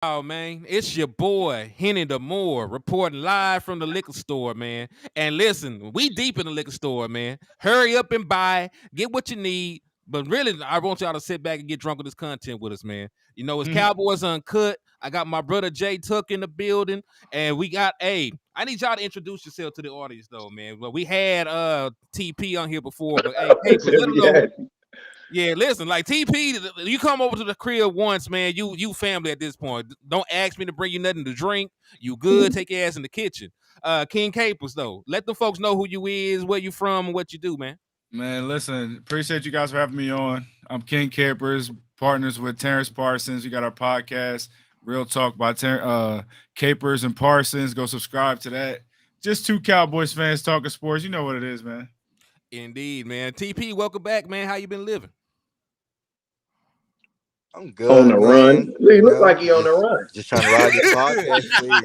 Oh man, it's your boy Henny the Moore reporting live from the liquor store, man. And listen, we deep in the liquor store, man. Hurry up and buy, get what you need. But really, I want y'all to sit back and get drunk with this content with us, man. You know, it's Cowboys Uncut. I got my brother Jay Tuck in the building, and we got I need y'all to introduce yourself to the audience, though, man. Well, we had TP on here before, but hey, Capers, let them know. Yeah, listen, like TP, you come over to the crib once, man. You family at this point. Don't ask me to bring you nothing to drink. You good? Take your ass in the kitchen. King Capers, though, let the folks know who you is, where you from, and what you do, man. Man, listen, appreciate you guys for having me on. I'm King Capers, partners with Terrence Parsons. We got our podcast, Real Talk by Capers and Parsons. Go subscribe to that. Just two Cowboys fans talking sports. You know what it is, man. Indeed, man. TP, welcome back, man. How you been living? I'm good. On the run. He look like he just, on the run. Just trying to ride this podcast, please.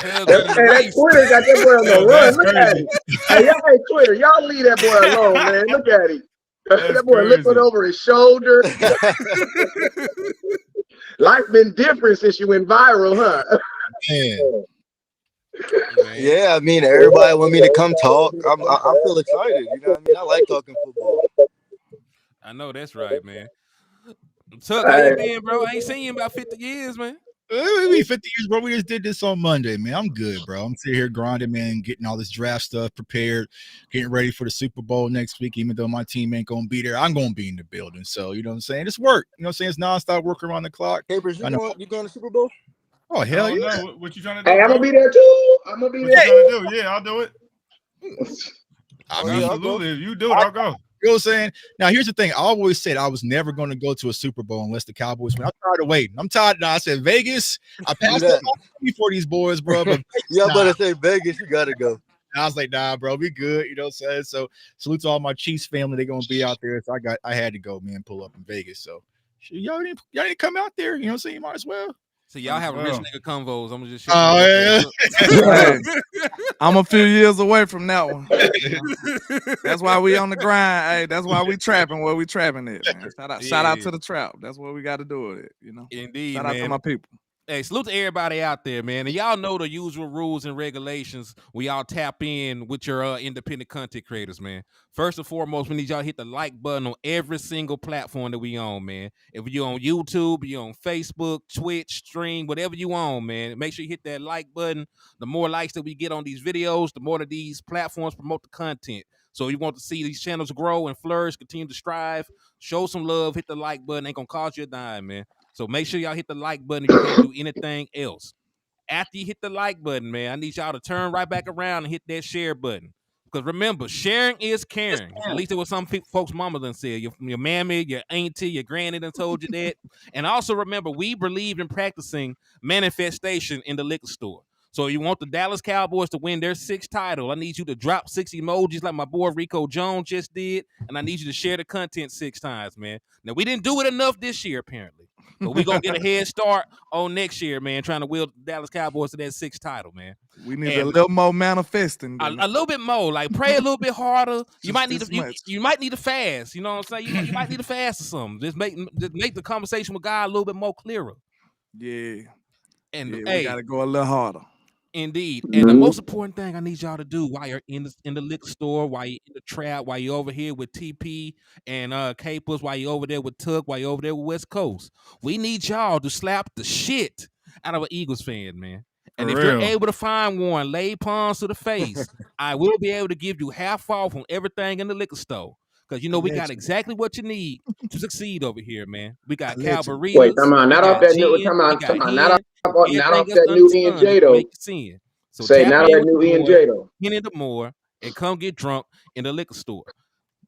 That Twitter got that boy on the run. Look at him. Hey, Twitter, y'all leave that boy alone, man. Look at him. That boy looking over his shoulder. Life been different since you went viral, huh? Yeah, I mean, everybody want me to come talk. I feel excited. You know what I mean? I like talking football. I know that's right, man. Tuck, how you been, bro? I ain't seen you in about 50 years, man. We 50 years, bro. We just did this on Monday, man. I'm good, bro. I'm sitting here grinding, man, getting all this draft stuff prepared, getting ready for the Super Bowl next week. Even though my team ain't gonna be there, I'm gonna be in the building. So you know what I'm saying? It's work. You know what I'm saying? It's nonstop work around the clock. Capers, you going to Super Bowl? Oh hell yeah! What you trying to do? Hey, I'm gonna be there too. I'm gonna be there. What you trying to do? Yeah, I'll do it. I mean, absolutely. If you do it, I'll go. You know what I'm saying? Now, here's the thing. I always said I was never going to go to a Super Bowl unless the Cowboys win. I'm tired of waiting. I'm tired. Now, I said Vegas. I passed up for these boys, bro. But y'all better say Vegas. You got to go. I was like, nah, bro, we good. You know what I'm saying? So salute to all my Chiefs family. They're going to be out there. So I had to go, man, pull up in Vegas. So y'all didn't come out there. You know what I'm saying? You might as well. So y'all have rich nigga convos. I'm gonna just. I'm a few years away from that one. That's why we on the grind. Hey, that's why we trapping where we trapping it. Man. Shout out to the trap. That's what we got to do with it. You know. Indeed, shout out to my people. Hey, salute to everybody out there, man. And y'all know the usual rules and regulations. We all tap in with your independent content creators, man. First and foremost, we need y'all to hit the like button on every single platform that we on, man. If you're on YouTube, you're on Facebook, Twitch, Stream, whatever you on, man, make sure you hit that like button. The more likes that we get on these videos, the more that these platforms promote the content. So you want to see these channels grow and flourish, continue to strive, show some love, hit the like button. Ain't going to cost you a dime, man. So make sure y'all hit the like button if you can't do anything else. After you hit the like button, man, I need y'all to turn right back around and hit that share button. Because remember, sharing is caring. At least it was some folks' mama done said. Your mammy, your auntie, your granny done told you that. And also remember, we believe in practicing manifestation in the liquor store. So you want the Dallas Cowboys to win their 6th title. I need you to drop 6 emojis like my boy Rico Jones just did. And I need you to share the content 6 times, man. Now, we didn't do it enough this year, apparently. But we're going to get a head start on next year, man, trying to wheel the Dallas Cowboys to that 6th title, man. We need a little more manifesting. A little bit more. Like, pray a little bit harder. You might need to fast. You know what I'm saying? You might need to fast or something. Just make the conversation with God a little bit more clearer. Yeah. And we got to go a little harder. Indeed. And the most important thing I need y'all to do while you're in the liquor store, while you're in the trap, while you're over here with TP and Capers, while you're over there with Tuck, while you're over there with West Coast, we need y'all to slap the shit out of an Eagles fan, man. And if you're able to find one, lay palms to the face, I will be able to give you half off on everything in the liquor store. Because, you know, we got exactly what you need to succeed over here, man. We got Calvary. Wait, come on. Not off that new E&J, though. So say not that new E&J, though. Henny the Moore and come get drunk in the liquor store.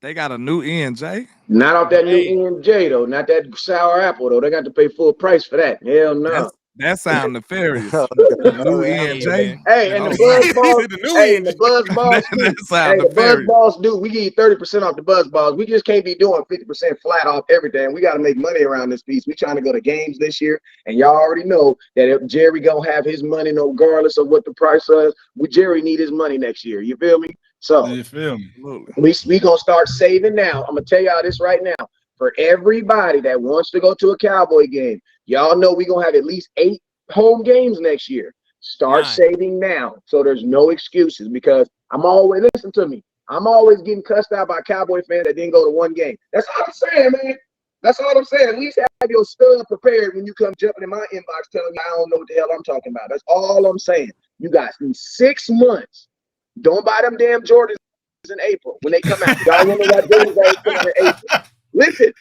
They got a new E&J? Not off that new E&J, though. Not that sour apple, though. They got to pay full price for that. Hell no. That sound nefarious. New E&J. Hey, and the Buzz Balls. The Buzz Balls. The Buzz Balls do. We give you 30% off the Buzz Balls. We just can't be doing 50% flat off everything. We got to make money around this piece. We trying to go to games this year, and y'all already know that if Jerry gonna have his money, regardless of what the price is, Jerry need his money next year. You feel me? So you feel me? We gonna start saving now. I'm gonna tell y'all this right now. For everybody that wants to go to a Cowboy game, Y'all know we're going to have at least 8 home games next year. Start 9. saving now so there's no excuses, because I'm always getting cussed out by Cowboy fans that didn't go to one game. That's all I'm saying, man. That's all I'm saying. At least have your stuff prepared when you come jumping in my inbox telling me I don't know what the hell I'm talking about. That's all I'm saying. You guys need 6 months. Don't buy them damn Jordans in April when they come out. Y'all want to know why Jordans always come out in April. Listen,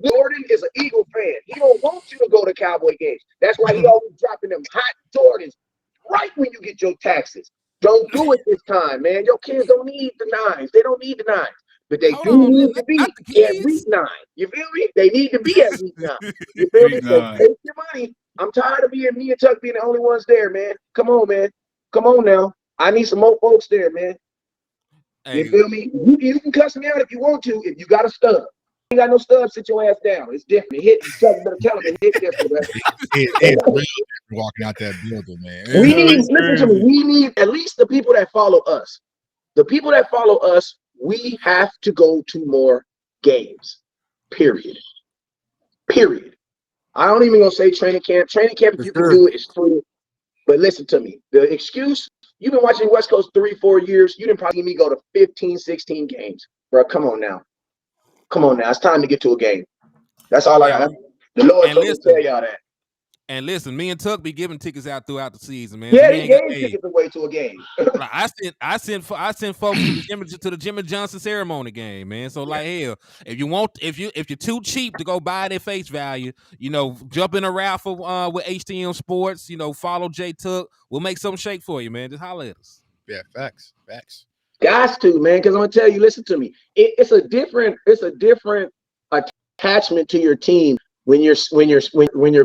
Jordan is an Eagle fan. He don't want you to go to Cowboy games. That's why he always dropping them hot Jordans right when you get your taxes. Don't do it this time, man. Your kids don't need the 9s. They don't need the 9s. But they need to be at week 9. You feel me? They need to be at week 9. You feel me? So take your money. I'm tired of me and Tuck being the only ones there, man. Come on, man. Come on now. I need some more folks there, man. Hey. You feel me? You can cuss me out if you want to. If you got a stub. You got no stub, sit your ass down. It's different. Hit Tuck, better tell him it hit different, man. It's real walking out that building, man. Listen to me. We need at least the people that follow us. The people that follow us, we have to go to more games. Period. I don't even gonna say training camp. Training camp, if you can do it, it's free. But listen to me. The excuse, you've been watching West Coast 3-4 years. You didn't probably see me go to 15, 16 games. Bro, come on now. It's time to get to a game. That's all I got. The Lord told me to tell y'all that. And listen, me and Tuck be giving tickets out throughout the season, man. Yeah, they gave tickets away to a game. I sent folks to the Jimmy Johnson ceremony game, man. So like, hell, if you're too cheap to go buy it at face value, jump in a raffle with HTM Sports. Follow J Tuck. We'll make something shake for you, man. Just holler at us. Yeah, facts. Guys, too, man. Because I'm gonna tell you, listen to me. It's a different attachment to your team when you're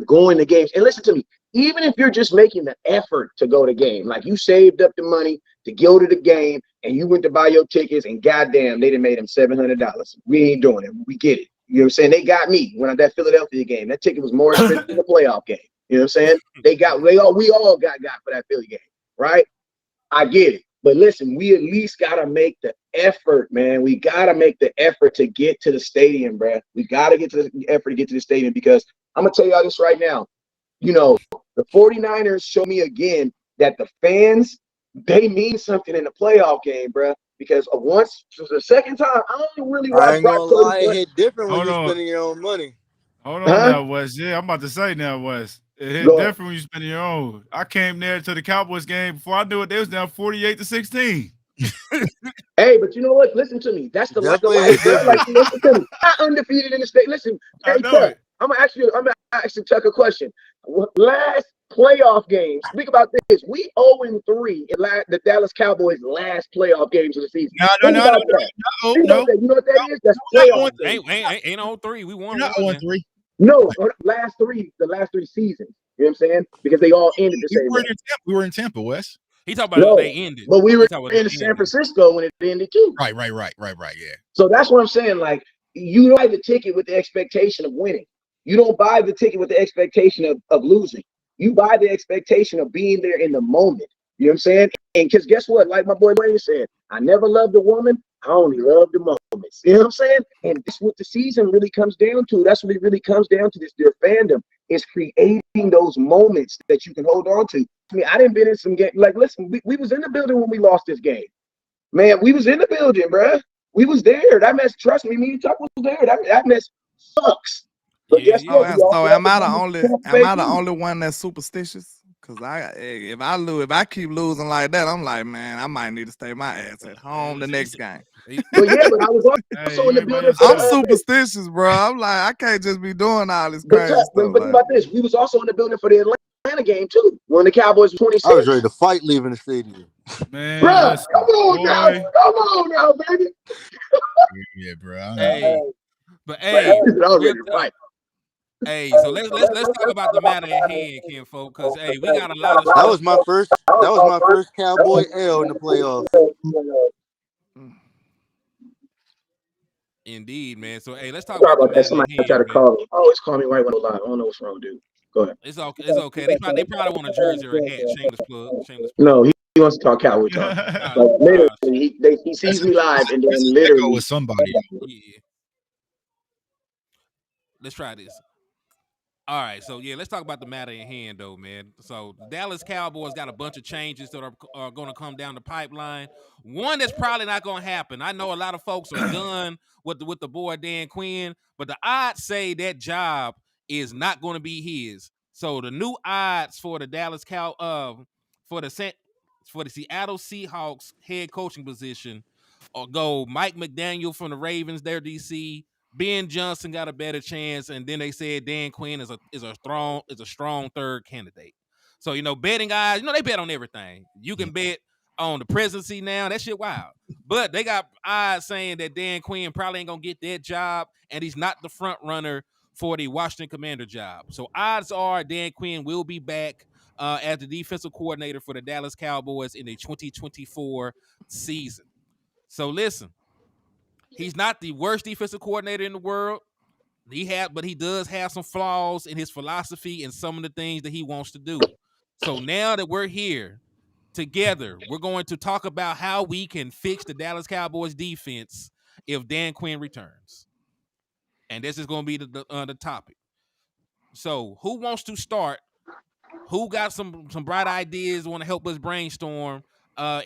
going to games. And listen to me, even if you're just making the effort to go to game, like you saved up the money to go to the game and you went to buy your tickets and goddamn, they done made them $700. We ain't doing it. We get it. You know what I'm saying? They got me when that Philadelphia game. That ticket was more expensive than the playoff game. You know what I'm saying? We all got for that Philly game, right? I get it. But listen, we at least got to make the effort, man. We got to make the effort to get to the stadium, bro. We got to get to the effort to get to the stadium, because I'm going to tell y'all this right now. The 49ers show me again that the fans, they mean something in the playoff game, bro. Because the second time, I don't really watch. I ain't gonna lie, it hit different when you're spending your own money. Hold on now, Wes. Yeah, I'm about to say now, Wes. It hit different when you spend your own. I came there to the Cowboys game before I knew it. They was down 48-16. Hey, but you know what? Listen to me. That's the life. Listen to me. Not undefeated in the state. Listen, hey, Chuck, I'm gonna ask you Chuck a question. Last playoff games. Think about this. We 0-3 in the Dallas Cowboys' last playoff games of the season. No. You know what that is? That's playoff. Ain't 0-3. We won. Not 0-3. No, the last three seasons. You know what I'm saying? Because they all ended the same way. We were in Tampa, Wes. He talking about they ended. But we were in San Francisco when it ended too. Right, yeah. So that's what I'm saying. Like, you buy the ticket with the expectation of winning. You don't buy the ticket with the expectation of losing. You buy the expectation of being there in the moment. You know what I'm saying? And because guess what? Like my boy Wayne said, I never loved a woman. I only love the moments. You know what I'm saying? And that's what the season really comes down to. That's what it really comes down to. This their fandom is creating those moments that you can hold on to. I mean, I didn't been in some game. Like, listen, we was in the building when we lost this game. Man, we was in the building, bruh. We was there. That mess, trust me, me and Chuck was there. That mess sucks. But guess what? So am I the only one that's superstitious? Cause if I keep losing like that, I'm like, man, I might need to stay my ass at home the next game. But I was also in the building. I'm superstitious, bro. I'm like, I can't just be doing all this crazy stuff. But think about this: we was also in the building for the Atlanta game too, when the Cowboys were 26. I was ready to fight leaving the stadium. Man, bro, come on now, baby. Yeah, bro. Hey, so let's talk about the matter at hand, Ken, folks, because we got a lot of stuff. That was my first Cowboy L in the playoffs. Indeed, man. So let's talk Sorry about that. Somebody tried to call me. Always call me right when I'm live. I don't know what's wrong, dude. Go ahead. It's okay. They probably want a jersey or a hat. Shameless plug. No, he wants to talk Cowboy talk. Like, literally, he sees me live and then literally with somebody. Yeah. Let's try this. All right, so yeah, let's talk about the matter at hand, though, man. So the Dallas Cowboys got a bunch of changes that are going to come down the pipeline. One that's probably not going to happen. I know a lot of folks are done with the boy Dan Quinn, but the odds say that job is not going to be his. So the new odds for the for the Seattle Seahawks head coaching position go Mike McDaniel from the Ravens, their DC. Ben Johnson got a better chance, and then they said Dan Quinn is a strong third candidate. So betting guys, they bet on everything. You can bet on the presidency now. That shit wild. But they got odds saying that Dan Quinn probably ain't gonna get that job, and he's not the front runner for the Washington Commander job. So odds are Dan Quinn will be back as the defensive coordinator for the Dallas Cowboys in the 2024 season. So listen. He's not the worst defensive coordinator in the world. But he does have some flaws in his philosophy and some of the things that he wants to do. So now that we're here together, we're going to talk about how we can fix the Dallas Cowboys defense if Dan Quinn returns. And this is going to be the topic. So who wants to start? Who got some bright ideas, want to help us brainstorm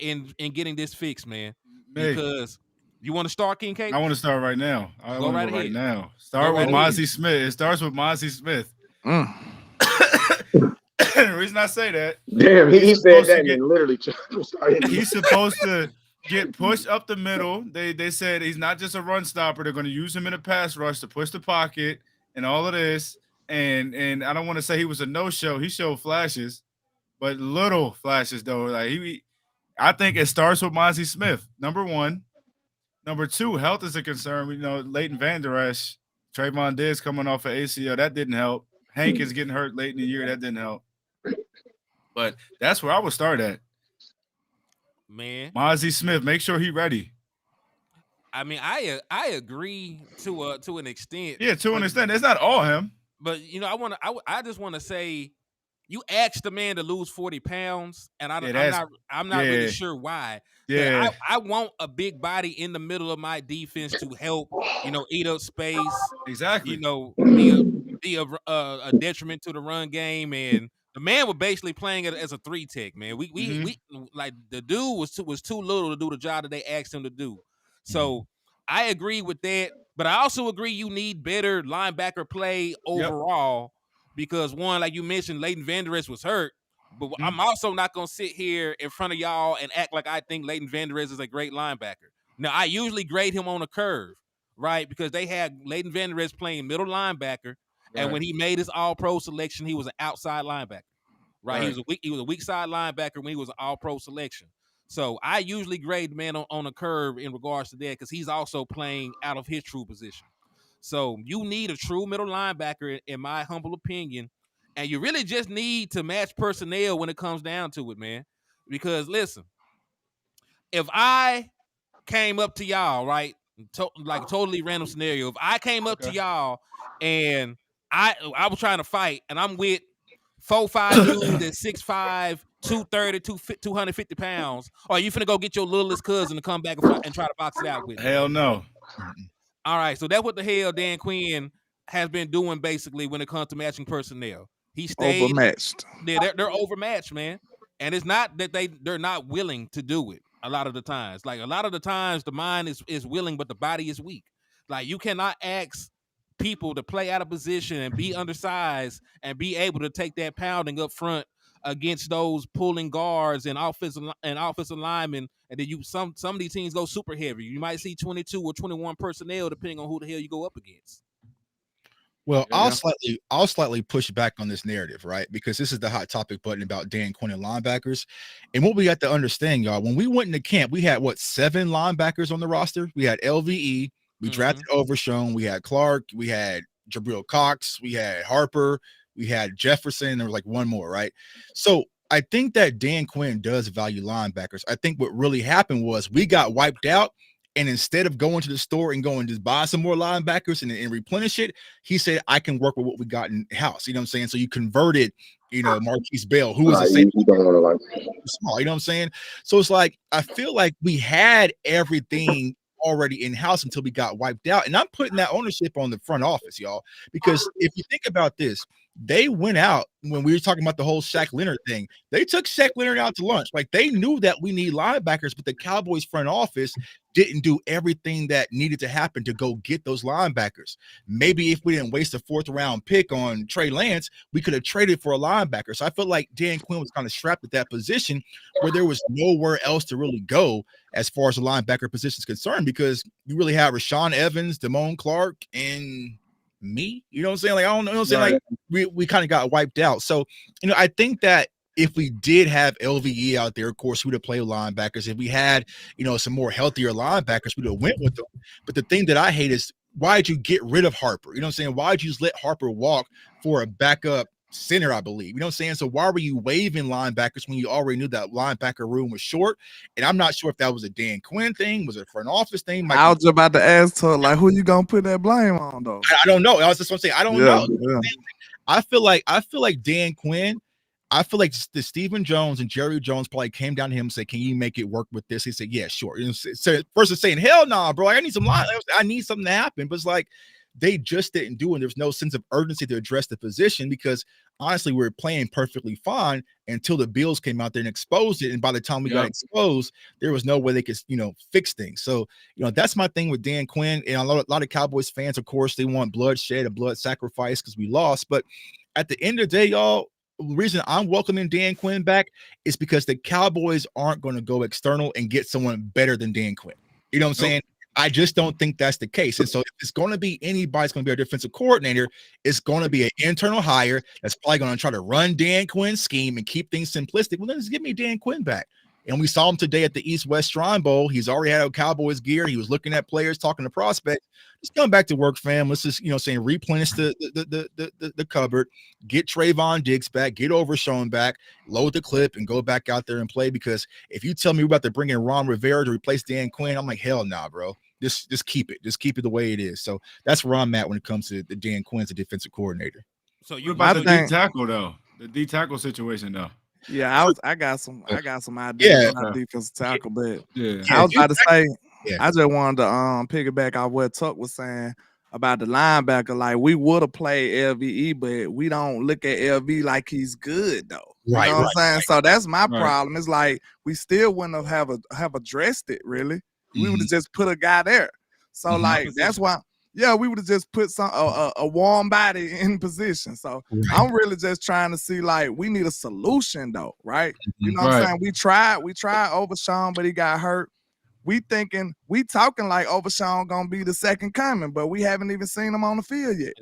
in getting this fixed, man? Because you want to start, King K? I want to start right now. I want to go right now. Start with Mozzie Smith. It starts with Mozzie Smith. The reason I say that. Damn, he said that and literally. He's supposed to get pushed up the middle. They said he's not just a run stopper. They're going to use him in a pass rush to push the pocket and all of this. And I don't want to say he was a no-show. He showed flashes, but little flashes though. Like I think it starts with Mozzie Smith. Number one. Number two, health is a concern. Leighton Vander Esch, Trayvon Diggs coming off of ACL. That didn't help. Hank is getting hurt late in the year. That didn't help. But that's where I would start at. Man. Mozzie Smith, make sure he's ready. I mean, I agree to an extent. Yeah, to an extent. It's not all him. But I just want to say, you asked the man to lose 40 pounds, and I'm not really sure why. Yeah, I want a big body in the middle of my defense to help, eat up space. Exactly. Be a detriment to the run game, and the man was basically playing it as a 3-tech, man. We like the dude was too little to do the job that they asked him to do. So I agree with that, but I also agree you need better linebacker play overall. Yep. Because one, like you mentioned, Leighton Vander Esch was hurt, but I'm also not going to sit here in front of y'all and act like I think Leighton Vander Esch is a great linebacker. Now, I usually grade him on a curve, right? Because they had Leighton Vander Esch playing middle linebacker, and when he made his All-Pro selection, he was an outside linebacker, right? He was a weak side linebacker when he was an All-Pro selection. So I usually grade the man on a curve in regards to that because he's also playing out of his true position. So you need a true middle linebacker, in my humble opinion, and you really just need to match personnel when it comes down to it, man. Because listen, if I came up to y'all, right, like a totally random scenario, if I came up to y'all and I was trying to fight, and I'm with 4'5" dudes at 6'5", 230, 250 pounds, or you finna go get your littlest cousin to come back and try to box it out with me? Hell no. All right, so that's what the hell Dan Quinn has been doing basically when it comes to matching personnel. He stayed overmatched. Yeah, they're overmatched, man. And it's not that they're not willing to do it a lot of the times. Like a lot of the times the mind is willing, but the body is weak. Like you cannot ask people to play out of position and be undersized and be able to take that pounding up front against those pulling guards and offensive linemen, and then some of these teams go super heavy. You might see 22 or 21 personnel depending on who the hell you go up against. Well, I'll slightly push back on this narrative, right? Because this is the hot topic button about Dan Quinn and linebackers. And what we got to understand, y'all, when we went into camp, we had 7 linebackers on the roster. We had LVE, we drafted Overshown, we had Clark, we had Jabril Cox, we had Harper, we had Jefferson, there was like one more, right? So I think that Dan Quinn does value linebackers. I think what really happened was we got wiped out, and instead of going to the store and going to buy some more linebackers and replenish it, he said, I can work with what we got in house. You know what I'm saying? So you converted, Marquise Bell, who was the same small, you know what I'm saying? So it's like, I feel like we had everything already in-house until we got wiped out. And I'm putting that ownership on the front office, y'all, because if you think about this, they went out when we were talking about the whole Shaq Leonard thing. They took Shaq Leonard out to lunch. Like, they knew that we need linebackers, but the Cowboys front office didn't do everything that needed to happen to go get those linebackers. Maybe if we didn't waste a 4th round pick on Trey Lance, we could have traded for a linebacker. So I felt like Dan Quinn was kind of strapped at that position where there was nowhere else to really go as far as the linebacker position is concerned, because you really have Rashaan Evans, Damone Clark, and me, you know what I'm saying? Like, I don't know what I'm saying. Like, we kind of got wiped out. So, I think that if we did have LVE out there, of course, we'd have played linebackers. If we had, some more healthier linebackers, we'd have went with them. But the thing that I hate is, why'd you get rid of Harper? You know what I'm saying? Why'd you just let Harper walk for a backup center, I believe? You know what I'm saying? So why were you waiving linebackers when you already knew that linebacker room was short? And I'm not sure if that was a Dan Quinn thing, was it a front office thing? I was about to ask her, like, who you gonna put that blame on, though? I don't know. I was just gonna say, I don't know. Yeah. I feel like Dan Quinn, I feel like the Stephen Jones and Jerry Jones probably came down to him and said, "Can you make it work with this?" He said, "Yeah, sure." So versus saying, "Hell no, bro, I need some line. I need something to happen." But it's like they just didn't do it. There's no sense of urgency to address the position, because honestly, we were playing perfectly fine until the Bills came out there and exposed it. And by the time we got exposed, there was no way they could, fix things. So, that's my thing with Dan Quinn. And a lot of Cowboys fans, of course, they want bloodshed, a blood sacrifice because we lost. But at the end of the day, y'all, the reason I'm welcoming Dan Quinn back is because the Cowboys aren't going to go external and get someone better than Dan Quinn. You know what I'm saying? I just don't think that's the case. And so if it's going to be anybody's going to be our defensive coordinator, it's going to be an internal hire that's probably going to try to run Dan Quinn's scheme and keep things simplistic. Well, then just give me Dan Quinn back. And we saw him today at the East-West Shrine Bowl. He's already had a Cowboys gear. He was looking at players, talking to prospects. Just come back to work, fam. Let's just, replenish the cupboard, get Trayvon Diggs back, get Overshown back, load the clip, and go back out there and play. Because if you tell me we're about to bring in Ron Rivera to replace Dan Quinn, I'm like, hell nah, bro. Just keep it. Just keep it the way it is. So that's where I'm at when it comes to the Dan Quinn's the defensive coordinator. So you about the D tackle though? The D tackle situation though. Yeah, I got some ideas on defensive tackle, but I was about to say, I just wanted to piggyback off what Tuck was saying about the linebacker. Like, we would have played LVE, but we don't look at LV like he's good though. You know what I'm saying? So that's my problem. It's like we still wouldn't have addressed it really. We would have just put a guy there. So like that's why. Yeah, we would have just put a warm body in position. So I'm really just trying to see, like, we need a solution though, right? You know what I'm saying? We tried Overshown, but he got hurt. We talking like Overshown gonna be the second coming, but we haven't even seen him on the field yet.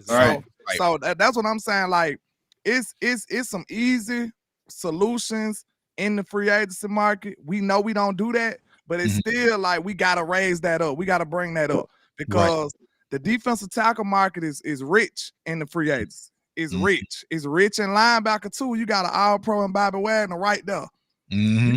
So that's what I'm saying. Like, it's some easy solutions in the free agency market. We know we don't do that, but it's still like we gotta raise that up. We gotta bring that up because the defensive tackle market is rich in the free agents. It's rich. It's rich in linebacker too. You got an all-pro and Bobby Wagner right there.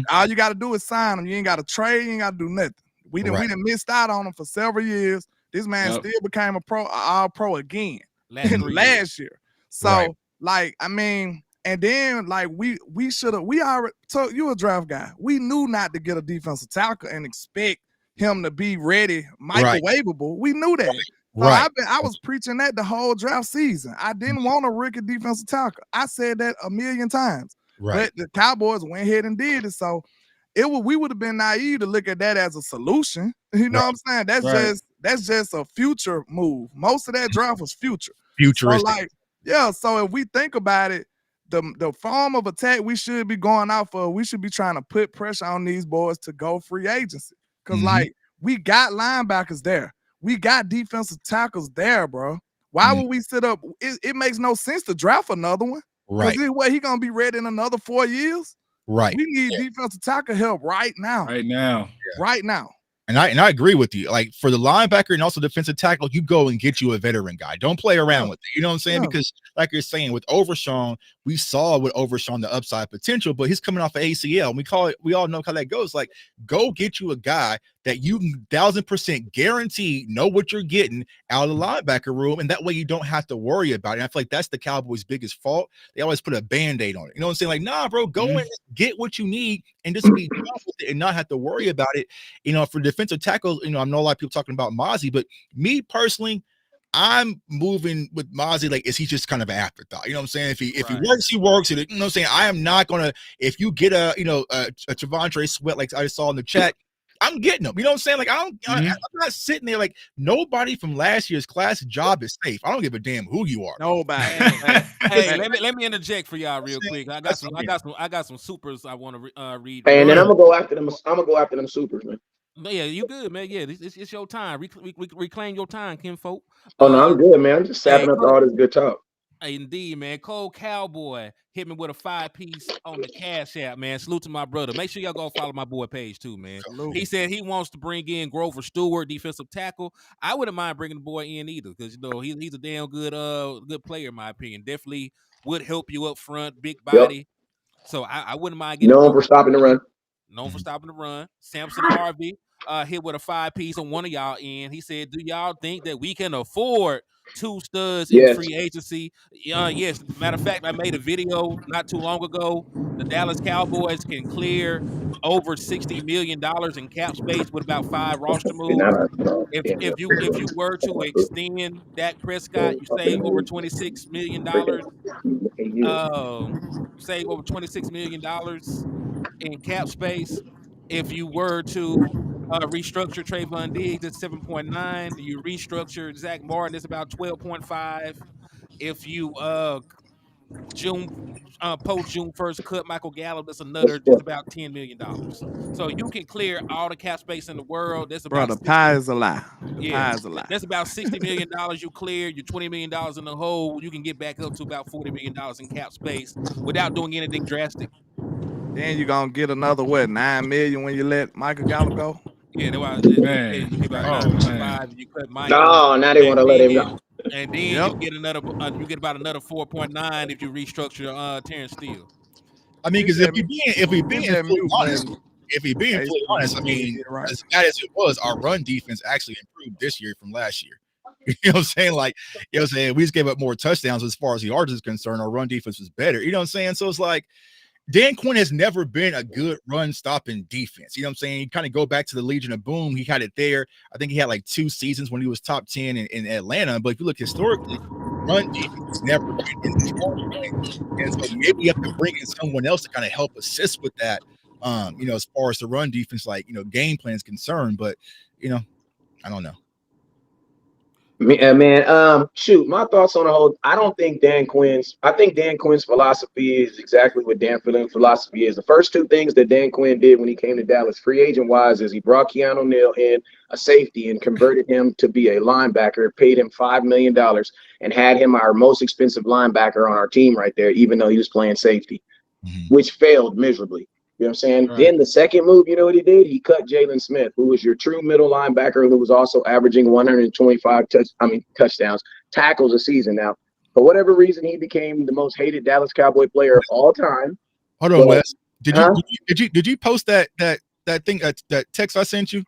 All you got to do is sign him. You ain't got to trade. You ain't got to do nothing. We done missed out on him for several years. This man still became a all-pro again last year. So like, I mean, and then like we already told you a draft guy. We knew not to get a defensive tackle and expect him to be ready, microwavable. We knew that. So I was preaching that the whole draft season. I didn't want a rookie defensive tackle. I said that a million times. But the Cowboys went ahead and did it. So we would have been naive to look at that as a solution. You know what I'm saying? That's just a future move. Most of that draft was futuristic. So so if we think about it, the form of attack we should be going out for, we should be trying to put pressure on these boys to go free agency. Because like, we got linebackers there. We got defensive tackles there, bro. Why would we sit up? It makes no sense to draft another one. Because he gonna be ready in another 4 years. We need defensive tackle help right now. Right now. And I agree with you. Like, for the linebacker and also defensive tackle, you go and get you a veteran guy. Don't play around with it. You know what I'm saying? Because like you're saying, with Overshown, we saw with Overshown the upside potential, but he's coming off of ACL. And we all know how that goes. Like, go get you a guy that you 1000% guaranteed know what you're getting out of the linebacker room, and that way you don't have to worry about it. And I feel like that's the Cowboys' biggest fault. They always put a Band-Aid on it. You know what I'm saying? Like, nah, bro, go in and get what you need and just be done with it and not have to worry about it. For defensive tackles, I know a lot of people talking about Mozzie, but me personally, I'm moving with Mozzie. Like, is he just kind of an afterthought? You know what I'm saying? If he works, he works. You know what I'm saying? I am not gonna. If you get a Trevontre Sweat, like I saw in the chat, I'm getting him. You know what I'm saying? Like, I'm not sitting there like nobody from last year's class job is safe. I don't give a damn who you are. Nobody. Hey, let me interject for y'all real quick. I got some supers I want to read. And then I'm gonna go after them. I'm gonna go after them supers, man. Yeah, you good, man. Yeah, it's your time. Reclaim your time, kinfolk. Oh no, I'm good, man. I'm just sapping up all this good talk. Indeed, man. Cole Cowboy hit me with a 5-piece on the Cash App, man. Salute to my brother. Make sure y'all go follow my boy page too, man. Salute. He said he wants to bring in Grover Stewart, defensive tackle. I wouldn't mind bringing the boy in either, because he's a damn good player in my opinion. Definitely would help you up front, big body. Yep. So I wouldn't mind getting known for stopping the run. Known for stopping the run. Samson Harvey hit with a 5-piece on one of y'all end. He said, "Do y'all think that we can afford 2 studs in free agency?" Yes. Matter of fact, I made a video not too long ago. The Dallas Cowboys can clear over $60 million in cap space with about 5 roster moves. If you were to extend Dak Prescott, you save over $26 million. Save over $26 million in cap space. If you were to restructure Trayvon Diggs at 7.9, you restructure Zach Martin, it's about 12.5. If you post June 1st cut Michael Gallup, that's another just about $10 million. So you can clear all the cap space in the world. That's about the pie is a lie. Yeah, that's about $60 million you clear. You're $20 million in the hole. You can get back up to about $40 million in cap space without doing anything drastic. Then you're gonna get another $9 million when you let Micah Gallup go. Yeah, that's why you get about 9.5. You cut Micah. No, now they want to let him go. And then you get about another 4.9 if you restructure Terrence Steele. I mean, because if we being fully honest, I mean, as bad as it was, our run defense actually improved this year from last year. You know what I'm saying? Like, you know what I'm saying? We just gave up more touchdowns as far as the yards is concerned. Our run defense was better. You know what I'm saying? So it's like, Dan Quinn has never been a good run stopping defense. You know what I'm saying? You kind of go back to the Legion of Boom. He had it there. I think he had like 2 seasons when he was top 10 in Atlanta. But if you look historically, run defense has never been in the strong range. And so maybe you have to bring in someone else to kind of help assist with that. As far as the run defense, like, game plan is concerned. But, I don't know. Man, shoot, my thoughts on the whole, I think Dan Quinn's philosophy is exactly what Dan Phillips' philosophy is. The first 2 things that Dan Quinn did when he came to Dallas, free agent wise, is he brought Keanu Neal in, a safety, and converted him to be a linebacker, paid him $5 million, and had him our most expensive linebacker on our team right there, even though he was playing safety, which failed miserably. You know what I'm saying? Right. Then the second move, you know what he did? He cut Jalen Smith, who was your true middle linebacker, who was also averaging 125 touchdowns, tackles a season. Now, for whatever reason, he became the most hated Dallas Cowboy player of all time. Hold on, Wes. Did you post that thing, that text I sent you?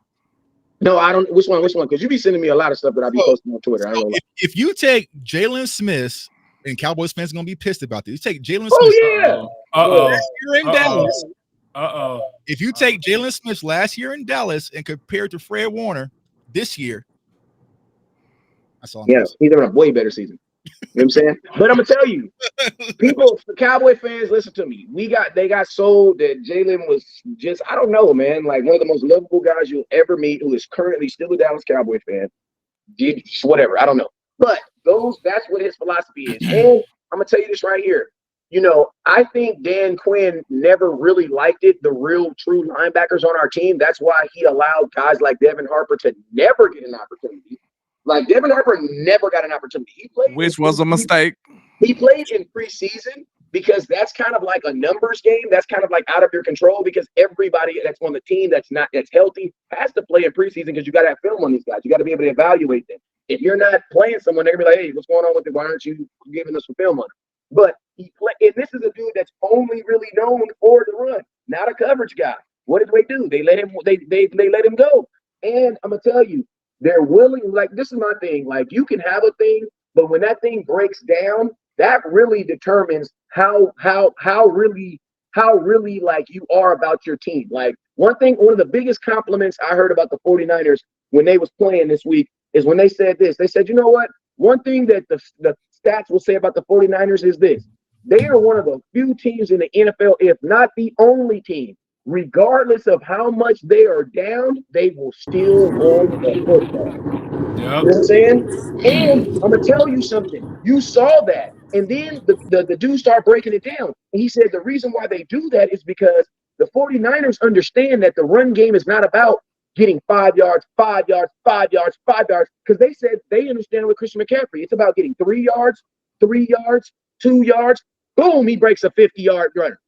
No, I don't. Which one? Because you be sending me a lot of stuff that I be posting on Twitter. If you take Jalen Smith, and Cowboys fans are gonna be pissed about this. You take Jalen Smith. Oh yeah. You're in Dallas. If you take Jalen Smith last year in Dallas and compare it to Fred Warner this year, I saw him. Yes, he's having a way better season. You know what I'm saying? But I'm gonna tell you, people, Cowboy fans, listen to me. They got sold that Jalen was just, I don't know, man, like one of the most lovable guys you'll ever meet, who is currently still a Dallas Cowboy fan. Whatever, I don't know. But that's what his philosophy is. And I'm gonna tell you this right here. I think Dan Quinn never really liked it, the real true linebackers on our team. That's why he allowed guys like Devin Harper to never get an opportunity. Like, Devin Harper never got an opportunity. Which was a mistake. He played in preseason because that's kind of like a numbers game. That's kind of like out of your control, because everybody that's on the team that's healthy has to play in preseason, because you got to have film on these guys. You got to be able to evaluate them. If you're not playing someone, they're going to be like, hey, what's going on with it? Why aren't you giving us some film on it? But and this is a dude that's only really known for the run, not a coverage guy. What did they do? They let him. They let him go. And I'm gonna tell you, they're willing. Like, this is my thing. Like, you can have a thing, but when that thing breaks down, that really determines how really like you are about your team. Like, one of the biggest compliments I heard about the 49ers when they was playing this week is when they said this. They said, you know what? one thing that the stats will say about the 49ers is this. They are one of the few teams in the NFL, if not the only team, regardless of how much they are down, they will still run the football. Yep. You know what I'm saying? And I'm going to tell you something. You saw that. And then the dude started breaking it down. And he said the reason why they do that is because the 49ers understand that the run game is not about getting 5 yards, 5 yards, 5 yards, 5 yards. Because they said they understand with Christian McCaffrey. It's about getting 3 yards, 3 yards, 2 yards. Boom, he breaks a 50-yard runner.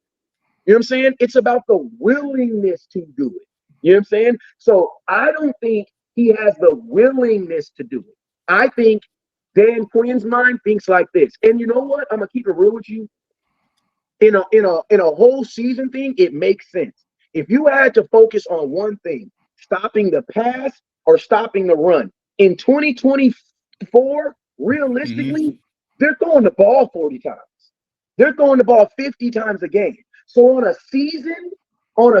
You know what I'm saying? It's about the willingness to do it. You know what I'm saying? So I don't think he has the willingness to do it. I think Dan Quinn's mind thinks like this. And you know what? I'm gonna keep it real with you. In a whole season thing, it makes sense. If you had to focus on one thing, stopping the pass or stopping the run, in 2024, realistically, they're throwing the ball 40 times. They're throwing the ball 50 times a game. So on a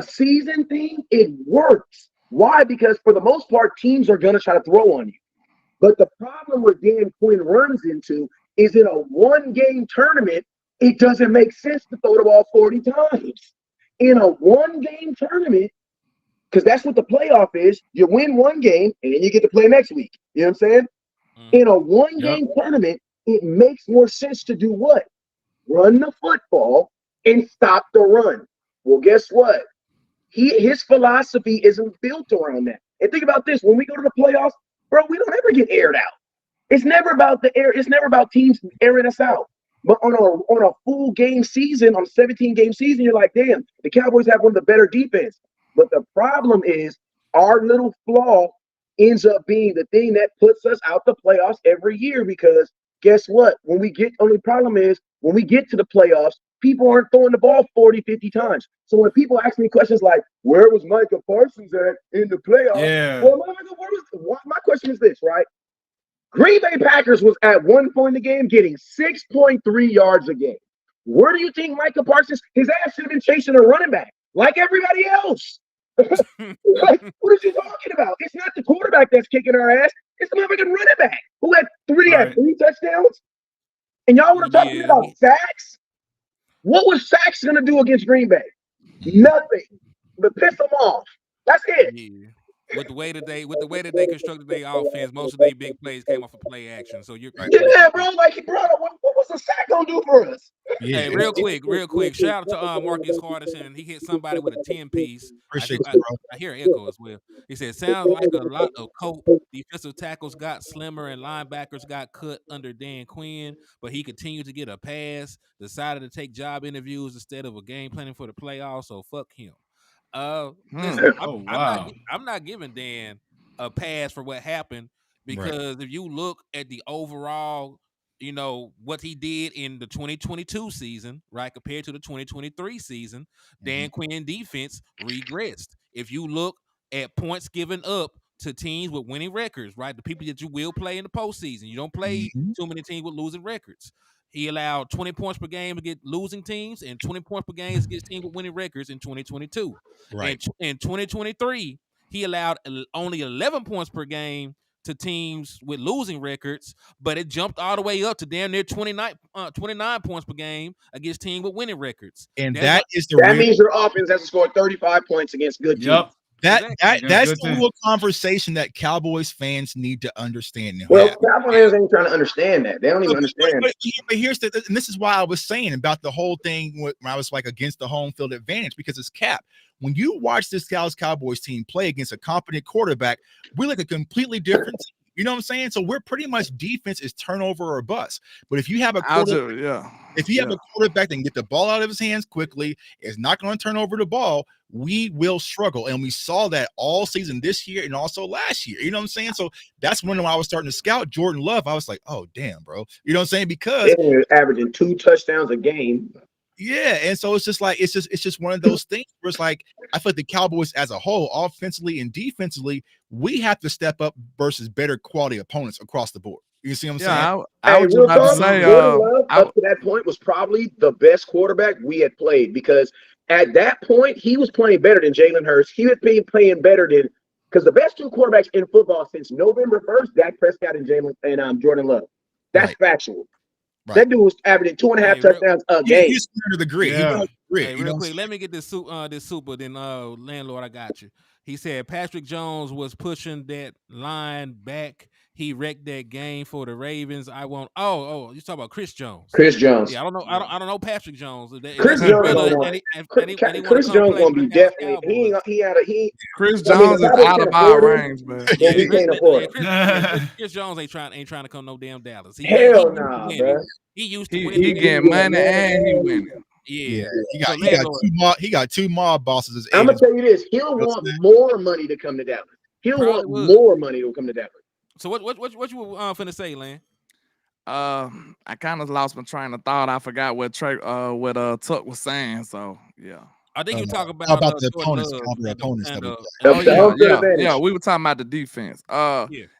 season thing, it works. Why? Because for the most part, teams are going to try to throw on you. But the problem where Dan Quinn runs into is in a one-game tournament, it doesn't make sense to throw the ball 40 times. In a one-game tournament, because that's what the playoff is, you win one game and then you get to play next week. You know what I'm saying? In a one-game tournament, it makes more sense to do what? Run the football and stop the run. Well, guess what? His philosophy isn't built around that. And think about this: when we go to the playoffs, bro, we don't ever get aired out. It's never about the air. It's never about teams airing us out. But on a full game season, on a 17-game season, you're like, damn, the Cowboys have one of the better defense. But the problem is our little flaw ends up being the thing that puts us out the playoffs every year. Because guess what? Only problem is when we get to the playoffs, people aren't throwing the ball 40, 50 times. So when people ask me questions like, where was Micah Parsons at in the playoffs? Yeah. Well, my question is this, right? Green Bay Packers was at one point in the game getting 6.3 yards a game. Where do you think Micah Parsons, his ass should have been chasing a running back like everybody else? Like, what are you talking about? It's not the quarterback that's kicking our ass. It's the motherfucking running back who had three touchdowns. And y'all were talking about sacks? What was sacks going to do against Green Bay? Nothing. But piss them off. That's it. Yeah. With the way that they constructed their offense, most of their big plays came off of play action. So you're right. Yeah, bro. Like, bro, what was the sack gonna do for us? Yeah. Hey, real quick. Shout out to Marcus Hardison. He hit somebody with a 10-piece. Appreciate you, bro. I hear an echo as well. He said, sounds like a lot of cope. Defensive tackles got slimmer and linebackers got cut under Dan Quinn, but he continued to get a pass, decided to take job interviews instead of a game planning for the playoffs, so fuck him. Listen, I'm not giving Dan a pass for what happened because if you look at the overall, what he did in the 2022 season, right, compared to the 2023 season, Dan Quinn defense regressed. If you look at points given up to teams with winning records, right, the people that you will play in the postseason, you don't play too many teams with losing records. He allowed 20 points per game against losing teams and 20 points per game against teams with winning records in 2022. Right. In 2023, he allowed only 11 points per game to teams with losing records, but it jumped all the way up to damn near 29 points per game against teams with winning records. And that means your offense has to score 35 points against good teams. That's the real conversation that Cowboys fans need to understand. Well, Cowboys fans ain't trying to understand that. They don't even understand. But here's and this is why I was saying about the whole thing when I was like against the home field advantage, because it's cap. When you watch this Dallas Cowboys team play against a competent quarterback, we're like a completely different team. You know what I'm saying? So we're pretty much defense is turnover or bust. But if you have a quarterback, a quarterback that can get the ball out of his hands quickly, is not going to turn over the ball, we will struggle. And we saw that all season this year and also last year. You know what I'm saying? So that's when I was starting to scout Jordan Love. I was like, oh, damn, bro. You know what I'm saying? Because they're averaging 2 touchdowns a game. Yeah, and so it's just like it's just one of those things where it's like I feel like the Cowboys as a whole, offensively and defensively, we have to step up versus better quality opponents across the board. You see what I'm saying? I was just about to say, Love, up to that point was probably the best quarterback we had played, because at that point he was playing better than Jalen Hurts. He was playing better than, because the best 2 quarterbacks in football since November 1st, Dak Prescott and Jordan Love. That's factual. Right. That dude was averaging 2.5 touchdowns a game. He's under the grid. Yeah. Hey, real quick, let me get this super. Then, landlord, I got you. He said Patrick Jones was pushing that line back. He wrecked that game for the Ravens. I won't. Oh, you talking about Chris Jones? Chris Jones. Yeah, I don't know. I don't know Patrick Jones. Chris Jones gonna be definitely. Chris Jones is out of our range, man. Yeah, he can't afford it. Chris Jones ain't trying to come no damn Dallas. Hell nah, bro. He used to win. He getting money and he winning. Yeah. He got two mob bosses. I'm gonna tell you this: he'll want more money to come to Dallas. He'll want more money to come to Dallas. So what you finna say, Lan? I kind of lost my train of thought. I forgot what Tuck was saying. So yeah. I think you talk about the opponents. Yeah. We were talking about the defense.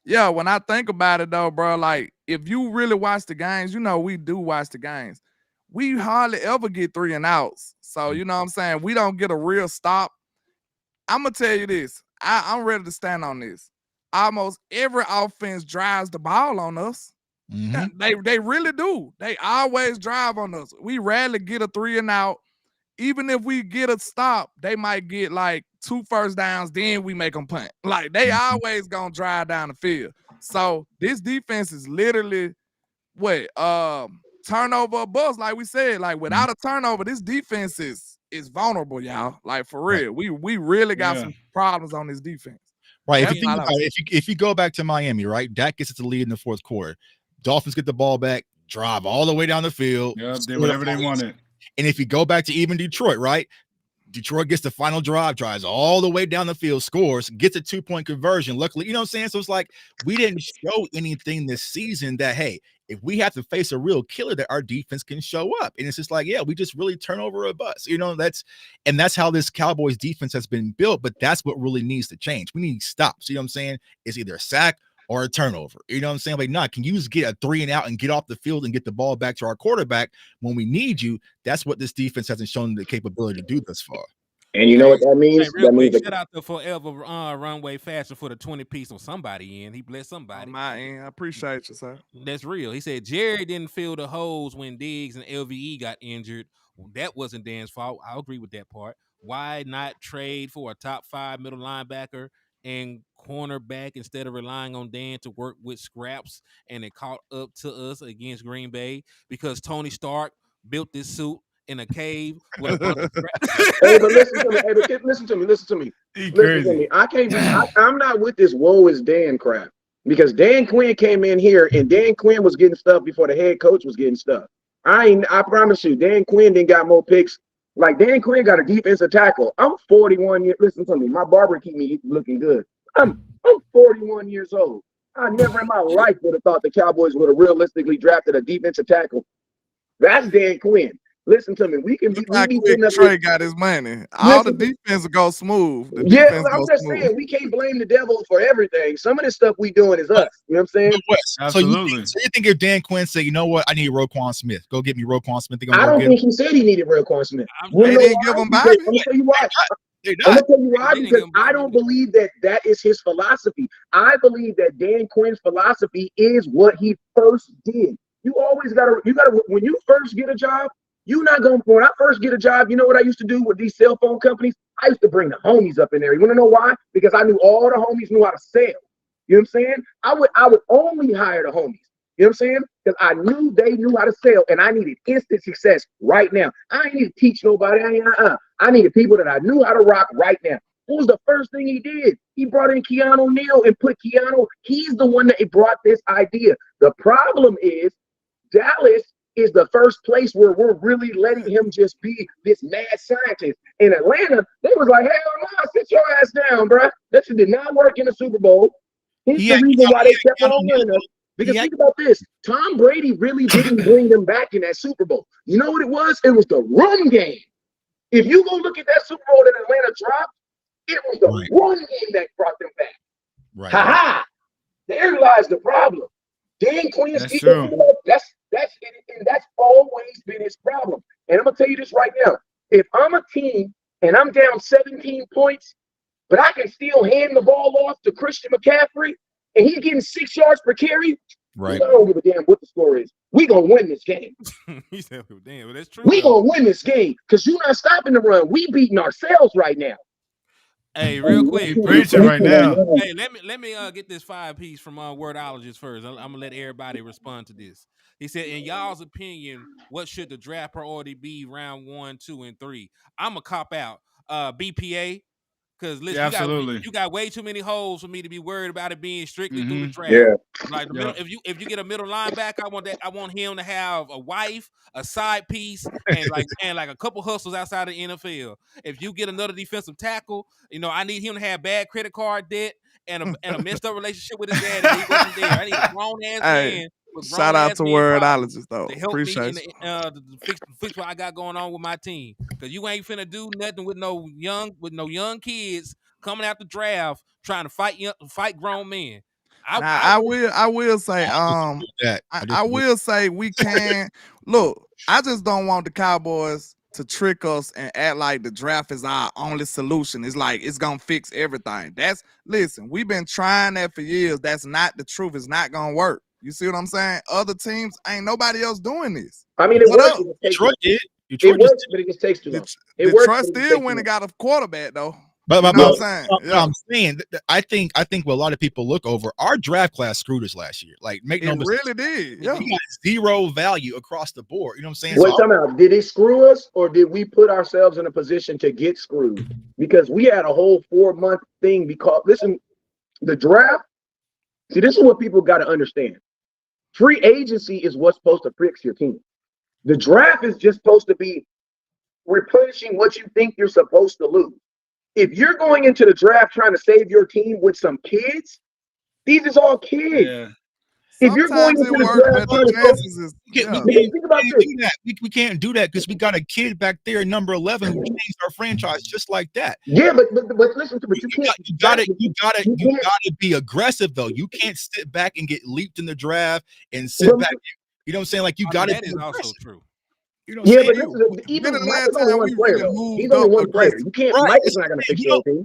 Yeah. When I think about it though, bro, like if you really watch the games, we do watch the games. We hardly ever get 3 and outs. So you know what I'm saying? We don't get a real stop. I'm gonna tell you this. I'm ready to stand on this. Almost every offense drives the ball on us. Mm-hmm. They really do. They always drive on us. We rarely get a 3 and out. Even if we get a stop, they might get like 2 first downs, then we make them punt. Like they always gonna drive down the field. So this defense is literally turnover or bust, like we said. Like without a turnover, this defense is vulnerable, y'all. Like for real. We really got some problems on this defense. Right. If you go back to Miami, right, Dak gets the lead in the fourth quarter. Dolphins get the ball back, drive all the way down the field. Yeah, did whatever they wanted. And if you go back to even Detroit, right, Detroit gets the final drives all the way down the field, scores, gets a 2-point conversion. Luckily, you know what I'm saying? So it's like we didn't show anything this season that, hey, if we have to face a real killer, that our defense can show up. And it's just like, yeah, we just really turn over a bus. That's how this Cowboys defense has been built. But that's what really needs to change. We need stops. You know what I'm saying? It's either a sack or a turnover. You know what I'm saying? Like, can you just get a 3 and out and get off the field and get the ball back to our quarterback when we need you? That's what this defense hasn't shown the capability to do thus far. And you know what that means? That means shout out to Forever Runway Fashion for the 20-piece on somebody in. He blessed somebody. On my end. I appreciate you, sir. That's real. He said Jerry didn't fill the holes when Diggs and LVE got injured. That wasn't Dan's fault. I'll agree with that part. Why not trade for a top 5 middle linebacker and cornerback instead of relying on Dan to work with scraps? And it caught up to us against Green Bay because Tony Stark built this suit in a cave with a bunch of Hey, but listen to me. I can't be. I'm not with this woe is Dan crap because Dan Quinn came in here and Dan Quinn was getting stuff before the head coach was getting stuff. I promise you, Dan Quinn didn't got more picks. Like Dan Quinn got a defensive tackle. I'm 41 years. Listen to me. My barber keep me looking good. I'm 41 years old. I never in my life would have thought the Cowboys would have realistically drafted a defensive tackle. That's Dan Quinn. Listen to me. We can be. Trey got his money. All the defense will go smooth. I'm just saying we can't blame the devil for everything. Some of this stuff we doing is us. You know what I'm saying? Absolutely. So you think if Dan Quinn said, you know what, I need Roquan Smith. Go get me Roquan Smith. I don't think he said he needed Roquan Smith. They didn't give him back. I'm gonna tell you why. Because I don't believe that is his philosophy. I believe that Dan Quinn's philosophy is what he first did. You always gotta when you first get a job. You're not going. When I first get a job, you know what I used to do with these cell phone companies? I used to bring the homies up in there. You want to know why? Because I knew all the homies knew how to sell. You know what I'm saying? I would only hire the homies. You know what I'm saying? Because I knew they knew how to sell, and I needed instant success right now. I ain't need to teach nobody. I needed people that I knew how to rock right now. What was the first thing he did? He brought in Keanu Neal and put Keanu. He's the one that brought this idea. The problem is Dallas is the first place where we're really letting him just be this mad scientist. In Atlanta, they was like, hell no, sit your ass down, bro. That shit did not work in the Super Bowl. Here's the reason why they kept on winning us. Because think about this. Tom Brady really didn't bring them back in that Super Bowl. You know what it was? It was the run game. If you go look at that Super Bowl that Atlanta dropped, it was the run game that brought them back. Right. Ha-ha. There lies the problem. Dan Quinn's defense, that's always been his problem. And I'm gonna tell you this right now. If I'm a team and I'm down 17 points, but I can still hand the ball off to Christian McCaffrey and he's getting 6 yards per carry, Right. I don't give a damn what the score is. We gonna win this game. He said, "Damn, well, that's true." We gonna win this game because you're not stopping the run. We beating ourselves right now. Hey, real quick, preaching right now. Hey, let me get this 5-piece from Wordologist first. I'm gonna let everybody respond to this. He said, in y'all's opinion, what should the draft priority be round 1, 2, and 3? I'm a cop out. BPA. Because listen, you got way too many holes for me to be worried about it being strictly through the draft. Yeah. Like the middle, if you get a middle linebacker, I want him to have a wife, a side piece, and like a couple hustles outside of the NFL. If you get another defensive tackle, I need him to have bad credit card debt and a messed up relationship with his dad. And he wasn't there. I need a grown ass man. Shout out to Wordologist though. To help Appreciate me to fix what I got going on with my team. Because you ain't finna do nothing with no young kids coming out the draft trying to fight grown men. I will say I will say we can look. I just don't want the Cowboys to trick us and act like the draft is our only solution. It's like it's gonna fix everything. Listen, we've been trying that for years. That's not the truth. It's not gonna work. You see what I'm saying? Other teams, ain't nobody else doing this. I mean, it works. Detroit did. It works, but it just takes too long. Detroit still went and got a quarterback though. But I'm saying, I think what a lot of people look over, our draft class screwed us last year. Like, make no mistake. Really did. Yeah. We got zero value across the board. You know what I'm saying? Wait, time out. Did it screw us, or did we put ourselves in a position to get screwed? Because we had a whole 4-month thing. Because listen, the draft. See, this is what people got to understand. Free agency is what's supposed to fix your team. The draft is just supposed to be replenishing what you think you're supposed to lose. If you're going into the draft trying to save your team with some kids, these is all kids. Yeah. If you're going into the draft, think about this. We can't do that because we got a kid back there, number 11, who changed our franchise just like that. Yeah, but listen to me. You gotta be aggressive though. You can't sit back and get leaped in the draft and sit back. You know what I'm saying? Like you got to. That is also true. You know what I'm saying? But even the last time we really he's only one player. You can't. Right. Mike is not going to fix your team.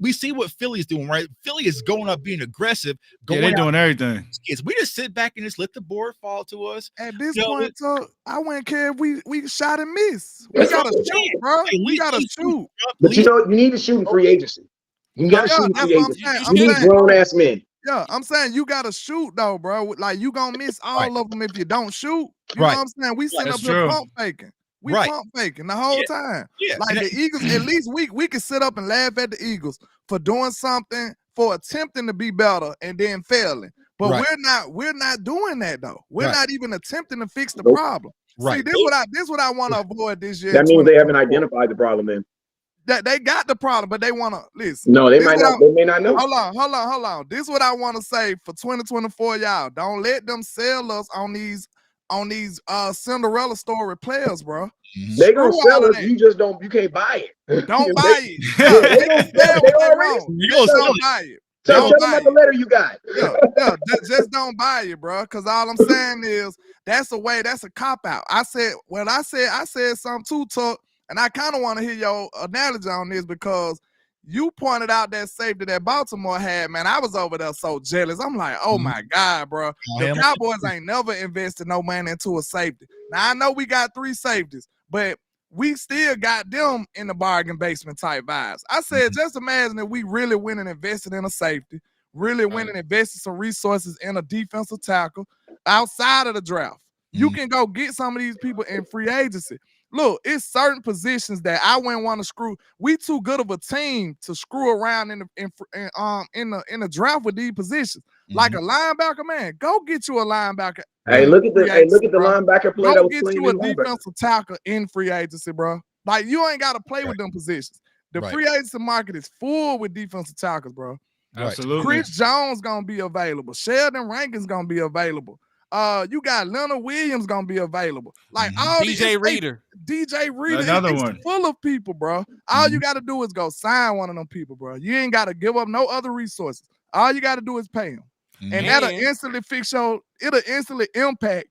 We see what Philly's doing, right? Philly is going up, being aggressive. They're doing everything. We just sit back and just let the board fall to us. At this point, so I wouldn't care if we shot and miss. We got to shoot, bro. We got to shoot. But you need to shoot in free agency. You got to shoot in free agency. You need grown ass men. Yeah, I'm saying you gotta shoot though, bro. Like you gonna miss all of them if you don't shoot. You know what I'm saying? We sitting up here pump faking. We pump faking the whole time. Yeah. Like the Eagles, at least we can sit up and laugh at the Eagles for doing something, for attempting to be better and then failing. But we're not doing that though. We're not even attempting to fix the problem. Right. See, this what I want to avoid this year. That means they haven't identified the problem then. That they got the problem, but they want to listen. No, they may not know. Hold on. This is what I want to say for 2024, y'all. Don't let them sell us on these Cinderella story players, bro. They gonna sell us. You just don't. You can't buy it. Don't buy it. They gonna sell it. Don't buy it. Tell them about the letter you got. Just don't buy it, bro. Because all I'm saying is that's a cop out. I said something too, Tuck. And I kind of want to hear your analogy on this because you pointed out that safety that Baltimore had, man. I was over there so jealous. I'm like, oh my God, bro. The Cowboys ain't never invested no money into a safety. Now, I know we got 3 safeties, but we still got them in the bargain basement type vibes. I said, just imagine if we really went and invested in a safety, really went and invested some resources in a defensive tackle outside of the draft. You can go get some of these people in free agency. Look, it's certain positions that I wouldn't want to screw. We too good of a team to screw around in the draft with these positions. Like a linebacker, man, go get you a linebacker. Hey, look at the linebacker play. Go get you a defensive tackle in free agency, bro. Like you ain't got to play with them positions. The free agency market is full with defensive tackles, bro. Absolutely. Chris Jones gonna be available. Sheldon Rankin's gonna be available. You got Leonard Williams gonna be available. Like all DJ Reader. Another one. Full of people, bro. All you got to do is go sign one of them people, bro. You ain't got to give up no other resources. All you got to do is pay them. And that'll instantly it'll instantly impact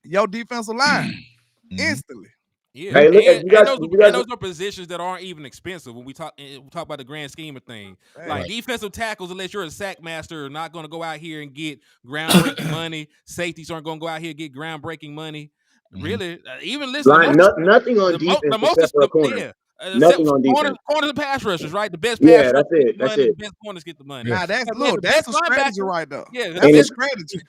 your defensive line. Instantly. Yeah, Hey, look, and, you guys, those are positions that aren't even expensive when we talk about the grand scheme of things. Like defensive tackles, unless you're a sack master, are not going to go out here and get groundbreaking money. Safeties aren't going to go out here and get groundbreaking money. Really, even listen, nothing on defense except for a corner. Nothing on defense. Corners and pass rushers, right? The best Yeah, pass that's rushers it. get the money. The best corners get the money. Now that's a strategy right there. Yeah, that's a strategy.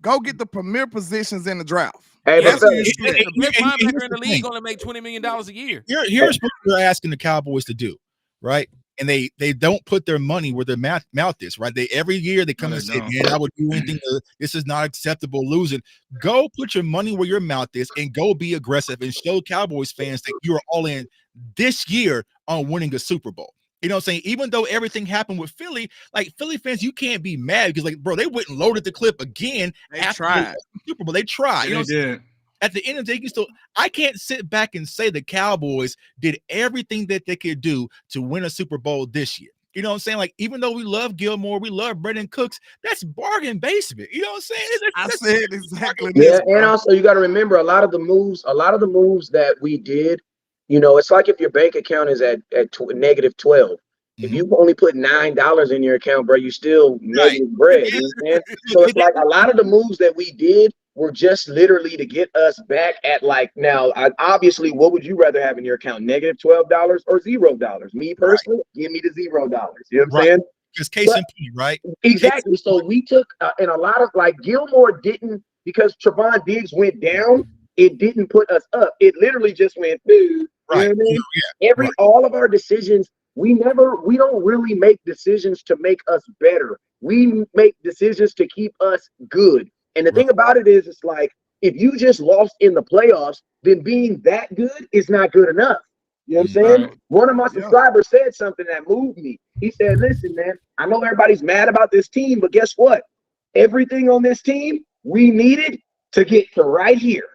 Go get the premier positions in the draft. Hey, the best linebacker in the league going to make $20 million a year. Here's what we're asking the Cowboys to do, right? And they don't put their money where their mouth is, right? Every year they come and say, man, I would do anything. This is not acceptable losing. Go put your money where your mouth is and go be aggressive and show Cowboys fans that you're all in this year on winning a Super Bowl. You know what I'm saying? Even though everything happened with Philly, like Philly fans, you can't be mad because, like, bro, they went and loaded the clip again. They tried. Super Bowl. They tried. They did. At the end of the day, I can't sit back and say the Cowboys did everything that they could do to win a Super Bowl this year. You know what I'm saying? Like, even though we love Gilmore, we love Brendan Cooks, that's bargain basement. You know what I'm saying? I said exactly. Yeah, and also you got to remember a lot of the moves that we did. You know, it's like if your bank account is at negative 12. If you only put $9 in your account, bro, you still negative bread. You understand? So it's like a lot of the moves that we did were just literally to get us back at like now. Obviously, what would you rather have in your account? Negative $12 or $0? Me personally, give me the $0. You know what I'm saying? Just case in point, right? Exactly. So we took and a lot of like Gilmore didn't, because Trevon Diggs went down. It didn't put us up. It literally just went. You know what I mean? Yeah. All of our decisions. We don't really make decisions to make us better. We make decisions to keep us good. And the thing about it is, it's like, if you just lost in the playoffs, then being that good is not good enough. You know what I'm saying? One of my subscribers said something that moved me. He said, listen, man, I know everybody's mad about this team, but guess what? Everything on this team, we needed to get to right here.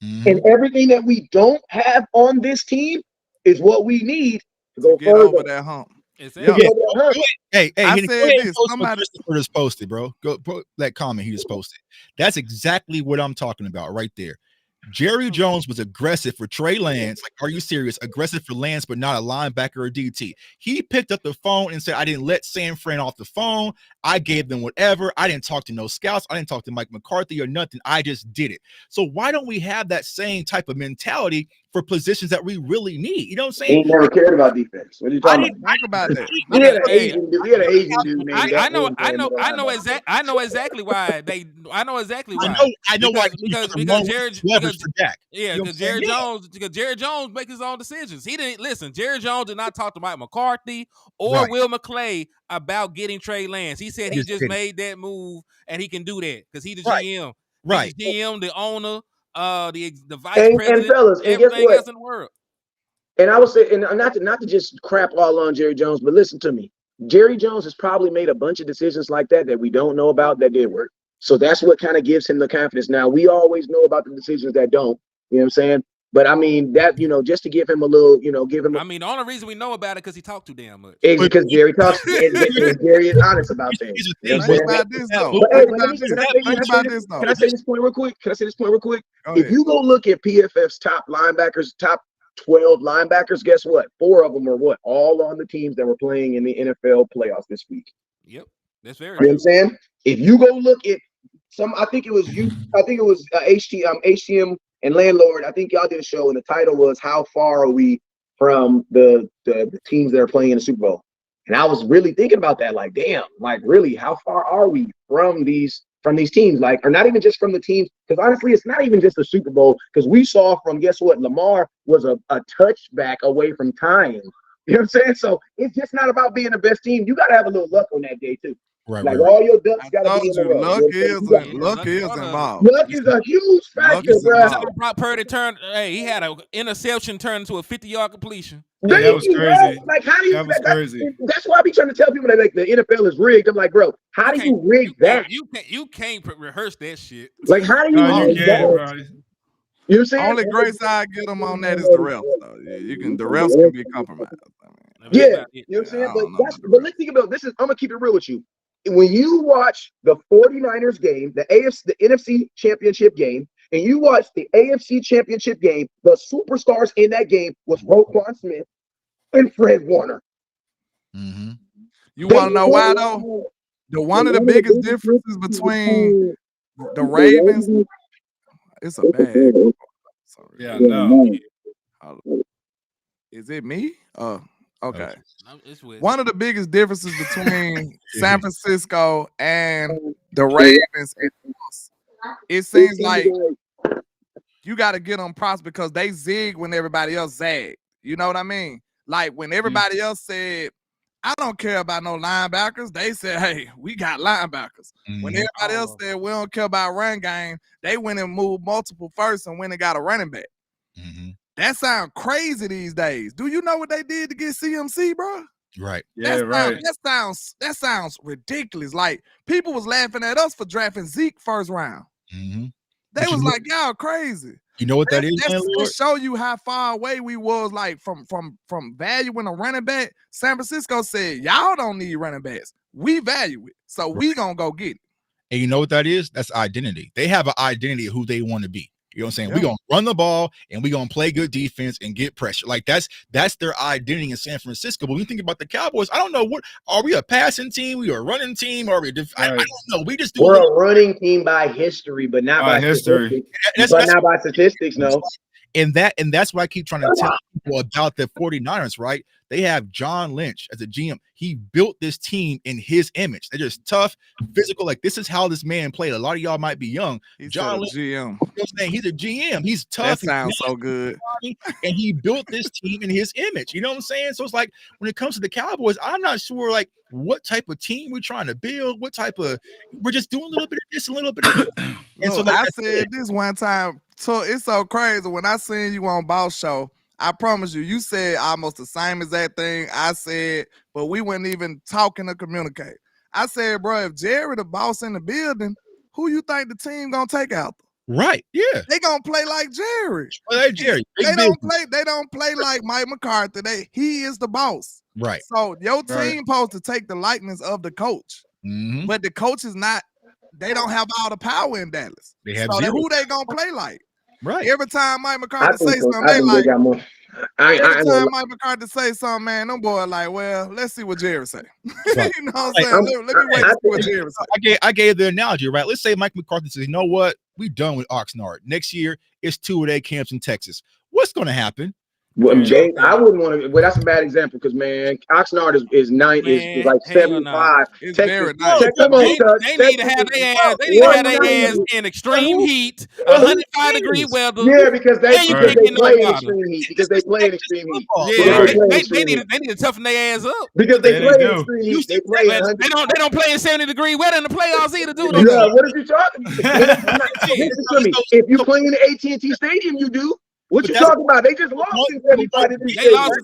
And everything that we don't have on this team is what we need to go get over that hump. Hey, I said this. Somebody just posted, bro. Go that comment he just posted. That's exactly what I'm talking about right there. Jerry Jones was aggressive for Trey Lance. Like, are you serious? Aggressive for Lance, but not a linebacker or DT. He picked up the phone and said, I didn't let San Fran off the phone. I gave them whatever. I didn't talk to no scouts. I didn't talk to Mike McCarthy or nothing. I just did it. So why don't we have that same type of mentality for positions that we really need? You know what I'm saying? He never cared about defense. What are you talking about? Think about that. We had an Asian dude named I know exactly why they. I know exactly why. I know why because Jerry. For Dak. Yeah, because Jerry Jones make his own decisions. He didn't listen. Jerry Jones did not talk to Mike McCarthy or Will McClay about getting Trey Lance. He said he just made that move and he can do that because he's the GM. Right. He's the GM, the owner, the vice president, and fellas, and guess what? Else in the world. And I would say, and not to just crap all on Jerry Jones, but listen to me. Jerry Jones has probably made a bunch of decisions like that we don't know about that did work. So that's what kind of gives him the confidence. Now, we always know about the decisions that don't. You know what I'm saying? But I mean, that, just to give him a little, give him. I mean, the only reason we know about it because he talked too damn much. Because Jerry talks, and Jerry is honest about things. Think about this though. Can I say this point real quick? If you go look at PFF's top linebackers, top 12 linebackers, guess what? 4 of them are what? All on the teams that were playing in the NFL playoffs this week. Yep, that's very. You know what I'm saying? If you go look at I think it was HTM and Landlord. I think y'all did a show and the title was "How Far Are We from the teams that are playing in the Super Bowl?" And I was really thinking about that, like, damn, like really, how far are we from these teams? Like, or not even just from the teams, because honestly, it's not even just the Super Bowl, because we saw from guess what? Lamar was a touchback away from tying. You know what I'm saying? So it's just not about being the best team. You got to have a little luck on that day too. Right, like all your ducks got to be in the row. Luck is involved. Luck is a huge factor, bro. Brock Purdy he had an interception turned into a 50-yard completion. Yeah, that was crazy. Like, how do you? That was crazy. That's why I be trying to tell people that like the NFL is rigged. I'm like, bro, how do you rig that? You can't rehearse that shit. Like, how do you rig that? You know what I'm saying? Only grace I get them on that is the refs. The refs can be compromised. Yeah, you know what I'm saying? But let's think about this. I'm gonna keep it real with you. When you watch the 49ers game, the NFC Championship game, and you watch the AFC Championship game, the superstars in that game was Roquan Smith and Fred Warner. Mm-hmm. You want to know why though? One of the biggest differences between the Ravens, it's a bad. Sorry. Yeah, no. Is it me? Okay. One of the biggest differences between San Francisco and the Ravens, it seems like you got to get them props because they zig when everybody else zag. You know what I mean? Like when everybody else said, I don't care about no linebackers, they said, hey, we got linebackers. When everybody else said, we don't care about run game, they went and moved multiple first and went and got a running back. That sounds crazy these days. Do you know what they did to get CMC, bro? Right. That sounds ridiculous. Like people was laughing at us for drafting Zeke first round. They was like, y'all crazy. You know what that is? That's to show you how far away we was, like from valuing a running back. San Francisco said, y'all don't need running backs. We value it, so we gonna go get it. And you know what that is? That's identity. They have an identity of who they want to be. You know what I'm saying? We're going to run the ball and we're going to play good defense and get pressure. Like that's their identity in San Francisco. But when you think about the Cowboys, I don't know, what are we, a passing team? We are a running team? Are we I don't know. We just do we're a running team by history, but not by history. Not by statistics, no. And that's what I keep trying to tell people about the 49ers, right? They have John Lynch as a GM. He built this team in his image. They're just tough, physical. Like this is how this man played. A lot of y'all might be young. John Lynch, GM. You know what I'm saying? He's a GM. He's tough. That sounds so good. And he built this team in his image. You know what I'm saying? So it's like when it comes to the Cowboys, I'm not sure like what type of team we're trying to build. We're just doing a little bit of this, a little bit of that. And so I said this one time. So it's so crazy when I seen you on Boss Show. I promise you said almost the same exact thing I said, but we weren't even talking to communicate. I said, bro, if Jerry the boss in the building, who you think the team gonna take out? Right, yeah. They gonna play like Jerry. Well, like Jerry. They don't play like Mike McCarthy. He is the boss. Right. So your team supposed to take the likeness of the coach. But the coach is not, they don't have all the power in Dallas. They have so who they gonna play like? Right. Every time Mike McCarthy say something, they like. Every time Mike McCarthy say something, man, them boys like, well, let's see what Jerry say. Right. You know what I'm saying? Let me wait to see what Jerry say. I gave the analogy, right? Let's say Mike McCarthy says, you know what? We done with Oxnard. Next year, it's 2-a-day camps in Texas. What's going to happen? Well, I wouldn't want to. Well, that's a bad exexample because man, Oxnard is like 75. It's very nice. They need to have their ass in extreme heat, 105-degree weather. Yeah, because they play in extreme heat. Yeah, they need to toughen their ass up because they play in extreme heat. They don't play in 70-degree weather in the playoffs either, do they? Yeah, what are you talking about? Listen to me. If you play in the AT&T Stadium, you do. What you talking about? They just lost in 75 degrees. They lost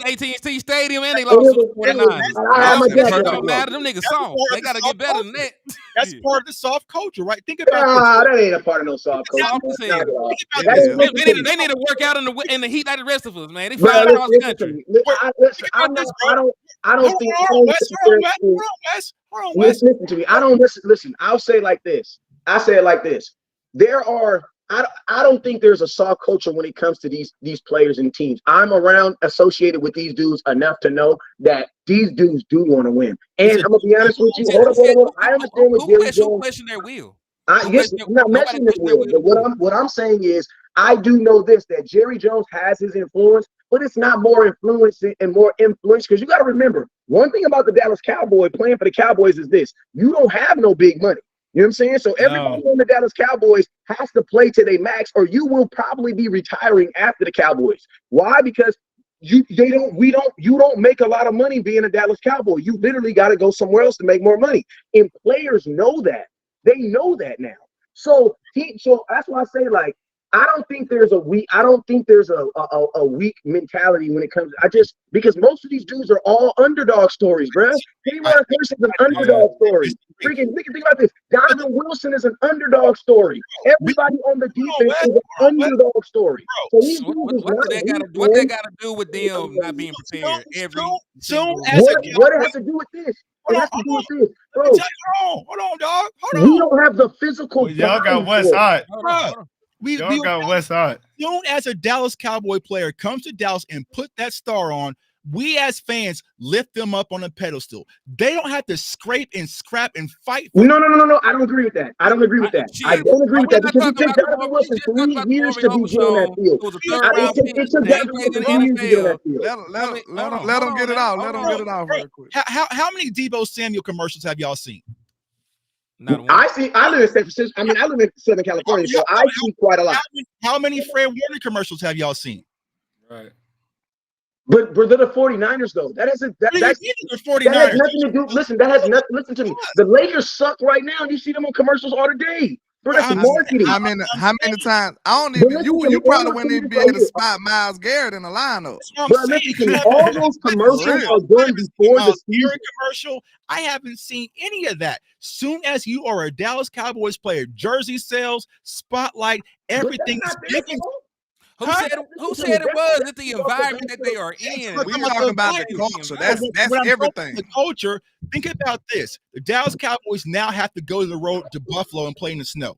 AT&T Stadium and they lost to the 49ers. Don't matter. Them niggas soft. They got to get better than that. That's part of the soft culture, right? Think about that ain't a part of no soft culture. They need to work out in the heat like the rest of us, man. They fly across the country. I don't think. Listen to me. I don't listen. I'll say it like this. I don't think there's a soft culture when it comes to these players and teams. I'm associated with these dudes enough to know that these dudes do want to win. And I'm gonna be honest with you. Hold on. I understand what Jerry Jones. Who question their will? I'm not mentioning their will. But what I'm saying is, I do know this, that Jerry Jones has his influence, but it's not more influence and more influence because you got to remember one thing about the Dallas Cowboys playing for the Cowboys is this: you don't have no big money. You know what I'm saying? So everybody on the Dallas Cowboys has to play to their max, or you will probably be retiring after the Cowboys. Why? Because you don't make a lot of money being a Dallas Cowboy. You literally got to go somewhere else to make more money. And players know that. They know that now. So that's why I say, like, I don't think there's a weak mentality when it comes. Because most of these dudes are all underdog stories, bro. Penny Martin is an underdog story. Freaking think about this. Donovan Wilson is an underdog story. Everybody on the defense is an underdog story. So what that got to do with them not being prepared? What it has to do with this? It has to do with this, bro. Hold on, dog. Hold We on. don't have the physical. Y'all got West hot. Y'all got West hot. Soon as a Dallas Cowboy player comes to Dallas and put that star on, we as fans lift them up on a pedestal. They don't have to scrape and scrap and fight. No. I don't agree with that. I don't agree with that because it took Donovan Wilson 3 years to be on that field. It took Donovan Wilson 3 years to get on that field. Let them get it out. Let them get it out real quick. How many Deebo Samuel commercials have y'all seen? I live in San Francisco. I live in Southern California, so I see quite a lot. How many Fred Warner commercials have y'all seen? Right. But they're the 49ers, though. That has nothing to do. Listen, that has nothing. Listen to me. The Lakers suck right now. You see them on commercials all the day. Bro, that's marketing. How many times? I don't even. You probably wouldn't even be able to spot Myles Garrett in the lineup. Bro, listen to me. All those commercials are done before the season. Commercial. I haven't seen any of that. Soon as you are a Dallas Cowboys player, jersey sales, spotlight, everything is different. Who said it was? It's the environment that they are in. We're talking about the culture. That's everything. The culture. Think about this. The Dallas Cowboys now have to go to the road to Buffalo and play in the snow.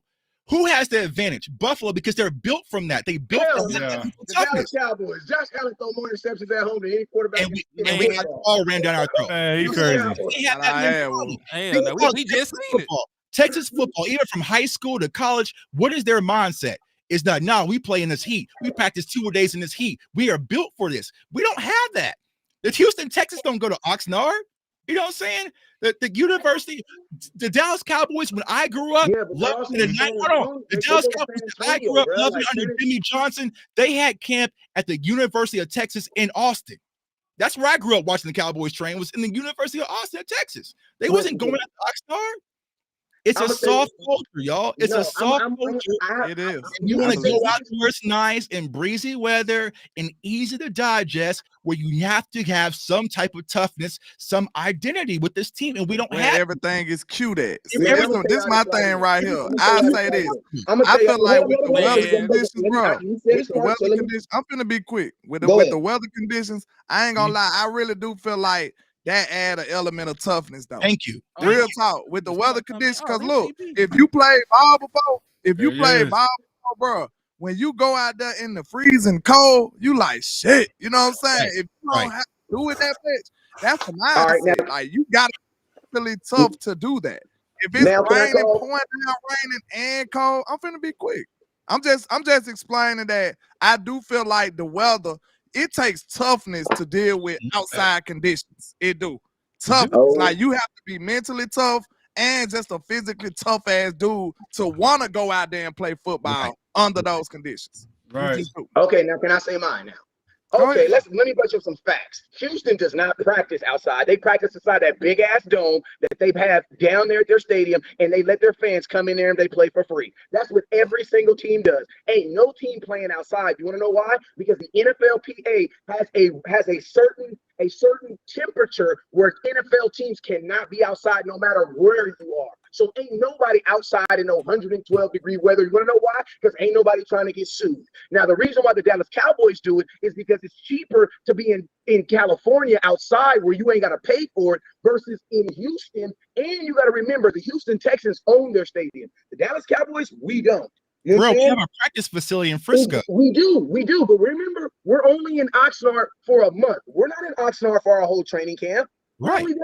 Who has the advantage? Buffalo, because they're built from that. They built from that. The Dallas Cowboys. Josh Allen throw more interceptions at home than any quarterback. And we got all ran down our throat. Man, you crazy. We have that we just seen it. Texas football, even from high school to college, what is their mindset? It's not, no, we play in this heat. We practice 2 days in this heat. We are built for this. We don't have that. The Houston Texans don't go to Oxnard. You know what I'm saying? The university, the Dallas Cowboys, when I grew up, the Dallas Cowboys I grew up loving under Jimmy Johnson, they had camp at the University of Texas in Austin. That's where I grew up watching the Cowboys train, was in the University of Austin, Texas. They wasn't going to Oxnard. It's a soft culture, y'all. It's a soft culture. It is. You want to go out where it's nice and breezy weather and easy to digest, where you have to have some type of toughness, some identity with this team, and we don't have everything is cute at. See, this is my thing right here. I'll say this. I feel like with the weather conditions, bro. With the weather conditions, I'm finna be quick. With the weather conditions, I ain't gonna lie. I really do feel like that add an element of toughness, though. Thank you. Real talk with the weather conditions, because look, if you play ball before, bro, when you go out there in the freezing cold, you like shit. You know what I'm saying? If you don't have to do it that much, that's the mindset. Like you gotta be really tough to do that. If it's pouring down, raining and cold, I'm finna be quick. I'm just explaining that I do feel like the weather. It takes toughness to deal with outside conditions. It do. Toughness. Like you have to be mentally tough and just a physically tough ass dude to want to go out there and play football under those conditions. Right. Okay, now can I say mine now? Okay, let me brush up some facts. Houston does not practice outside. They practice inside that big ass dome that they have down there at their stadium, and they let their fans come in there and they play for free. That's what every single team does. Ain't no team playing outside. You want to know why? Because the NFLPA has a certain temperature where NFL teams cannot be outside no matter where you are. So ain't nobody outside in no 112-degree weather. You want to know why? Because ain't nobody trying to get sued. Now, the reason why the Dallas Cowboys do it is because it's cheaper to be in California outside where you ain't got to pay for it versus in Houston. And you got to remember, the Houston Texans own their stadium. The Dallas Cowboys, we don't. You Bro, we have a practice facility in Frisco. We do. But remember, we're only in Oxnard for a month. We're not in Oxnard for our whole training camp. Right. We're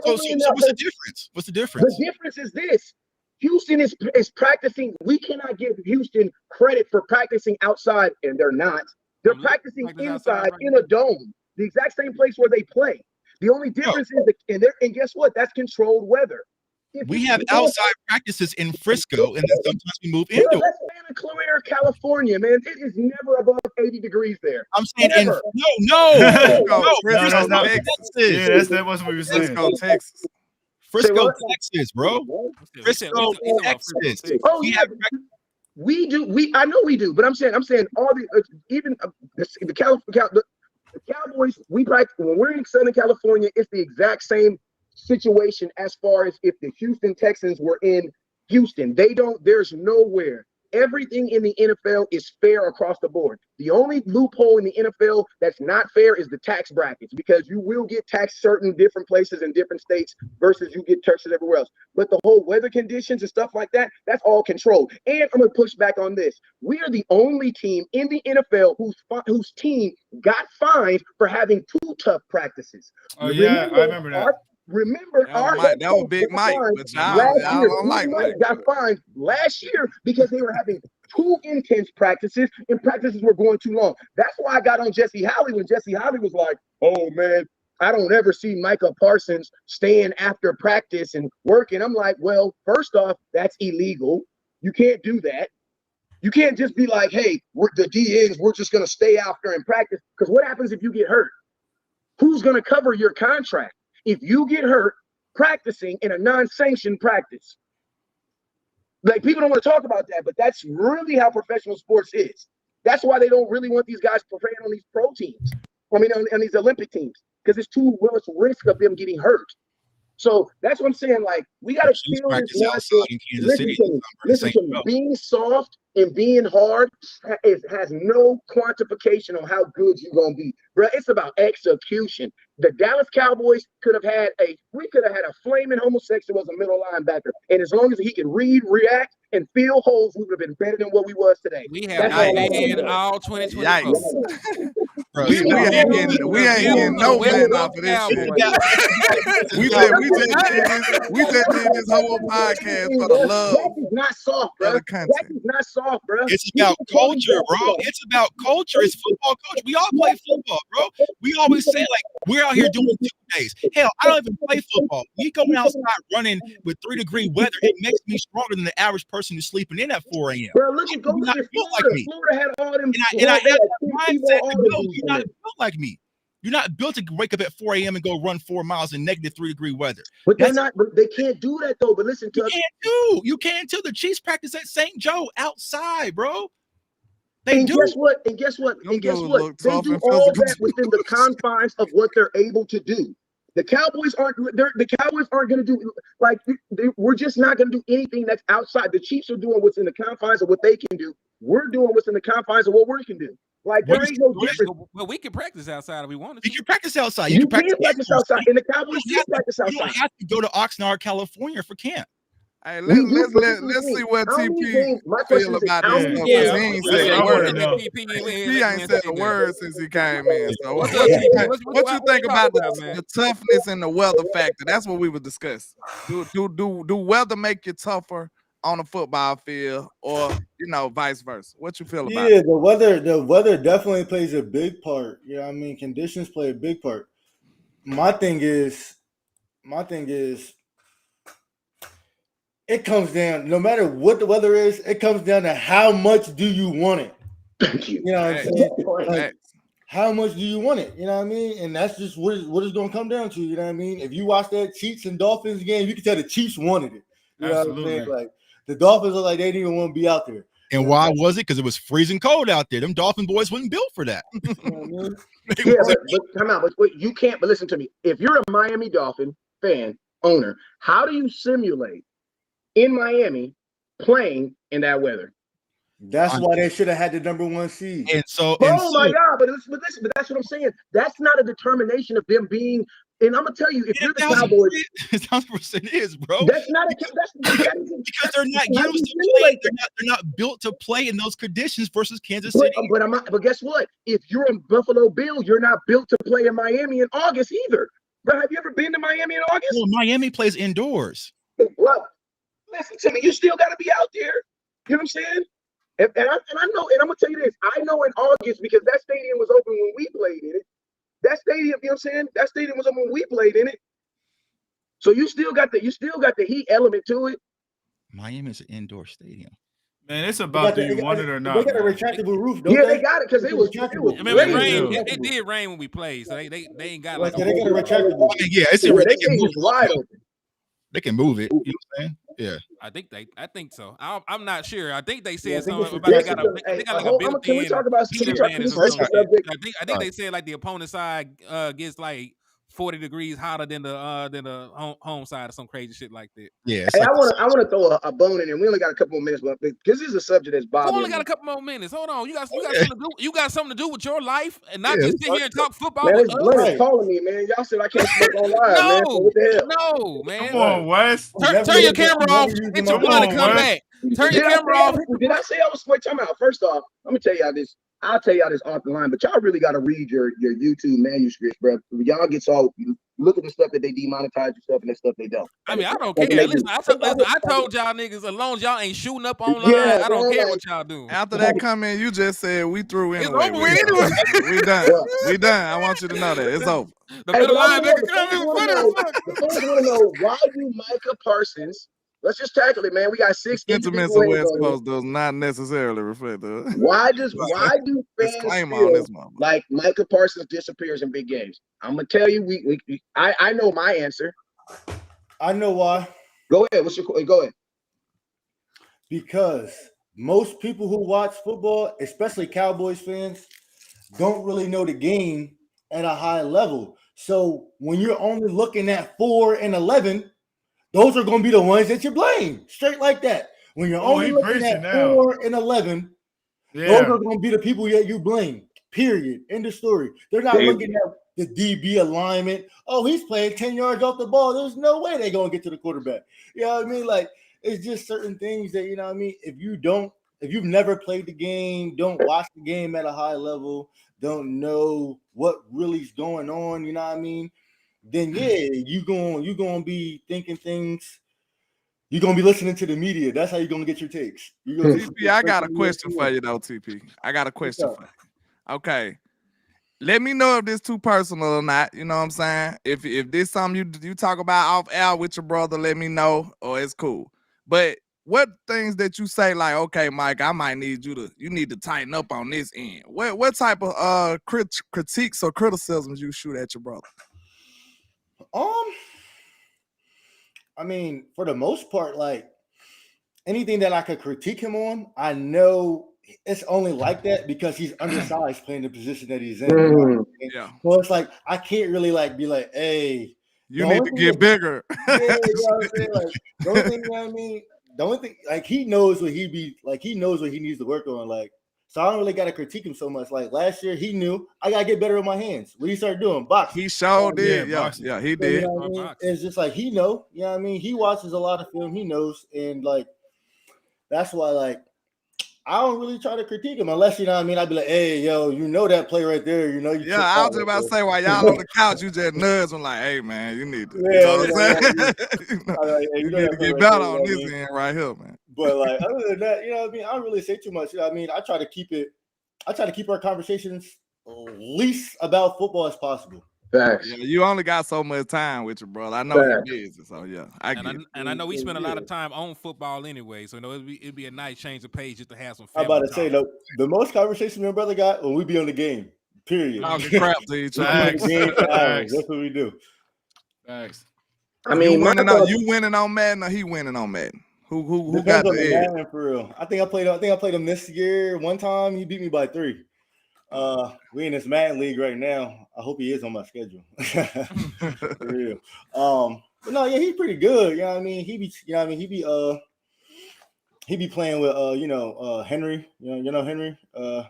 so what's the difference? What's the difference? The difference is this. Houston is practicing. We cannot give Houston credit for practicing outside, and they're not. They're practicing inside in a dome, the exact same place where they play. The only difference is, and guess what? That's controlled weather. We have outside practices in Frisco, and then sometimes we move indoors. That's Santa Clara, California, man. It is never above 80 degrees there. I'm saying never. No. That's not Texas. Yeah, that's what we were saying. Frisco, Texas. Frisco, Texas, bro. Frisco, Texas. Oh, yeah. We do. I know we do, but I'm saying all the even the Cowboys. We practice when we're in Southern California. It's the exact same situation as far as if the Houston Texans were in Houston. There's nowhere everything in the NFL is fair across the board. The only loophole in the NFL that's not fair is the tax brackets, because you will get taxed certain different places in different states versus you get taxed everywhere else. But the whole weather conditions and stuff like that, that's all controlled. And I'm going to push back on this. We are the only team in the NFL whose team got fined for having 2 tough practices. Oh, yeah, I remember that. That was Big Mike, but y'all don't like Mike. Got fined last year because they were having 2 intense practices, and practices were going too long. That's why I got on Jesse Holley when Jesse Holley was like, "Oh man, I don't ever see Micah Parsons staying after practice and working." I'm like, well, first off, that's illegal. You can't do that. You can't just be like, "Hey, the DNs, we're just gonna stay after and practice." Because what happens if you get hurt? Who's gonna cover your contract if you get hurt practicing in a non-sanctioned practice? Like, people don't want to talk about that, but that's really how professional sports is. That's why they don't really want these guys playing on these pro teams. I mean, on these Olympic teams, because it's too much risk of them getting hurt. So that's what I'm saying. Like, we got to kill this nonsense. Listen to me. Being soft and being hard has no quantification on how good you're going to be. Bro, it's about execution. The Dallas Cowboys could have had a flaming homosexual as a middle linebacker. And as long as he could read, react, and feel holes, we would have been better than what we was today. We have in all 2020. We ain't getting no win off of this shit. We just did this whole podcast for the love. That is not soft, bro. That is not soft, bro. It's about culture, bro. It's about culture. It's football culture. We all play football, bro. We always say, like, we're out here doing 2 days. Hell, I don't even play football. We going outside running with 3-degree weather. It makes me stronger than the average person who's sleeping in at 4 a.m. Bro, look at Florida. Florida had all them. And I have that mindset to go. You're not built like me. You're not built to wake up at 4 a.m. and go run 4 miles in negative 3-degree weather. But they're not. But they can't do that though. But listen to us. You can't too. The Chiefs practice at St. Joe outside, bro. And guess what? They do all that within the confines of what they're able to do. The Cowboys aren't going to do, like, we're just not going to do anything that's outside. The Chiefs are doing what's in the confines of what they can do. We're doing what's in the confines of what we can do. Like, there ain't no difference. Well, we can practice outside if we want to. You can practice outside. You can practice outside. And the Cowboys can practice outside. You don't have to go to Oxnard, California for camp. Hey, let's see what TP feel about this. He ain't said a word. He ain't said a word since he came in. So what you think about the toughness and the weather factor? That's what we were discussing. Do weather make you tougher on a football field, or vice versa? What you feel about it? Yeah, the weather definitely plays a big part. You know what I mean? Conditions play a big part. My thing is it comes down, no matter what the weather is, it comes down to how much do you want it. Thank you. You know what I'm saying? Like, how much do you want it? You know what I mean? And that's just what it's going to come down to. You know what I mean? If you watch that Chiefs and Dolphins game, you can tell the Chiefs wanted it. You know what I'm saying? Like, the Dolphins are like, they didn't even want to be out there. And why was it? Because it was freezing cold out there. Them Dolphin boys wasn't built for that. Yeah, but come out. But you can't. But listen to me. If you're a Miami Dolphin fan, owner, how do you simulate in Miami playing in that weather? That's why they should have had the #1 seed. And so, my God! But that's what I'm saying. That's not a determination of them being. And I'm gonna tell you, if you're the Cowboys, 1,000% is, bro. That's not because they're not used to play. They're not built to play in those conditions versus Kansas City. But guess what? If you're a Buffalo Bill, you're not built to play in Miami in August either. Bro, have you ever been to Miami in August? Well, Miami plays indoors. Well, listen to me. You still got to be out there. You know what I'm saying? And I know, and I'm gonna tell you this. I know in August because that stadium was open when we played in it. That stadium, you know what I'm saying? That stadium was open when we played in it. So you still got the heat element to it. Miami is an indoor stadium. Man, it's about do you want it or not. They got a retractable roof, don't they? They got it because it was. I mean, it did rain when we played, so they ain't got like. They got a retractable. Yeah, it's wide open. They can move it. You know what I'm saying? Yeah. I think so. I'm not sure. I think they said something about they got like a built-in. Can we talk about heat advantage or something. I think they said like the opponent side gets like 40 degrees hotter than the home side or some crazy shit like that. Yeah. Hey, I want to throw a bone in there. We only got a couple more minutes, but because this is a subject that's bothering me. We only got a couple more minutes. Hold on. You got something to do. You got something to do with your life and not just sit here and talk football man, with this blunt is calling me, man. Y'all said I can't smoke on live, man. So what the hell? No, man. Come on, Wes. Turn your camera off. Get your blunt and come back. Turn your camera off. Did I say I was wait? Time out. First off, let me tell y'all this. I'll tell y'all this off the line, but y'all really got to read your YouTube manuscripts, bro. Y'all get all look at the stuff that they demonetize your stuff and that stuff they don't. I mean, I don't care. Listen, I told y'all niggas, as long as y'all ain't shooting up online, I don't care what y'all do. After that comment, you just said we through anyway. It's over anyway. We done. We done. I want you to know that it's over. The middle linebacker coming. The fans want to know why do Micah Parsons? Let's just tackle it, man. We got 6 sentiments of West Coast does not necessarily reflect the. Why do fans feel like Micah Parsons disappears in big games? I'm gonna tell you, I know my answer. I know why. Go ahead. Go ahead. Because most people who watch football, especially Cowboys fans, don't really know the game at a high level. So when you're only looking at 4 and 11. Those are going to be the ones that you blame, straight like that. When you're only looking at 4 and 11, those are going to be the people that you blame, period. End of story. They're not looking at the DB alignment. Oh, he's playing 10 yards off the ball. There's no way they're going to get to the quarterback. You know what I mean? Like, it's just certain things that, you know what I mean? If you've never played the game, don't watch the game at a high level, don't know what really is going on, you know what I mean? Then you're gonna be thinking things. You're gonna be listening to the media. That's how you're gonna get your takes. TP, I got a question for you though, TP. I got a question for you. Okay. Let me know if this too personal or not. You know what I'm saying? If this something you talk about off air with your brother, let me know, or it's cool. But what things that you say, like, okay, Mike, I might need you need to tighten up on this end. What type of critiques or criticisms you shoot at your brother? I mean, for the most part, like anything that I could critique him on, I know it's only like that because he's undersized playing the position that he's in. You know? Yeah. So it's like I can't really be like, hey, you need to get bigger. Yeah, you know what I'm saying? Like the only thing, you know what I mean? The only thing, like he knows what he knows what he needs to work on. Like, so I don't really gotta critique him so much. Like last year, he knew I gotta get better with my hands. What he started doing? Boxing. He showed did. Yeah, he did. You know what I mean? It's just like he know, you know what I mean? He watches a lot of film, he knows, and like that's why like I don't really try to critique him unless, you know what I mean, I'd be like, hey, yo, you know that play right there, you know. I was just about to say, while y'all on the couch, you just nudge them like, hey, man, you need to, you know what I'm saying? You need to get better on this end right here, man. But like, other than that, you know what I mean? I don't really say too much. You know what I mean? I try to keep our conversations least about football as possible. Facts. Yeah, you only got so much time with your brother. I know you're busy, so yeah. I know we spend a lot of time on football anyway, so it'd be a nice change of pace just to have some. I'm about to say the most conversation my brother got when we be on the game. Period. Crap to each other. That's what we do. Thanks. I mean, you winning on Madden or he winning on Madden? Who got the Madden for real? I think I played him this year. One time he beat me by 3. We in this Madden league right now. I hope he is on my schedule. For real. But no, yeah, he's pretty good. You know what I mean? He be playing with Henry. You know Henry,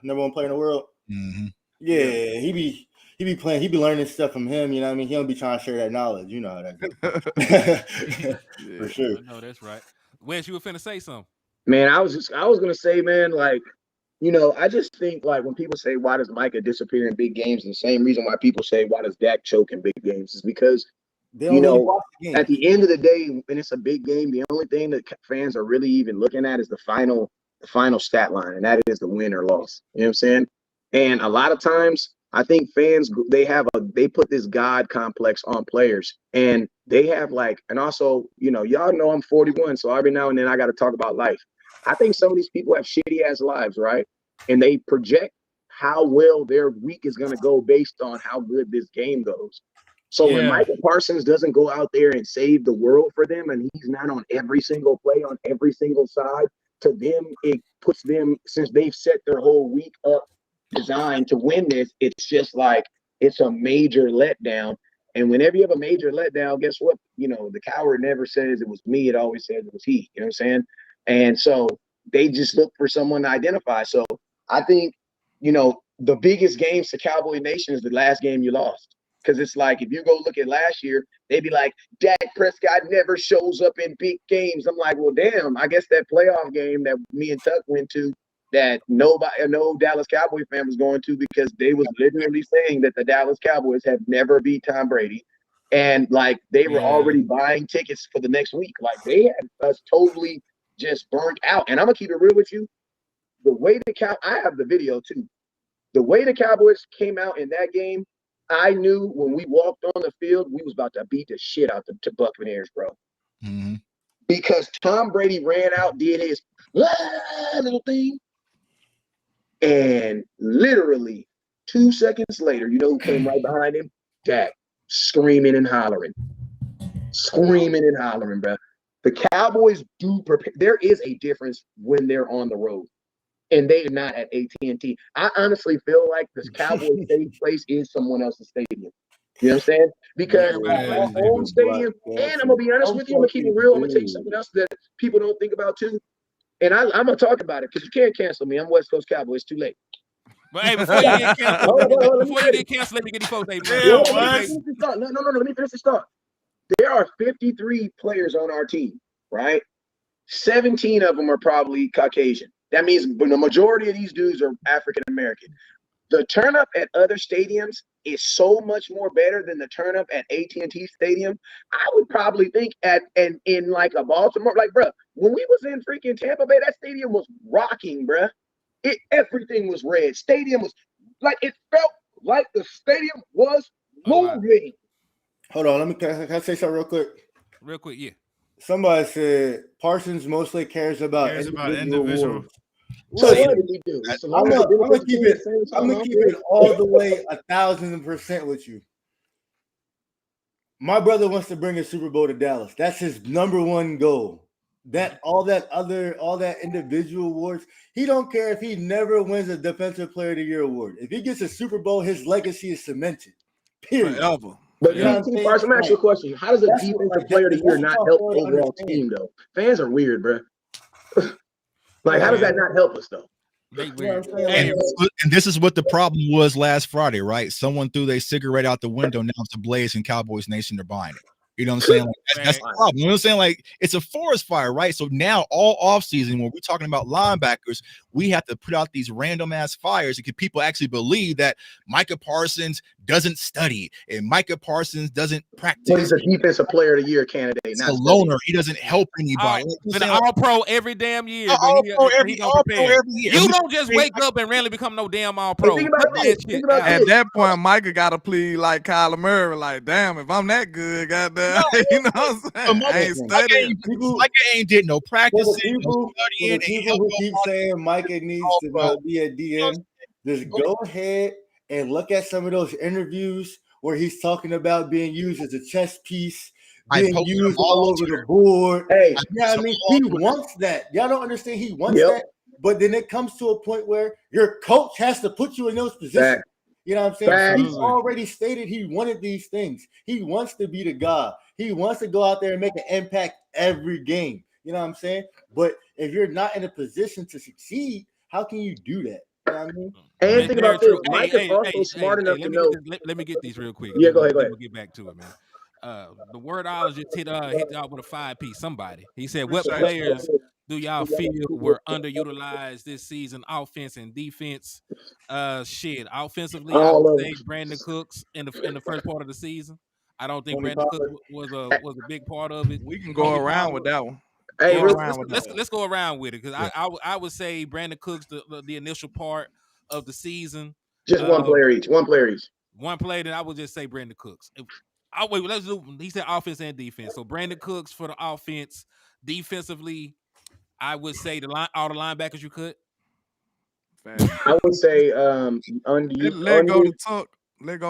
number 1 player in the world. Mm-hmm. Yeah, he be playing. He be learning stuff from him. You know what I mean? He don't be trying to share that knowledge. You know how that goes. For sure. No, that's right. Wes, you were finna say something. Man, I was gonna say, man, like, you know, I just think like when people say why does Micah disappear in big games, the same reason why people say why does Dak choke in big games is because at the end of the day, when it's a big game, the only thing that fans are really even looking at is the final stat line, and that is the win or loss. You know what I'm saying? And a lot of times, I think fans they put this God complex on players, and they have and also, you know, y'all know I'm 41, so every now and then I got to talk about life. I think some of these people have shitty ass lives, right? And they project how well their week is going to go based on how good this game goes. So when Micah Parsons doesn't go out there and save the world for them, and he's not on every single play on every single side, to them, it puts them, since they've set their whole week up designed to win this, it's just like it's a major letdown. And whenever you have a major letdown, guess what? The coward never says it was me. It always says it was he. You know what I'm saying? And so they just look for someone to identify. So I think, the biggest games to Cowboy Nation is the last game you lost. Because it's like, if you go look at last year, they'd be like, Dak Prescott never shows up in big games. I'm like, well, damn, I guess that playoff game that me and Tuck went to that no Dallas Cowboy fan was going to, because they was literally saying that the Dallas Cowboys have never beat Tom Brady. And like, they were already buying tickets for the next week. Like, they had us totally just burnt out. And I'm going to keep it real with you. The way I have the video too. The way the Cowboys came out in that game, I knew when we walked on the field, we was about to beat the shit out the Buccaneers, bro. Mm-hmm. Because Tom Brady ran out, did his little thing, and literally 2 seconds later, you know who came right behind him? Dak, screaming and hollering, bro. The Cowboys do prepare. There is a difference when they're on the road. And they're not at AT&T. I honestly feel like this Cowboys safe place is someone else's stadium. You know what I'm saying? Because our home stadium, and I'm going to be honest with you, I'm going to keep it real. I'm going to tell you something else that people don't think about too. And I'm going to talk about it because you can't cancel me. I'm West Coast Cowboys. Too late. But hey, before you get canceled, let me get these folks. No, let me finish this thought. There are 53 players on our team, right? 17 of them are probably Caucasian. That means the majority of these dudes are African American. The turn up at other stadiums is so much more better than the turn up at AT&T Stadium. I would probably think in like a Baltimore, like, bro, when we was in freaking Tampa Bay, that stadium was rocking, bro. Everything was red. Stadium was like, it felt like the stadium was moving. Hold on, can I say something real quick? Real quick, yeah. Somebody said Parsons mostly cares about individual. So what did he do? I'm gonna keep it all the way 1,000% with you. My brother wants to bring a Super Bowl to Dallas. That's his number one goal. All that individual awards, he don't care if he never wins a Defensive Player of the Year award. If he gets a Super Bowl, his legacy is cemented. Period. Forever. But Parsons, let me ask you a question. How does a defensive player of the year not help the overall team, though? Fans are weird, bro. Like, how does that not help us, though? And this is what the problem was last Friday, right? Someone threw their cigarette out the window. Now it's ablaze, and Cowboys Nation, they're buying it. You know what I'm saying? Like, that's the problem. You know what I'm saying? Like, it's a forest fire, right? So now all offseason, when we're talking about linebackers, we have to put out these random ass fires and people actually believe that Micah Parsons doesn't study and Micah Parsons doesn't practice. Well, he's a defensive player of the year candidate. He's a loner. He doesn't help anybody. But an all-pro every damn year. All-pro every year. You don't just wake up and randomly become no damn all-pro. At that point, Micah got to plead like Kyler Murray. Like, damn, if I'm that good, goddamn, you know what I'm saying? I ain't studying. Micah ain't did no practicing. People who keep saying Micah needs to be a DN, just go ahead and look at some of those interviews where he's talking about being used as a chess piece, being used all over the board. Hey, I mean, he wants that. Y'all don't understand. He wants that. But then it comes to a point where your coach has to put you in those positions. You know what I'm saying? He's already stated he wanted these things. He wants to be the guy. He wants to go out there and make an impact every game. You know what I'm saying? But if you're not in a position to succeed, how can you do that? You know what I mean? And think about this. Mike is also smart enough to know. Let me get these real quick. Yeah, go ahead. We'll get back to it, man. The wordologist hit out with a 5-piece. Somebody. He said, "What players do y'all feel were underutilized this season, offense and defense?" Offensively, I would say Brandon Cooks in the first part of the season. I don't think Brandon Cooks was a big part of it. We can go around with that one. Hey, let's go around with it because I would say Brandon Cooks the initial part of the season. Just one player each. One player. Then I would just say Brandon Cooks. Let's do. He said offense and defense. So Brandon Cooks for the offense. Defensively, I would say all the linebackers you could. I would say let go to Tuck. Let go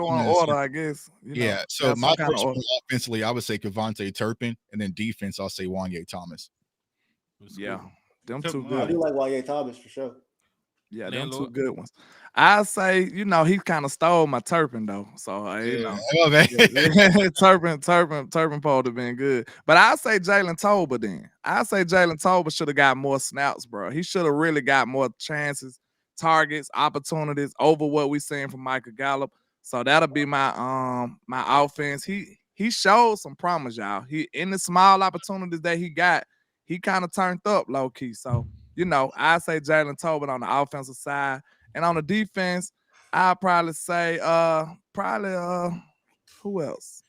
on order, I guess. So my personal offensively, I would say Kevontae Turpin, and then defense, I'll say Wanye Thomas. Yeah, them two good. I do like Wanye Thomas for sure. Yeah, them two good ones. I say, you know, he kind of stole my Turpin though. So you know, Turpin supposed to been good. But I say Jalen Tolbert then. I say Jalen Tolbert should have got more snaps, bro. He should have really got more chances, targets, opportunities over what we seen from Micah Gallup. So that'll be my my offense. He showed some promise, y'all. He in the small opportunities that he got, he kind of turned up low key. So, you know, I say Jalen Tolbert on the offensive side. And on the defense, I'll probably say who else?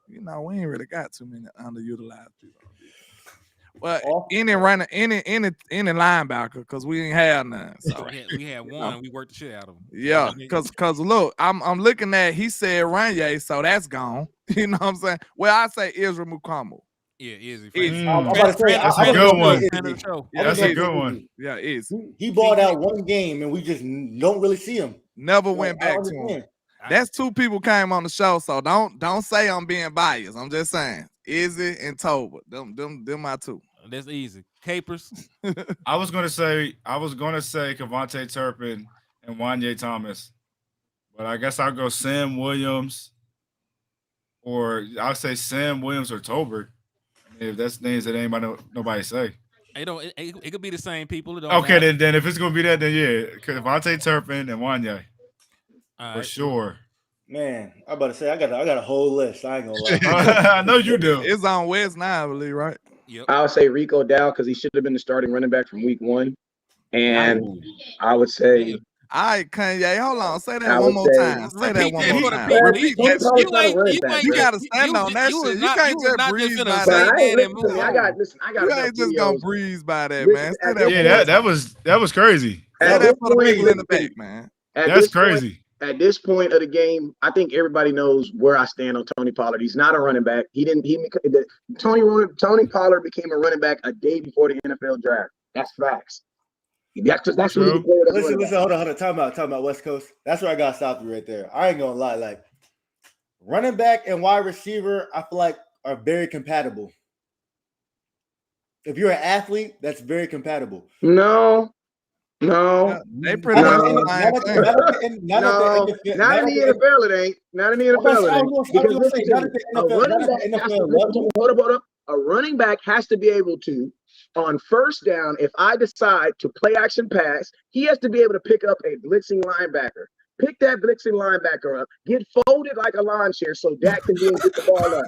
You know, we ain't really got too many underutilized people on defense. Well, any linebacker, because we ain't have none. So we had one and we worked the shit out of him. Yeah, because look, I'm looking at, he said Ranye, so that's gone. You know what I'm saying? Well, I say Israel Mukumu. Yeah, Izzy. That's a good one. That's a good one. Yeah, Izzy. He balled out one game and we just don't really see him. Never went back to him. That's two people came on the show, so don't say I'm being biased. I'm just saying Izzy and Tolbert. Them my two. That's easy. Capers. I was gonna say Kevontae Turpin and Wanye Thomas, but I guess I'll go Sam Williams, or I'll say Sam Williams or Tolbert. I mean, if that's names that nobody say. It could be the same people. Okay, then if it's gonna be that, then yeah, Kevontae Turpin and Wanye. For sure. Man, I'm about to say I got a whole list. I ain't gonna lie. I know you do. It's on West now, I believe, right? Yep. I would say Rico Dow because he should have been the starting running back from week 1. And I would say, all right, Kanye, hold on. Say that one more time. Say that one more time. You got to stand on that shit. You can't just breeze by that. You ain't just going to breeze by that, man. Yeah, that was crazy. Say that for the people in the back, man. That's crazy. At this point of the game, I think everybody knows where I stand on Tony Pollard. He's not a running back. Tony Pollard became a running back a day before the NFL draft. That's facts. That's true. Listen, hold on. Time out, West Coast. That's where I got to stop you right there. I ain't gonna lie. Like, running back and wide receiver, I feel like are very compatible. If you're an athlete, that's very compatible. No. They pretty much not in the NFL. It ain't. Not in the NFL. A running back has to be able to, on first down, if I decide to play action pass, he has to be able to pick up a blitzing linebacker. Pick that blitzing linebacker up, get folded like a lawn chair so Dak can then get the ball up.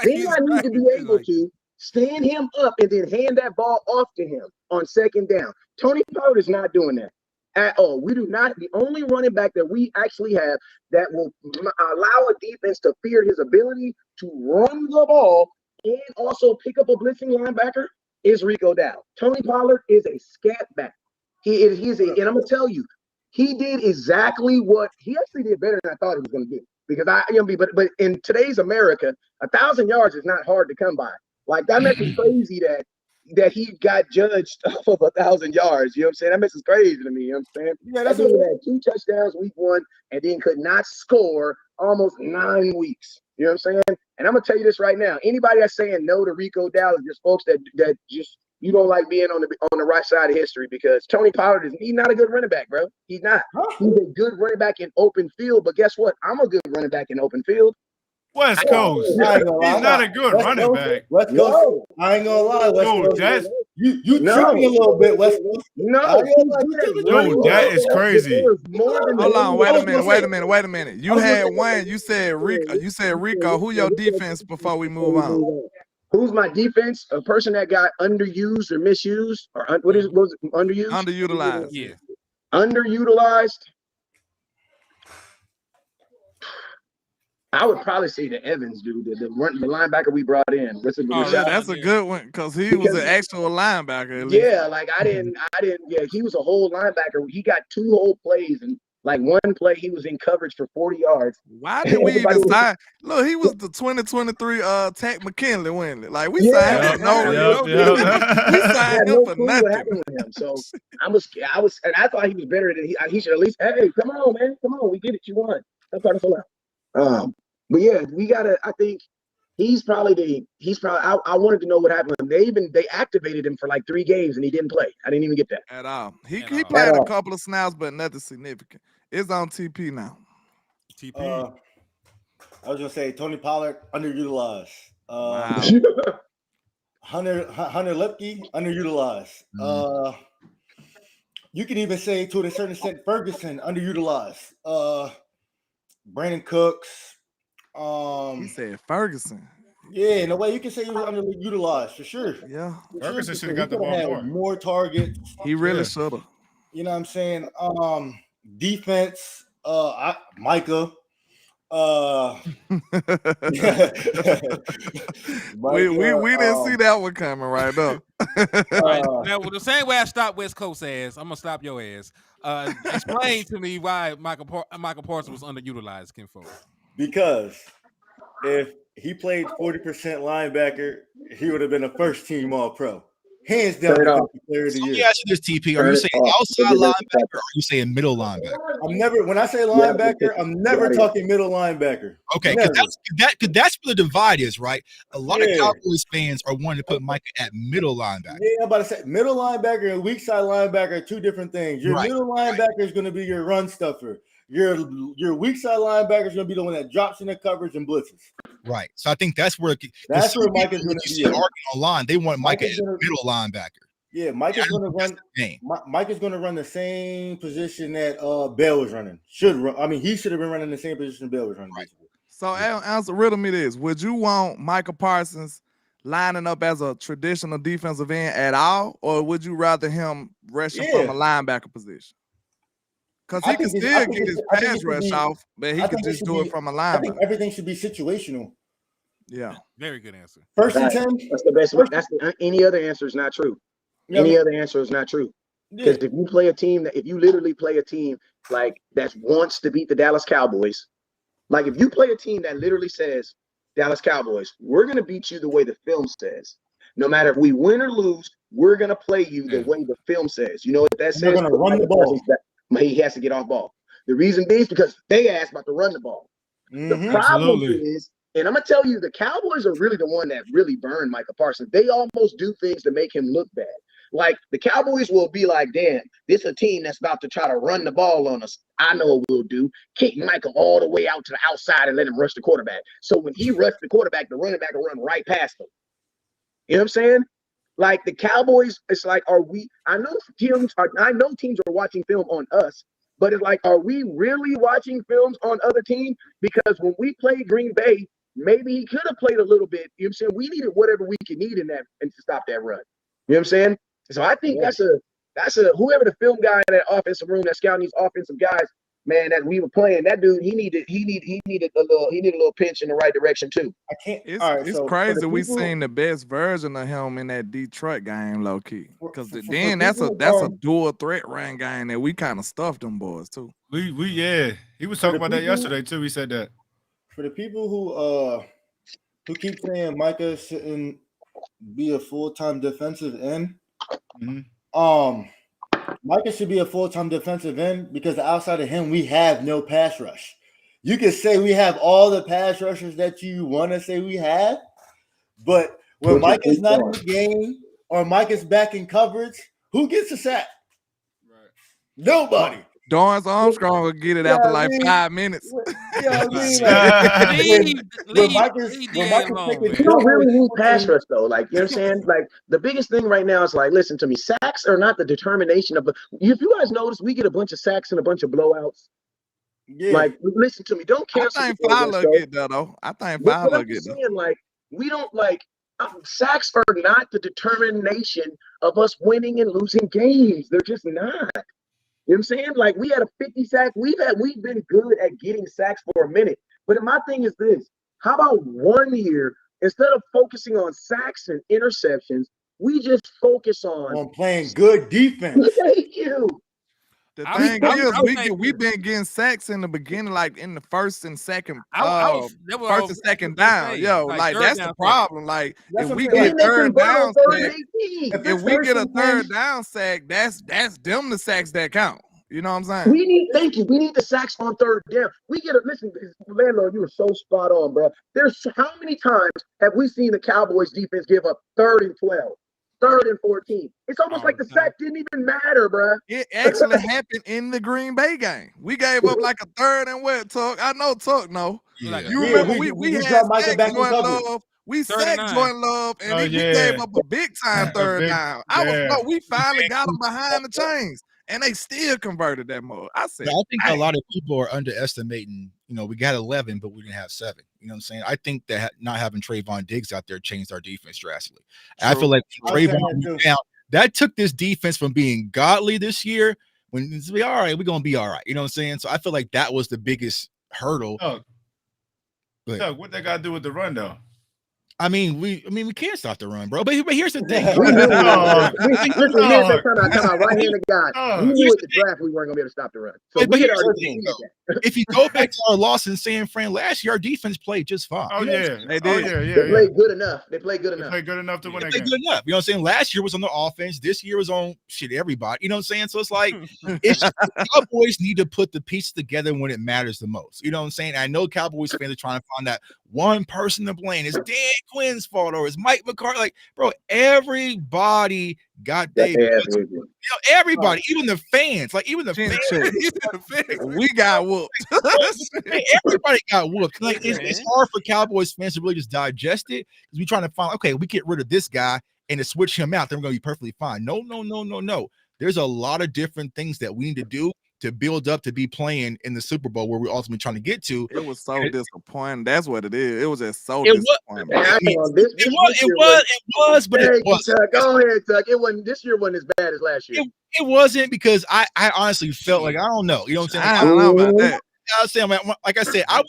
Then I need to be able to stand him up and then hand that ball off to him on second down. Tony Pollard is not doing that at all. We do not. The only running back that we actually have that will allow a defense to fear his ability to run the ball and also pick up a blitzing linebacker is Rico Dow. Tony Pollard is a scat back. And I'm gonna tell you, he did exactly what he actually did better than I thought he was gonna do. Because but in today's America, 1,000 yards is not hard to come by. Like, that makes it crazy that he got judged off of 1,000 yards. You know what I'm saying? That makes it crazy to me. You know what I'm saying? Yeah, that's what he had 2 touchdowns week 1 and then could not score almost 9 weeks. You know what I'm saying? And I'm gonna tell you this right now. Anybody that's saying no to Rico Dow is just folks that just you don't like being on the right side of history, because Tony Pollard he's not a good running back, bro. He's not. He's a good running back in open field, but guess what? I'm a good running back in open field. West Coast. He's not a good running back. West Coast. I ain't gonna lie. West Coast. You tripping a little bit, West Coast. No, that is crazy. Hold on, wait a minute. You had one. You said Rico. Who your defense before we move on? Who's my defense? A person that got underused or misused, or what was it, underused? Underutilized. Yeah. Underutilized. I would probably say the Evans dude, the linebacker we brought in. That's a good one because he was an actual linebacker. Yeah, like I didn't. Yeah, he was a whole linebacker. He got 2 whole plays, and like one play he was in coverage for 40 yards. Why did we even sign? Look, he was the 2023 Tech McKinley, wasn't it? Like we signed him. We signed him for nothing. So I was, and I thought he was better than he should at least. Hey, come on, man, come on, we get it. You won. That's part of it. But yeah, we gotta. I think He's probably. I wanted to know what happened. They activated him for like 3 games and he didn't play. I didn't even get that at all. He played a couple of snaps, but nothing significant. It's on TP now. TP. I was gonna say Tony Pollard underutilized. Wow. Hunter Lipke underutilized. You can even say to a certain extent Ferguson underutilized. Brandon Cooks. He said Ferguson. Yeah, in a way you can say he was underutilized for sure. Yeah, Ferguson should have got the ball more targets. He really should have. You know what I'm saying? Defense. Micah. We didn't see that one coming right now. Now, the same way I stopped West Coast ass, I'm gonna stop your ass. Explain to me why Micah Parsons was underutilized, Kinfolk. Because if he played 40% linebacker, he would have been a first-team All-Pro. Hands down, player of the year. Let me ask you this, TP. Are you saying outside linebacker or are you saying middle linebacker? When I say linebacker, I'm never talking middle linebacker. Okay, because that's where the divide is, right? A lot of Cowboys fans are wanting to put Micah at middle linebacker. Yeah, I'm about to say middle linebacker and weak side linebacker are two different things. Your middle linebacker is going to be your run stuffer. Your weak side linebacker is going to be the one that drops in the coverage and blitzes. Right. So I think that's where Micah's going to be. Arguing online, they want Micah as middle linebacker. Yeah, Micah's going to run. Micah's going to run the same position that Bell was running. He should have been running the same position Bell was running. Right. So, answer riddle me this: would you want Micah Parsons lining up as a traditional defensive end at all, or would you rather him rushing from a linebacker position? Because he can still get his pass rush off, but he can just do it from a linebacker. I think everything should be situational. Yeah, very good answer. First and 10. That's the best. Any other answer is not true. Any other answer is not true. Because if you literally play a team like that wants to beat the Dallas Cowboys, like if you play a team that literally says, Dallas Cowboys, we're going to beat you the way the film says. No matter if we win or lose, we're going to play you the way the film says. You know what that says? They're going to run the ball. He has to get off ball. The reason being is because they asked about to run the ball. The problem is, and I'm going to tell you, the Cowboys are really the one that really burned Micah Parsons. They almost do things to make him look bad. Like the Cowboys will be like, damn, this is a team that's about to try to run the ball on us. I know what we'll do. Kick Micah all the way out to the outside and let him rush the quarterback. So when he rushed the quarterback, the running back will run right past him. You know what I'm saying? Like the Cowboys, it's like, I know teams are watching film on us, but it's like, are we really watching films on other teams? Because when we played Green Bay, maybe he could have played a little bit. You know what I'm saying? We needed whatever we could need in that and to stop that run. You know what I'm saying? So I think that's a whoever the film guy in that offensive room that's scouting these offensive guys, man, that we were playing, that dude, he needed a little pinch in the right direction too. It's crazy. We seen the best version of him in that Detroit game, low key. Because then that's a dual threat run game that we kind of stuffed them boys too. He was talking about that yesterday too. He said that. For the people who keep saying Micah shouldn't be a full-time defensive end, Micah should be a full-time defensive end because outside of him, we have no pass rush. You can say we have all the pass rushers that you want to say we have, but when Micah's not in the game or Micah's back in coverage, who gets a sack? Right. Nobody. Dorrance Armstrong will get it after 5 minutes. Yeah, I mean, you don't really need pass rush though. Like, you know what I'm saying? Like the biggest thing right now is like, listen to me, sacks are not the determination of. If you guys notice, we get a bunch of sacks and a bunch of blowouts. Yeah. Like, listen to me. Don't cancel. I think Fowler get that though. I think Fowler get that. Like, we don't like. Sacks are not the determination of us winning and losing games. They're just not. You know what I'm saying? Like we had a 50 sack. We've been good at getting sacks for a minute. But my thing is this: how about 1 year instead of focusing on sacks and interceptions, we just focus on playing good defense? Thank you. The thing is, we've been getting sacks in the beginning, like in the first and second, first and second down. Like that's the problem. Like if we get third down sack, if we get a third down sack, that's them the sacks that count. You know what I'm saying? We need the sacks on third down. Listen, landlord, you were so spot on, bro. There's how many times have we seen the Cowboys defense give up 3rd and 12, 3rd and 14? It's almost like the sack didn't even matter, bro. It actually happened in the Green Bay game. We gave up like a 3rd and what, Tuck? I know Tuck, no. Yeah. You remember we had sacked Jordan Love. We sacked Jordan Love, and we gave up a big time 3rd down. We finally got them behind the chains. And they still converted that mode. I think a lot of people are underestimating. We got 11, but we didn't have 7. You know what I'm saying? I think that not having Trayvon Diggs out there changed our defense drastically. True. I feel like Trayvon went down. That took this defense from being godly this year when it's be all right, we're gonna be all right. You know what I'm saying? So I feel like that was the biggest hurdle. Doug, what they got to do with the run though? I mean, we can't stop the run, bro. But here's the thing. Listen, right-handed guy. We knew at the draft we weren't gonna be able to stop the run. So if you go back to our loss in San Fran last year, our defense played just fine. Oh yeah, they did. They played good enough. They played good enough to win that game. Good enough. You know what I'm saying? Last year was on the offense. This year was on everybody. You know what I'm saying? So it's like the Cowboys need to put the pieces together when it matters the most. You know what I'm saying? I know Cowboys fans are trying to find that one person to blame. It's Dan Quinn's fault or it's Mike McCarthy. Like, bro, everybody got their everybody, even the fans, even the fans. We got whooped. Everybody got whooped. Like it's hard for Cowboys fans to really just digest it because we're trying to find, okay, we get rid of this guy and to switch him out, then we're gonna be perfectly fine. No. There's a lot of different things that we need to do to build up to be playing in the Super Bowl where we're ultimately trying to get to. It was so disappointing. That's what it is. It was just so disappointing. It was, but it wasn't. Go ahead, Tuck. This year wasn't as bad as last year. It wasn't because I honestly felt like I don't know. You know what I'm saying? I don't know about that. I was saying, like I said, I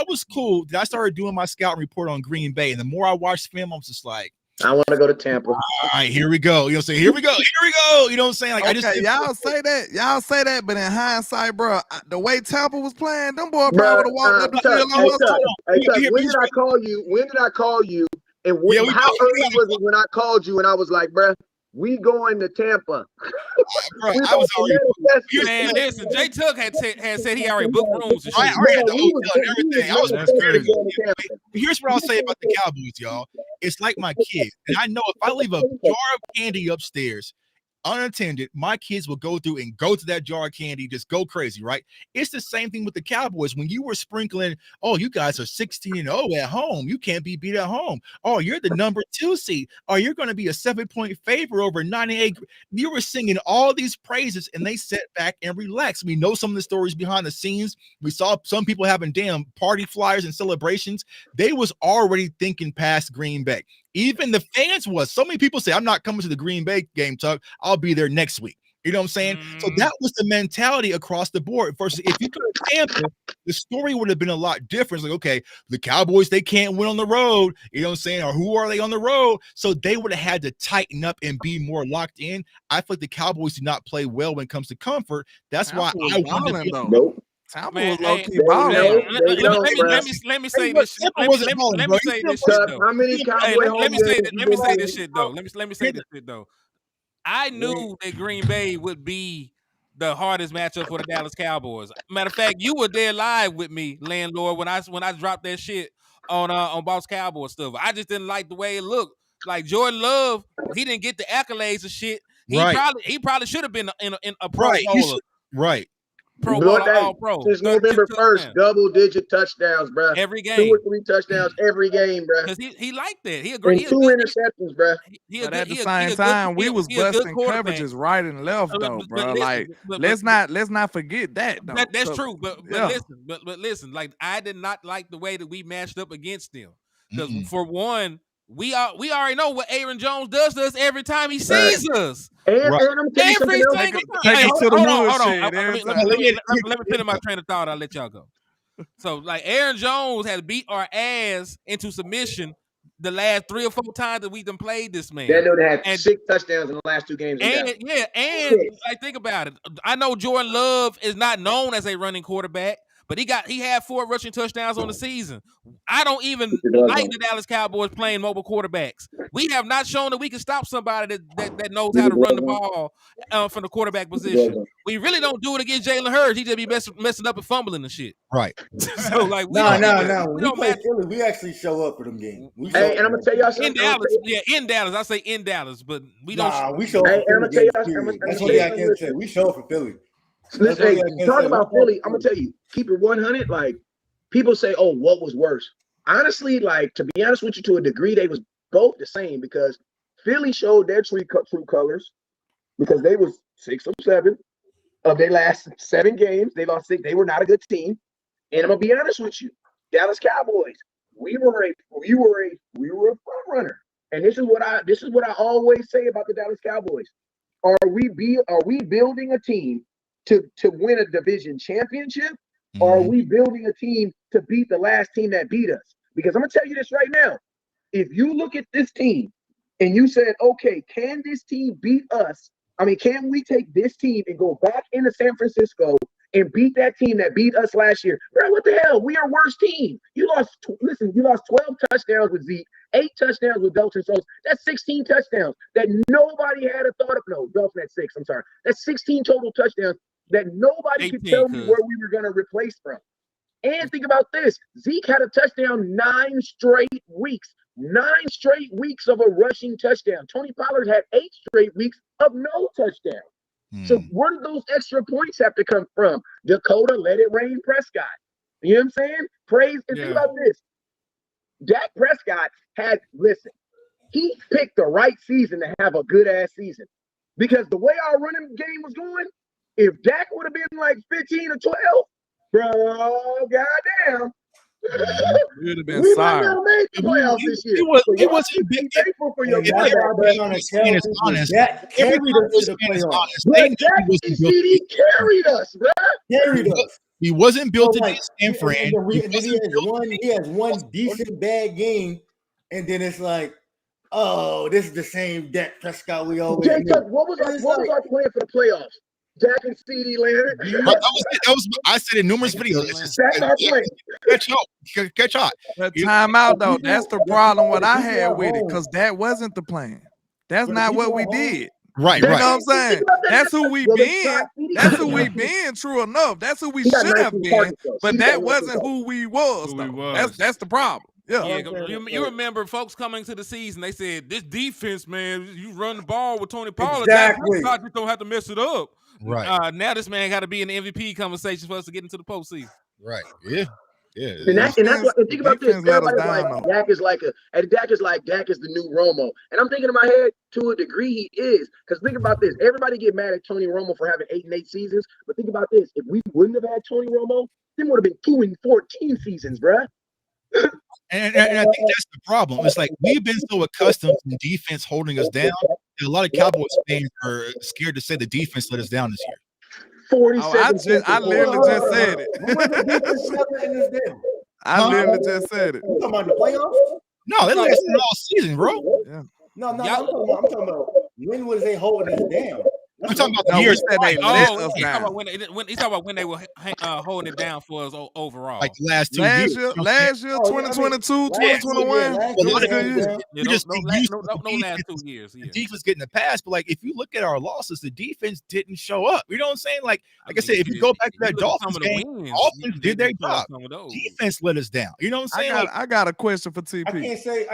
was cool. Then I started doing my scouting report on Green Bay, and the more I watched film, I was just like, I want to go to Tampa. All right, here we go. You know what I'm saying? Here we go. You know what I'm saying? Like, y'all say that, but in hindsight, bro, the way Tampa was playing, them boys probably would have walked up the field on us. When did I call you? And how early was it when I called you and I was like, bro, we going to Tampa? Bro, I was already. Man, listen, Jay Tuck had said he already booked rooms and shit. I already had the hotel and everything. That's crazy. Here's what I'll say about the Cowboys, y'all. It's like my kids. And I know if I leave a jar of candy upstairs unattended, my kids will go through and go to that jar of candy, just go crazy, right? It's the same thing with the Cowboys. When you were sprinkling, oh, you guys are 16-0 at home. You can't be beat at home. Oh, you're the number 2 seed. Oh, you're going to be a 7-point favorite over 98. You were singing all these praises and they sat back and relaxed. We know some of the stories behind the scenes. We saw some people having damn party flyers and celebrations. They was already thinking past Green Bay. Even the fans was. So many people say, I'm not coming to the Green Bay game, Tuck. I'll be there next week. You know what I'm saying? So that was the mentality across the board. Versus if you go to Tampa, the story would have been a lot different. It's like, okay, the Cowboys, they can't win on the road. You know what I'm saying? Or who are they on the road? So they would have had to tighten up and be more locked in. I feel like the Cowboys do not play well when it comes to comfort. That's why I wanted to nope. Tampa was low-key balling. Let me say this shit. Let me say this shit though. How many Cowboys? Let me say this shit though. Let me say this shit though. I knew that Green Bay would be the hardest matchup for the Dallas Cowboys. Matter of fact, you were there live with me, landlord, when I dropped that shit on Boss Cowboys stuff. I just didn't like the way it looked. Like Jordan Love, he didn't get the accolades and shit. He probably should have been in a pro bowler. Right. Pro Bowler, all pro. Since November 1st, double-digit touchdowns, bro. Every game. 2 or 3 touchdowns every game, bro. Because he liked that. He agreed. And 2 interceptions, bro. But at the same time, we was busting coverages right and left, though, bro. Like, let's not forget that, though. That's true. But listen, like I did not like the way that we matched up against them. Because for one, we already know what Aaron Jones does to us every time he sees us. And I'm telling you Take it to the hold on. Let me finish my train of thought. I'll let y'all go. So, like, Aaron Jones has beat our ass into submission the last 3 or 4 times that we done played this man. That dude had 6 touchdowns in the last 2 games. And like, think about it. I know Jordan Love is not known as a running quarterback, but he had 4 rushing touchdowns on the season. I don't even like the Dallas Cowboys playing mobile quarterbacks. We have not shown that we can stop somebody that knows how to run the ball from the quarterback position. We really don't do it against Jalen Hurts. He just be messing up and fumbling and shit. Right. So like we play Philly, we actually show up for them games. Hey, and I'm gonna tell y'all something. In Dallas, I say in Dallas, but we don't. We show up for Philly. That's what I can say. We show up for Philly. Listen, talk about Philly. I'm gonna tell you, keep it 100. Like people say, "Oh, what was worse?" Honestly, like to be honest with you, to a degree, they was both the same because Philly showed their true colors because they was 6 of 7 of their last 7 games. They lost 6. They were not a good team. And I'm gonna be honest with you, Dallas Cowboys, we were a front runner. And this is what I always say about the Dallas Cowboys. Are we building a team to win a division championship, or are we building a team to beat the last team that beat us? Because I'm gonna tell you this right now. If you look at this team and you said, okay, can this team beat us? I mean, can we take this team and go back into San Francisco and beat that team that beat us last year? Bro, what the hell? We are worst team. You lost 12 touchdowns with Zeke, 8 touchdowns with Dalton Schultz. That's 16 touchdowns that nobody had a thought of. No, Dalton had 6. I'm sorry. That's 16 total touchdowns that nobody could tell me where we were going to replace from. And think about this. Zeke had a touchdown 9 straight weeks. 9 straight weeks of a rushing touchdown. Tony Pollard had 8 straight weeks of no touchdown. So where did those extra points have to come from? Dakota, let it rain Prescott. You know what I'm saying? Praise. And think about this. Dak Prescott he picked the right season to have a good-ass season. Because the way our running game was going, if Dak would have been like 15 or 12, bro, goddamn. You would have been sorry. We made the playoffs this year. He wasn't big. Thankful for your Dak carried us to the playoffs. Dak CD carried us, bro. Carried us. He wasn't built to San Fran. He has one decent bad game, and then it's like, oh, this is the same Dak Prescott we always knew. What was our plan for the playoffs? Dak and CD Leonard. I said in numerous videos. Catch up. Time out though. That's the problem. What I had with it, because that wasn't the plan. That's not what we did. Right. You know what I'm saying? That's who we been. That's who we been. True enough. That's who we should have been. But that wasn't who we was. That's the problem. Yeah. You remember folks coming to the season, they said, this defense, man, you run the ball with Tony Pollard. Exactly. You don't have to mess it up. Right. Now this man got to be in the MVP conversation for us to get into the postseason. Right. Yeah. And that's what. And think about this. Everybody's like Dak is Dak is the new Romo. And I'm thinking in my head, to a degree, he is. Because think about this. Everybody get mad at Tony Romo for having 8-8 seasons. But think about this. If we wouldn't have had Tony Romo, then would have been 2-14 seasons, bruh. And I think that's the problem. It's like we've been so accustomed to defense holding us down. A lot of Cowboys fans are scared to say the defense let us down this year. 47. I literally just said it. I literally just said it. You talking about the playoffs? No, they lasted all season, bro. Yeah. No, I'm talking about when was they holding us down? I'm talking about the years that they let us down. He's talking about when they were holding it down for us overall. Like the last 2 years. Last year, 2022, 2021. No last 2 years. The defense getting the pass, but like if you look at our losses, the defense didn't show up. You know what I'm saying? Like I said, if you go back to that Dolphins game, offense did their job. Defense let us down. You know what I'm saying? I got a question for TP. I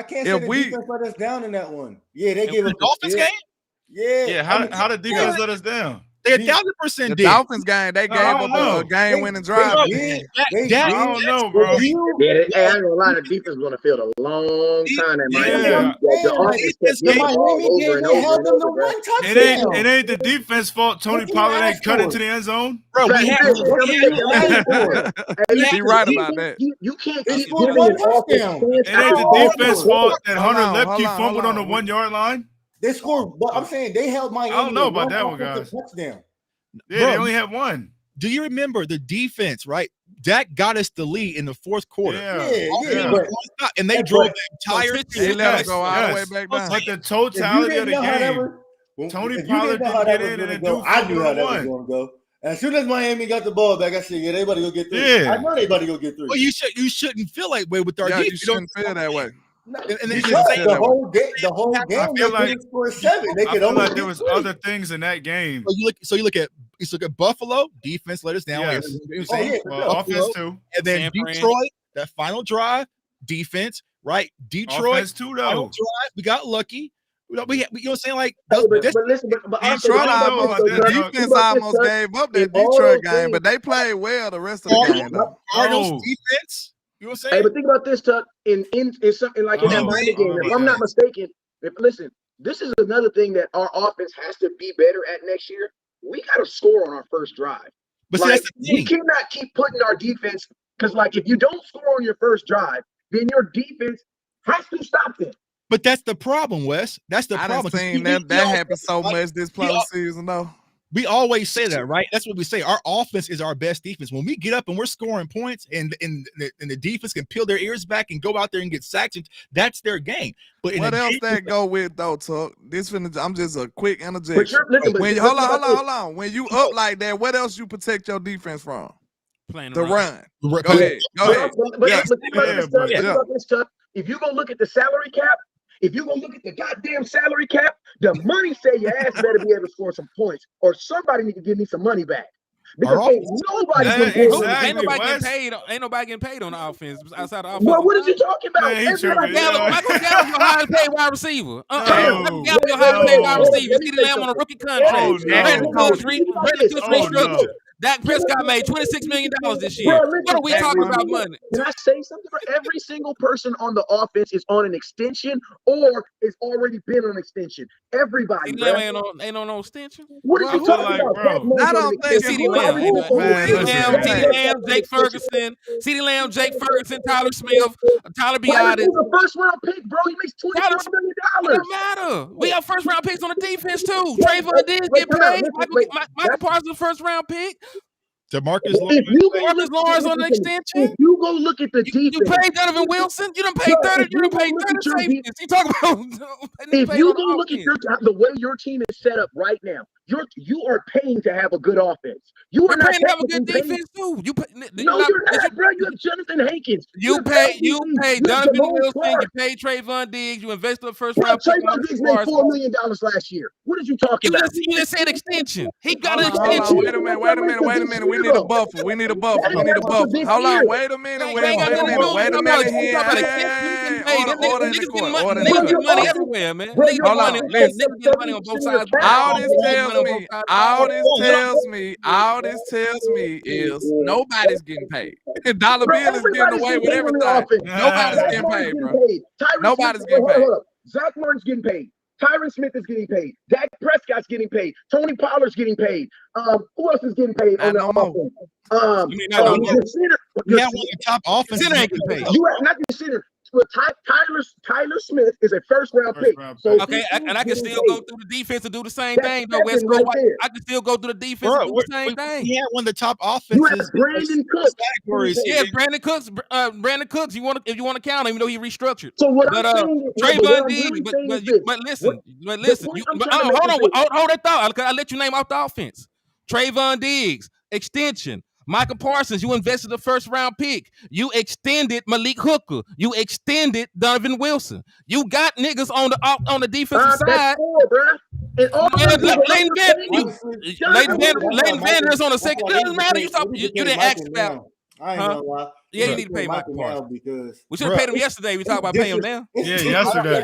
can't say the defense let us down in that one. Yeah, they gave us the Dolphins game. Yeah. How did defense let us down? They 1,000% did. The Dolphins game, they gave up a game-winning drive. I don't know, bro. I ain't gonna lie, the defense is gonna feel a long time. The offense kept getting the ball over and over. It ain't the defense fault. Tony Pollard ain't cut into the end zone. Bro, Be right about that. You can't keep giving an offense. It ain't the defense fault that Hunter Lepke fumbled on the 1-yard line. They scored, but I'm saying they held Miami. I don't know about that one, guys. Touchdown. Yeah, they only had one. Do you remember the defense, right? Dak got us the lead in the fourth quarter. Yeah. And they drove the entire They let us go all the way back down. But the totality of the game, Tony Pollard didn't get in and do I knew how that was going to go. As soon as Miami got the ball back, I said, yeah, they about to go get 3. Yeah. I know they about to go get 3. Well, you shouldn't feel like way with our Yeah, defense. you shouldn't feel that way. And The whole game, feel they like- could score 7. They I could feel only like there get was 3. other things in that game. So you look at Buffalo defense let us down. Yes. Oh, yeah, for Well, sure. offense too. And then San Fran. Detroit, that final drive, defense, right? Detroit, Offense too, final though. drive, we got lucky. We you know what I'm saying? Like, But that's, listen, but also, Detroit I don't know almost, about the that, defense though. almost gave up that In all Detroit those game, games- but they played well the rest of the game, though. Cardinals Oh. defense. You know what I'm Hey, saying? but think about this, Tuck. In something like in that Oh, Miami I don't game, know if about I'm not that. mistaken, listen, this is another thing that our offense has to be better at next year. We got to score on our first drive. But see, Like, that's the we thing. cannot keep putting our defense, because like if you don't score on your first drive, then your defense has to stop them. But that's the problem, Wes. That's the I done problem. 'Cause seen we that all- happen so much this postseason, though. We always say that, right? That's what we say. Our offense is our best defense. When we get up and we're scoring points, and the defense can peel their ears back and go out there and get sacks, that's their game. But in What a else game, that go with though, Tuck? I'm just a quick But interjection. listen, but When listen hold about on. When you up like that, what else you protect your defense from? Playing The around. run. Go ahead. But Yes. think about this stuff. Yeah. Think about this stuff. If you go look at the salary cap, if you go look at the goddamn salary cap, the money say your ass better be able to score some points, or somebody need to give me some money back. Because Our ain't nobody's Yeah, gonna pay exactly. money. Ain't nobody Wes. getting paid. Ain't nobody getting paid on the offense outside the offense. Well, what are you talking about? Man, he Everybody- tripping, yeah. Michael Gallup, your highest paid wide receiver. No. Michael Gallup, your highest paid wide No. receiver. Let me CeeDee say Lamb on a something. rookie contract. Oh, no. Brandon Cooks Oh, restructured. no. Dak Prescott made $26 million this year. Bro, listen, What are we talking every about single- money? Can I say something? Bro? Every single person on the offense is on an extension or is already been on extension. Everybody, CeeDee bro. Lamb ain't on no extension. What are Well, you who- talking like, about? bro, Zach Moss I on don't an think extension. CeeDee Lamb, Who- man, who- listen, CeeDee Lamb, Jake Ferguson, CeeDee Lamb, Jake Ferguson, Tyler Smith, Tyler Biotis. He's a first round pick, bro. He makes $24 It million. don't matter. We got first round picks on the defense too. Trayvon Diggs wait, get come on, paid. wait. Michael Parsons first round pick. DeMarcus If you go Marcus look, Lawrence on the extension. if you go look at the You defense, paid Donovan Wilson. You done paid No, 30. if You you done go paid look 30 at your safeties. You talk about if you go look at the way your team is set up right now, you are paying to have a good offense. You are We're not paying to have a good technically paying- defense too. You pay, No, you're not, bro. You have Jonathan Hankins. you pay Donovan Jamal Wilson. Clark. You pay Trayvon Diggs. You invested the first Bro, round pick. Trayvon Diggs made $4 million last year. What are you talking about? You just said extension. He got an Hold on, extension. wait a minute. We need a buffer. We need a buffer. Hold on, wait a minute. You ain't got nothing to do. Wait a You minute talking here. about extension. Hey, order in the Niggas court. getting Order in money. the Niggas court. getting money everywhere, man. Bro, Niggas hold on, getting listen. money on both sides. All this tells me is nobody's getting paid. Dollar Bill is getting away with everything. Nobody's getting paid, bro. Nobody's getting paid. Zach Martin's getting paid. Tyron Smith is getting paid. Dak Prescott's getting paid. Tony Pollard's getting paid. Who else is getting paid on the offense? The center. we have one of the top offenses. Center ain't getting paid. You have not the center. Well, Tyler Smith is a first round pick. So Okay, and I can still go through the defense and do the same That's thing. Though West right Coast, there. I can still go through the defense Bro, and do the same thing. we have one of the top You have offenses. Brandon Cooks. Categories. Yeah, Brandon Cooks. If you want to count him, even though he restructured. So what But I'm saying is, Trayvon Diggs. But listen. Hold that thought. I let you name off the offense. Trayvon Diggs extension. Micah Parsons, you invested the first round pick. You extended Malik Hooker. You extended Donovan Wilson. You got niggas on the defensive side. That's four, bro. And all Leighton Vander is on the second. It doesn't matter. You didn't ask about. I ain't gonna lie. Yeah, you need to pay Micah Parsons. Because We should have paid him yesterday. We talked about paying him now. Yeah, yesterday.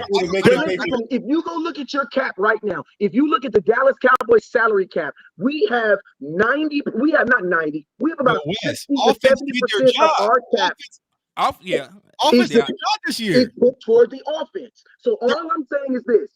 if you go look at your cap right now, if you look at the Dallas Cowboys salary cap, we have 90. We have not 90. We have about 60 to 70% of our cap. Offense did their job this year. Is put toward the offense. So all I'm saying is this: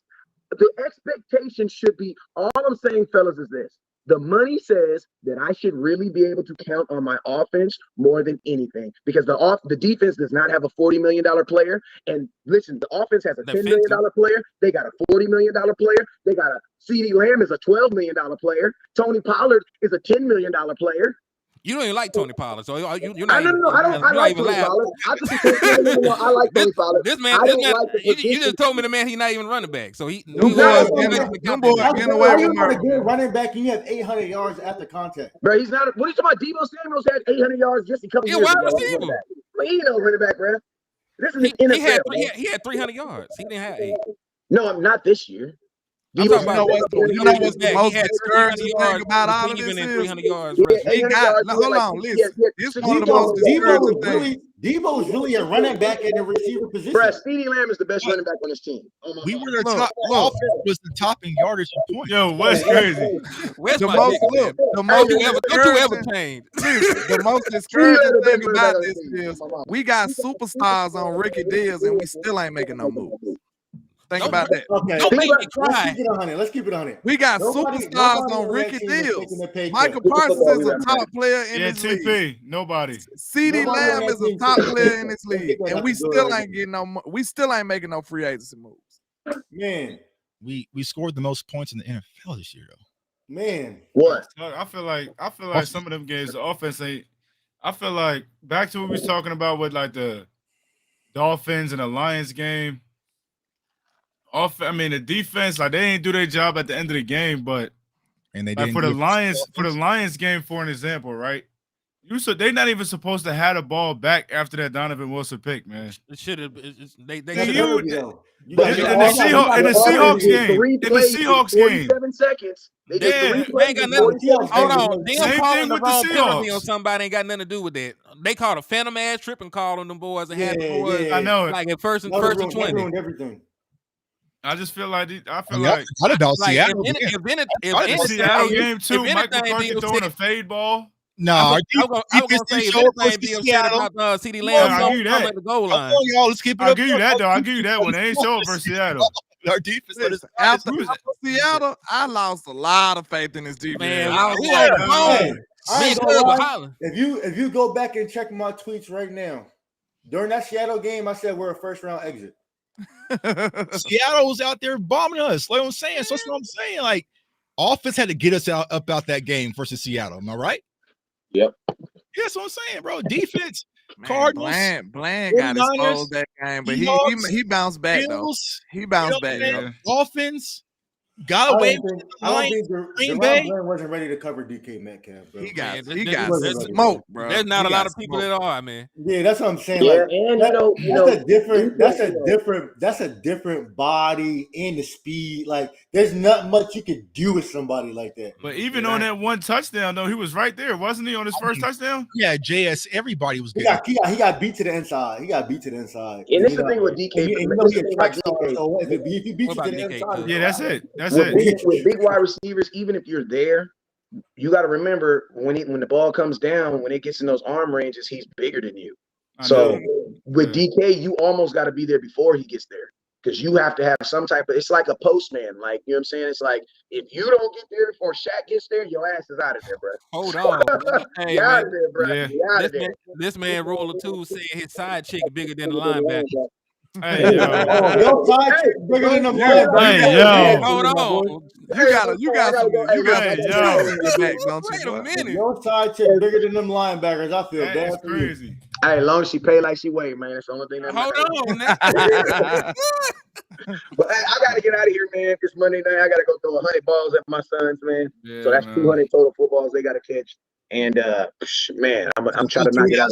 the expectation should be. All I'm saying, fellas, is this. The money says that I should really be able to count on my offense more than anything because the defense does not have a $40 million player. And listen, the offense has a $10 million player. They got a $40 million player. They got a CeeDee Lamb is a $12 million player. Tony Pollard is a $10 million player. You don't even like Tony Pollard, so you're I not. No, I don't. I like Tony Pollard. I like Tony Pollard. This man, you just told me the man he's not even running back. So them boys getting away with murder. Running back, and you have 800 yards after contact. Bro, he's not. What are you talking about? Debo Samuels had 800 yards just a couple years ago. He ain't no running back, bro. This is NFL. He had 300 yards. He didn't have 8. No, I'm not this year. You know what's the most discouraging thing about all of this is 300 yards. Hold on, listen. This is one of the most discouraging things. Debo's really a running back in the receiver position. Bro, CeeDee Lamb is the best running back on this team. We were the top. Offense was the top in yardage and points. Yo, Wes crazy. The most discouraging thing about this is we got superstars on rookie deals and we still ain't making no moves. Think about that. Okay. Let's keep it on it. We got superstars on rookie deals. Micah Parsons is a top player in this league. Nobody. CeeDee Lamb is a top player in this league, and we still ain't getting no. We still ain't making no free agency moves. Man, we scored the most points in the NFL this year, though. Man, what? I feel like some of them games, the offense ain't. I feel like back to what we was talking about with like the Dolphins and the Lions game. The defense, like they ain't do their job at the end of the game, but and they like for the Lions game, for an example, right? They're not even supposed to have the ball back after that Donovan Wilson pick, man. It should have. They in the Seahawks game, 47 seconds. They ain't got nothing. Hold on, same thing with the Seahawks. On somebody ain't got nothing to do with that. They called a phantom ass trip and called on them boys and had the boys. I know it. Like at first and 20. Everything. I just feel like about Seattle. If Seattle game too, Mike McCarthy throwing a fade ball. No, I was gonna say about CeeDee Lamb I'll give you that. at the goal line. Let's keep it up. I'll give you that though. I'll give you that one. They ain't showing versus Seattle. Our defense after Seattle, I lost a lot of faith in this defense. Man, if you go back and check my tweets right now, during that Seattle game, I said we're a first round exit. Seattle was out there bombing us. Like I'm saying, so that's what I'm saying. Like, offense had to get us up out that game versus Seattle. Am I right? Yep. Yeah, that's what I'm saying, bro. Defense. Man, Cardinals. Bland got exposed that game, but he bounced back though. He bounced back. Offense got away. I don't think Bland wasn't ready to cover DK Metcalf, bro. He got smoke, bro. There's not a lot of people that are, man. Yeah, that's what I'm saying. Yeah, like, and that's a different body and the speed. Like, there's not much you could do with somebody like that. But even on that one touchdown, though, he was right there, wasn't he? On his first touchdown? Yeah, JS. Everybody was good. He got beat to the inside. And this is the thing with DK. If he beats you to the inside, yeah, that's it. With big wide receivers, even if you're there, you got to remember when the ball comes down, when it gets in those arm ranges, he's bigger than you. So with DK, you almost got to be there before he gets there because you have to have some type of. It's like a postman, like you know what I'm saying. It's like if you don't get there before Shaq gets there, your ass is out of there, bro. Hold on, hey, out of there, bro. Yeah. This man Roller 2 said his side chick bigger than the linebacker. Hey, yo. Your side chick bigger than the linebacker. Hey, yo. Hold on. You got some Wait a minute. Your side chick bigger than them linebackers. I feel bad. That's crazy. Hey, as long as she pay like she weigh, man, that's the only thing that matters. Hold on. But hey, I gotta get out of here, man. It's Monday night. I gotta go throw 100 balls at my sons, man. Yeah, so that's man. 200 total footballs they gotta catch. And man, I'm trying to knock it out.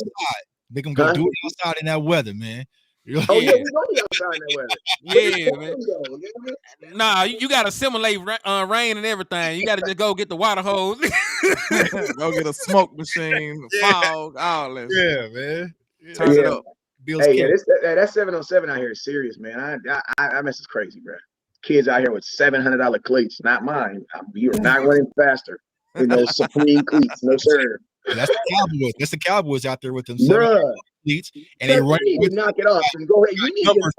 They're gonna go do it outside in that weather, man. Oh yeah, we're gonna be outside in that weather. Yeah, man. Nah, you gotta simulate rain and everything. You gotta just go get the water hose. Go get a smoke machine, fog, all that. Yeah, man. Turn it up. Hey, that 707 out here is serious, man. I mess is crazy, bro. Kids out here with $700 cleats, not mine. You're not running faster with those Supreme cleats, no sir. That's the Cowboys. That's the Cowboys out there with them cleats, and they run with knock it off. And go ahead. You need to.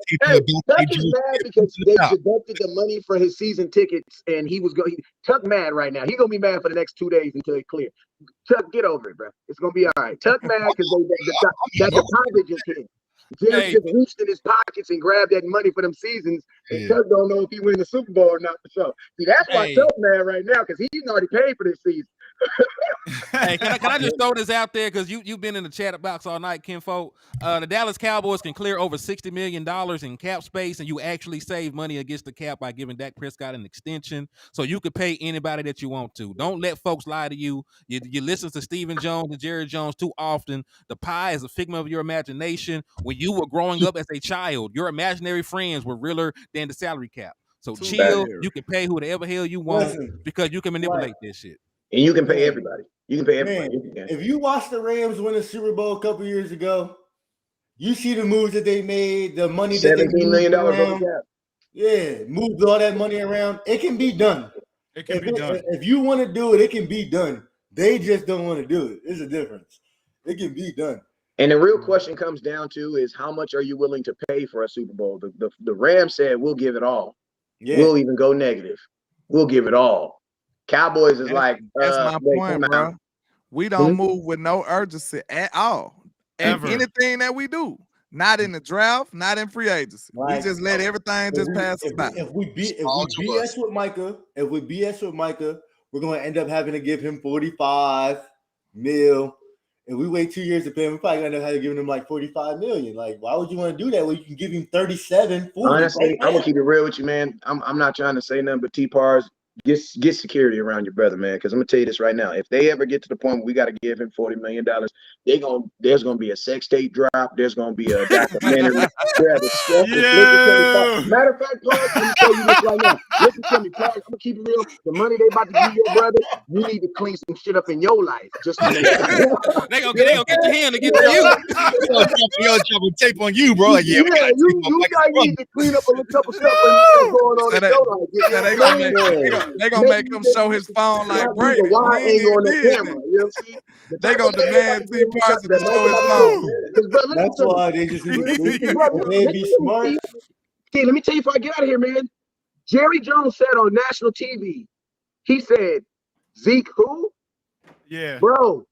Tuck is mad because they deducted the money for his season tickets, and he was going. Tuck mad right now. He's gonna be mad for the next 2 days until it clear. Tuck, get over it, bro. It's gonna be all right. Tuck mad because that deposit just hit. James just reached in his pockets and grabbed that money for them seasons, and Tuck don't know if he win the Super Bowl or not for sure. See, that's why Tuck mad right now because he's already paid for this season. Hey, can I just throw this out there because you've been in the chat box all night, Kinfolk. The Dallas Cowboys can clear over $60 million in cap space, and you actually save money against the cap by giving Dak Prescott an extension, so you could pay anybody that you want to. Don't let folks lie to you. You listen to Stephen Jones and Jerry Jones too often. The pie is a figment of your imagination. When you were growing up as a child, your imaginary friends were realer than the salary cap. So chill. You can pay whoever hell you want because you can manipulate this shit. And you can pay everybody. You can pay everybody. Man, if you watch the Rams win a Super Bowl a couple years ago, you see the moves that they made, the money that they $17 million around. Yeah, moved all that money around. It can be done. It can be done. If you want to do it, it can be done. They just don't want to do it. There's a difference. It can be done. And the real question comes down to is how much are you willing to pay for a Super Bowl? The Rams said we'll give it all. Yeah. We'll even go negative. We'll give it all. Cowboys is like that's my point, bro. We don't move with no urgency at all. Ever. Anything that we do, not in the draft, not in free agency. Right. We just let everything just pass us by. If we BS with Micah, we're going to end up having to give him $45 million. If we wait 2 years to pay him, we're probably going to end up giving him like $45 million. Like, why would you want to do that when you can give him 37, 40? Honestly, I'm going to keep it real with you, man. I'm not trying to say nothing but T-Pars. Get security around your brother, man. Because I'm gonna tell you this right now: if they ever get to the point where we got to give him $40 million, there's gonna be a sex tape drop. There's gonna be a documentary. Matter of fact, Paul, I'm gonna tell you this right now. Listen to me, Paul. I'm gonna keep it real. The money they about to give your brother, you need to clean some shit up in your life. Just to make they gonna get to him to get to you. Yo, trouble tape on you, bro. Like, you guys need to clean up a couple stuff going on in your life. They gonna make him show his phone like Brady. Why ain't on the camera? You know what I'm saying? They gonna demand T. Parsons to show his phone. That's why they just be smart. Okay, let me tell you before I get out of here, man. Jerry Jones said on national TV, he said, Zeke who? Yeah. Bro.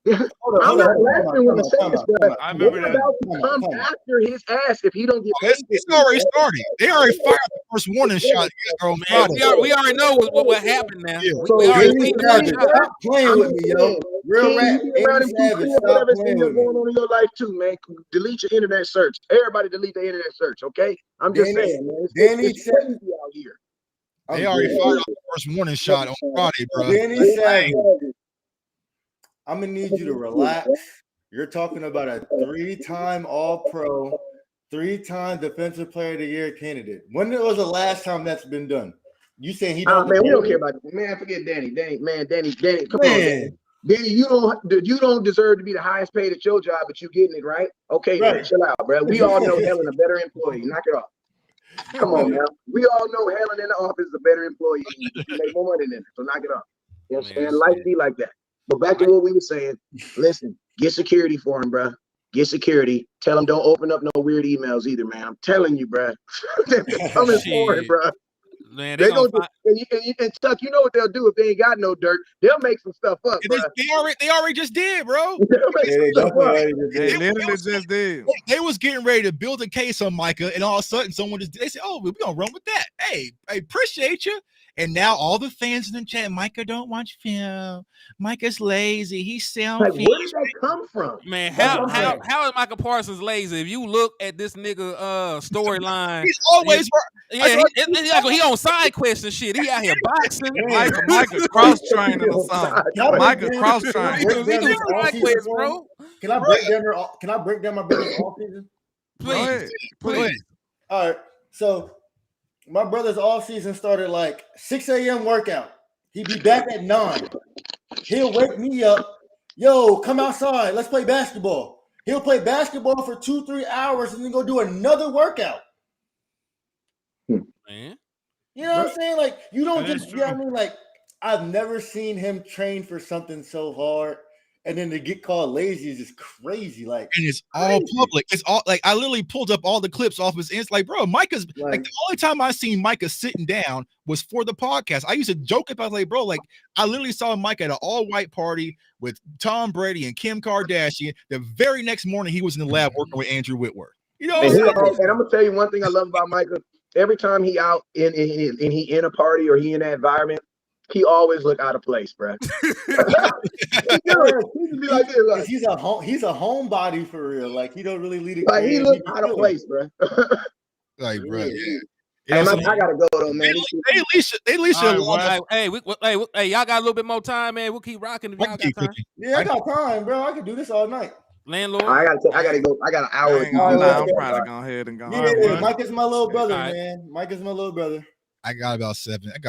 I'm not laughing when I say this, but they're about to come after his ass if he don't get paid. It's already started. They already fired the first warning shot. We already know what happened now. Yeah. We already seen the Stop playing with me, yo. Real rap. Whatever thing that's going on in your life too, man. Delete your internet search. Everybody delete the internet search, okay? I'm just saying, man. It's crazy out here. They already fired the first warning shot on Friday, bro. Danny Savage. I'm going to need you to relax. You're talking about a 3-time All-Pro, 3-time Defensive Player of the Year candidate. When was the last time that's been done? You saying he don't? Man, we don't care about it. Man, forget Danny. Danny, come on, man. Danny, you don't deserve to be the highest paid at your job, but you getting it, right? Okay, right. Man, chill out, bro. We all know Helen a better employee. Knock it off. Come on, man. We all know Helen in the office is a better employee. You make more money than it, so knock it off. You know what I'm saying? Life be like that. But back to what we were saying, listen, get security for him, bro. Get security. Tell him don't open up no weird emails either, man. I'm telling you, bro. They're coming for him, bro. Man, they're gonna and Chuck, you know what they'll do if they ain't got no dirt? They'll make some stuff up, bro. They already just did, bro. They literally just did. They was getting ready to build a case on Micah, and all of a sudden they said, "Oh, we're gonna run with that." Hey, I appreciate you. And now all the fans in the chat, Micah don't watch film. Micah's lazy. He's selfish. Like, where did that come from? Man, how is Micah Parsons lazy? If you look at this nigga storyline, he's always he on side quests and shit. He out here boxing. Micah cross training or something. Micah cross training. Can I break down my brother's off season? Please. All right. So my brother's off season started like 6 a.m. workout. He'd be back at 9. He'll wake me up. Yo, come outside. Let's play basketball. He'll play basketball for 2-3 hours and then go do another workout. Man. You know what I'm saying? Like, you don't just, you know what I mean? Like, I've never seen him train for something so hard. And then to get called lazy is just crazy. Like, and it's all public. It's all like I literally pulled up all the clips off his. It's like, bro, Micah's like the only time I seen Micah sitting down was for the podcast. I used to joke about like, bro, like I literally saw Micah at an all-white party with Tom Brady and Kim Kardashian. The very next morning, he was in the lab working with Andrew Whitworth. You know, and I'm gonna tell you one thing I love about Micah. Every time he out in he in a party or he in that environment, He always look out of place, bro. He be like this, like, he's a homebody for real. Like he don't really lead it. Like he look out of place, bro. Like, bro. Yeah. Hey, man, I gotta go though, man. They at least hey, y'all got a little bit more time, man. We'll keep rocking if y'all got time. Yeah, I got time, bro. I can do this all night. Landlord, I gotta go. I got an hour. I'm probably go ahead and go. Yeah, Mike is my little brother, man. Mike is my little brother. I got about 7. I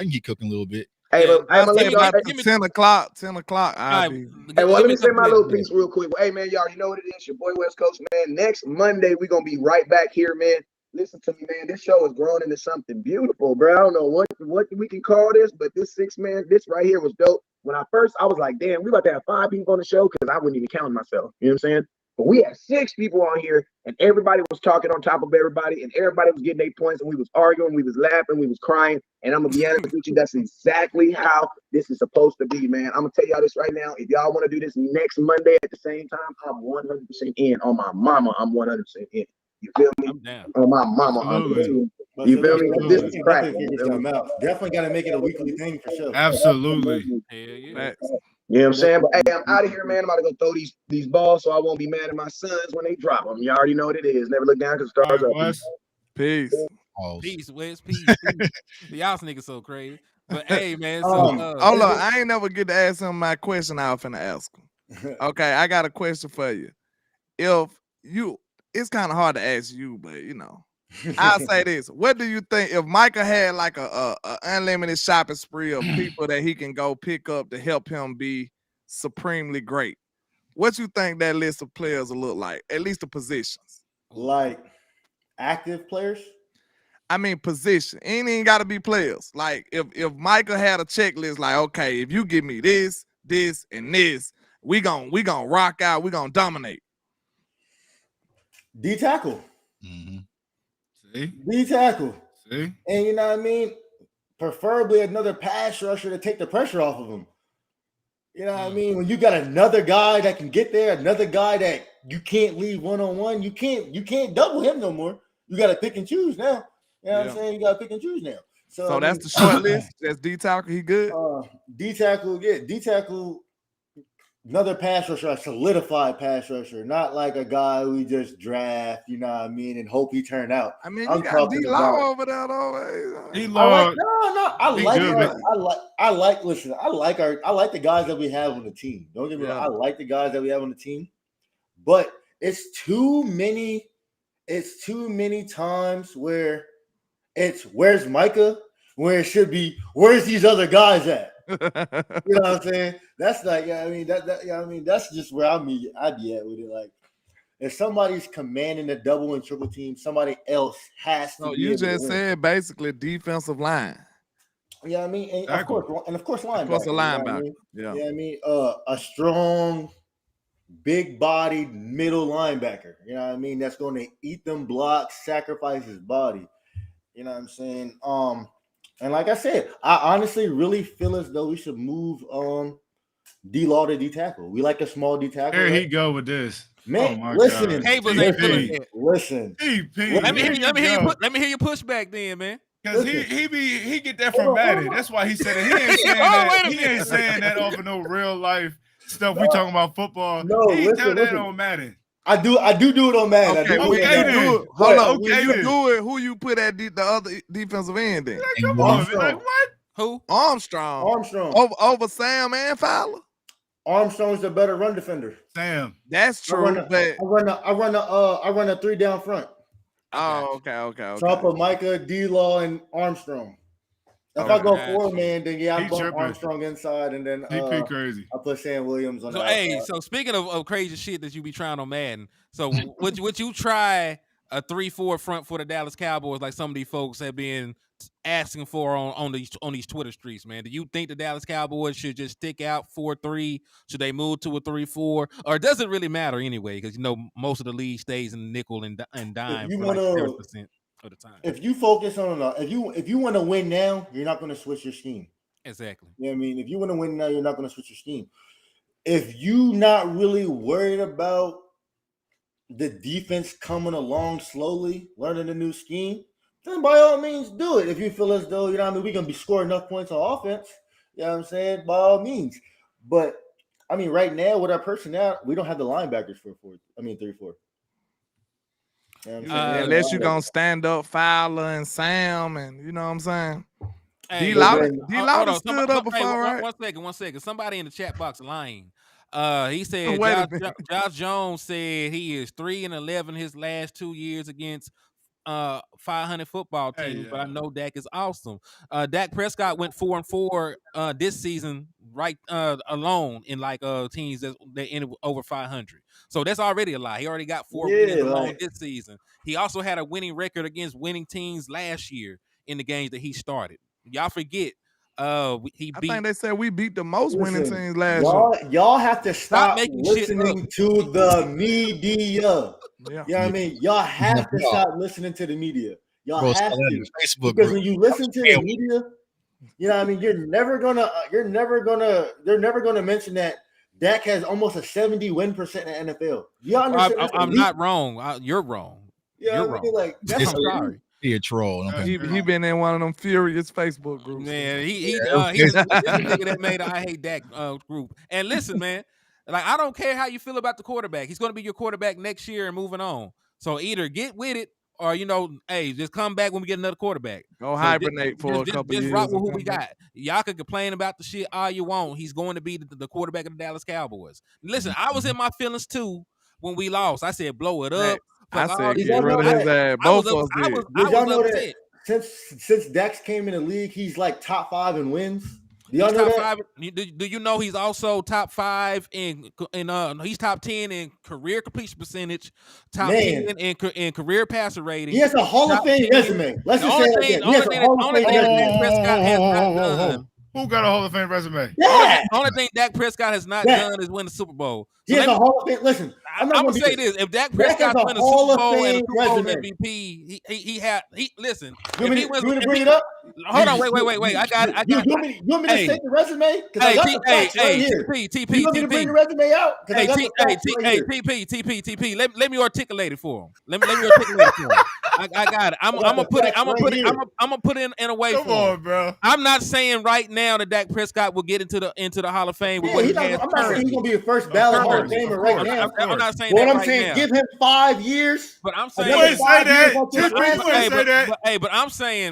can keep cooking a little bit. Hey, but about 10 o'clock. 10 o'clock. Hey, well, let me say my little piece real quick. Hey, man, y'all, you know what it is? Your boy West Coast, man. Next Monday, we're gonna be right back here, man. Listen to me, man. This show has grown into something beautiful, bro. I don't know what we can call this, but this 6-man, this right here was dope. When I was like, damn, we about to have 5 people on the show because I wouldn't even count myself. You know what I'm saying? But we had 6 people on here, and everybody was talking on top of everybody, and everybody was getting their points, and we was arguing, we was laughing, we was crying. And I'm gonna be honest with you, that's exactly how this is supposed to be, man. I'm gonna tell y'all this right now. If y'all want to do this next Monday at the same time, I'm 100% in. On my mama, I'm 100% in. You feel me? I'm down. On my mama, I'm in. You feel me? This is cracking. Definitely got to make it a weekly thing for sure. Absolutely. Hell yeah. You know what I'm saying? But hey, I'm out of here, man. I'm about to go throw these balls so I won't be mad at my sons when they drop them. You already know what it is. Never look down because the stars up. Peace. Peace, Wes. Peace. Y'all niggas so crazy. But hey, man. So, hold on. I ain't never get to ask him my question I was finna ask him. Okay, I got a question for you. It's kind of hard to ask you, but you know, I'll say this. What do you think if Micah had like a unlimited shopping spree of people that he can go pick up to help him be supremely great? What you think that list of players will look like? At least the positions. Like active players? I mean position. Ain't even gotta be players. Like if Micah had a checklist, like, okay, if you give me this, and this, we gonna rock out, we gonna dominate. D tackle. Mm-hmm. See? D tackle. See? And you know what I mean? Preferably another pass rusher to take the pressure off of him. You know what I mean? When you got another guy that can get there, another guy that you can't leave one-on-one, you can't double him no more. You got to pick and choose now. You know what I'm saying? You got to pick and choose now. So that's the short list. That's D tackle. He good. D tackle, yeah. D tackle. Another pass rusher, a solidified pass rusher, not like a guy we just draft, you know what I mean, and hope he turned out. I mean, you got D-Law over there, though. D-Law. I like the guys that we have on the team. Don't get me wrong. I like the guys that we have on the team, but it's too many times where it's where's Micah, where it should be, where's these other guys at? You know what I'm saying? That's like, that's just where I'd be at with it. Like, if somebody's commanding a double and triple team, somebody else has to. No, you just said basically defensive line. Yeah, I mean, and of course, linebacker. Of course, a linebacker. You know what I mean? A strong, big-bodied middle linebacker. You know what I mean? That's going to eat them blocks, sacrifice his body. You know what I'm saying? And like I said, I honestly really feel as though we should move D-Law to D-tackle. We like a small D-tackle. There he go with this. Man, listen. Listen. Let me hear your pushback then, man. Because he get that from Madden. That's why he said it. He ain't saying that. He ain't saying that over no real life stuff. We talking about football. No, he tell that on Madden. I do it on Madden. Okay, Hold on. When you do it, who you put at the other defensive end then? Like, come on, man. Like, what? Who? Armstrong. Over Sam and Fowler. Armstrong's the better run defender. Sam. That's true. I run a 3 down front. Oh, okay. So I put Micah, D-Law, and Armstrong. If I go 4-man, then I'm going Armstrong inside, and then crazy. I put Sam Williams on. So speaking of crazy shit that you be trying on Madden, so would you try a 3-4 front for the Dallas Cowboys like some of these folks have been asking for on these Twitter streets, man? Do you think the Dallas Cowboys should just stick out 4-3? Should they move to a 3-4? Or does it really matter anyway? Because most of the league stays in nickel and dime for like 30% of the time. If you focus on if you want to win now, you're not going to switch your scheme. Exactly. You know what I mean? If you want to win now, you're not going to switch your scheme. If you not really worried about the defense coming along slowly, learning a new scheme, then by all means do it. If you feel as though, you know what I mean, we're going to be scoring enough points on offense, you know what I'm saying? By all means. But, I mean, right now, with our personnel, we don't have the linebackers for 3-4. Unless you're going to stand up Fowler and Sam and, you know what I'm saying? Hey, D-Lawton stood up before, right? One second. Somebody in the chat box lying. He said Josh Jones said he is 3-11 his last 2 years against 500 football teams, but I know Dak is awesome. Dak Prescott went 4-4 this season, right? Alone in like teams that ended over 500. So that's already a lie. He already got 4 wins alone this season. He also had a winning record against winning teams last year in the games that he started. Y'all forget. I think they said we beat the most winning teams last year. Y'all have to stop listening to the media. Yeah. You know what I mean? Y'all have to stop listening to the media. Y'all have to. Because when you listen to the media, you know what I mean, they're never gonna mention that Dak has almost a 70 win percent in the NFL. Y'all understand? I'm not wrong. You're wrong. Yeah, you're wrong. Like, that's I'm sorry. He a troll. He been in one of them furious Facebook groups. Man, he's the nigga that made I Hate Dak group. And listen, man, like I don't care how you feel about the quarterback. He's going to be your quarterback next year and moving on. So either get with it or, hey, just come back when we get another quarterback. Go hibernate for a couple years. Just rock with who we got. Y'all can complain about the shit all you want. He's going to be the quarterback of the Dallas Cowboys. Listen, I was in my feelings too when we lost. I said, blow it up. I said, get rid of his ass. Both of us did. Did y'all know that since Dax came in the league, he's like top 5 in wins? Do y'all know that? Do you know he's also top 5 in he's top 10 in career completion percentage, top 10 in career passer rating. He has a Hall of Fame resume. Let's just say that. He has a Hall of Fame resume. Prescott has not done. Who got a Hall of Fame resume? Yeah. The only thing Dak Prescott has not done is win the Super Bowl. He has a Hall of Fame. Listen, I'm gonna say this: if Dak Prescott wins a Super Bowl and a Super Bowl MVP, listen. You want me to bring it up? Hold on, wait. I got. You want me to state the resume? Hey, TP. You want me to bring the resume out? Hey, TP. Let me articulate it for him. Let me articulate it for him. I got it. I'm gonna put it in a way for him. Come on, bro. I'm not saying right now that Dak Prescott will get into the Hall of Fame. I'm not saying he's gonna be a first ballot Hall of Famer right now. I'm not saying that. What I'm saying, give him 5 years. But I'm saying,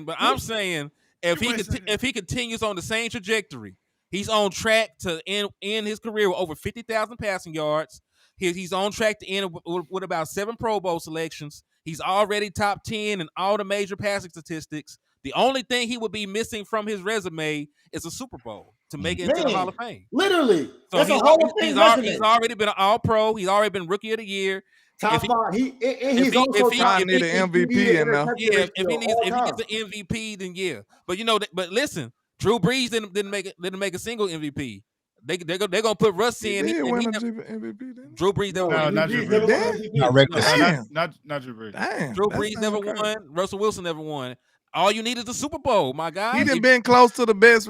but I'm saying, if he continues on the same trajectory, he's on track to end his career with over 50,000 passing yards. He's on track to end with about 7 Pro Bowl selections. He's already top 10 in all the major passing statistics. The only thing he would be missing from his resume is a Super Bowl to make it into the Hall of Fame. Literally. So that's a Hall of Fame resume. He's already been an All-Pro. He's already been Rookie of the Year. Top 5. He's also trying to need an MVP in there. Yeah, if he gets an MVP, then yeah. But listen, Drew Brees didn't make a single MVP. They're gonna put Russ in. He win MVP then? Drew Brees never won. Not Drew Brees. Not Drew Brees. Damn. Drew Brees never won. Russell Wilson never won. All you need is the Super Bowl, my guy. He done been close to the best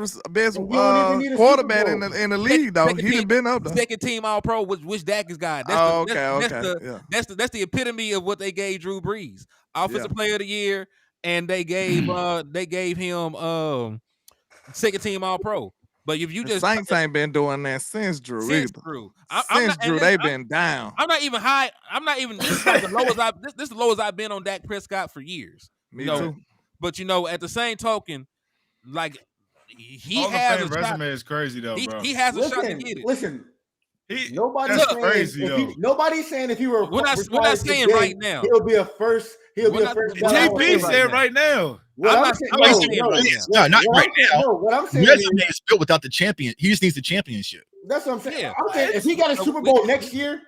quarterback in the league, though. He done been up there. Second team All Pro, which Dak has got. That's the epitome of what they gave Drew Brees. Offensive Player of the Year, and they gave him second team All Pro. But if you Saints ain't been doing that since Drew. Since Drew, they've been down. I'm not even high. I'm not even. This is like the lowest this is the lowest I've been on Dak Prescott for years. Me too. But at the same token, like he Hall has of Fame resume is crazy though, bro. He has a shot to get it. Listen, nobody's saying if he were. We're not saying right now. He'll be a first. TP said right now. Not right now. No, what I'm saying resume is built without the champion. He just needs the championship. That's what I'm saying. Yeah. I'm saying if he got a Super Bowl next year,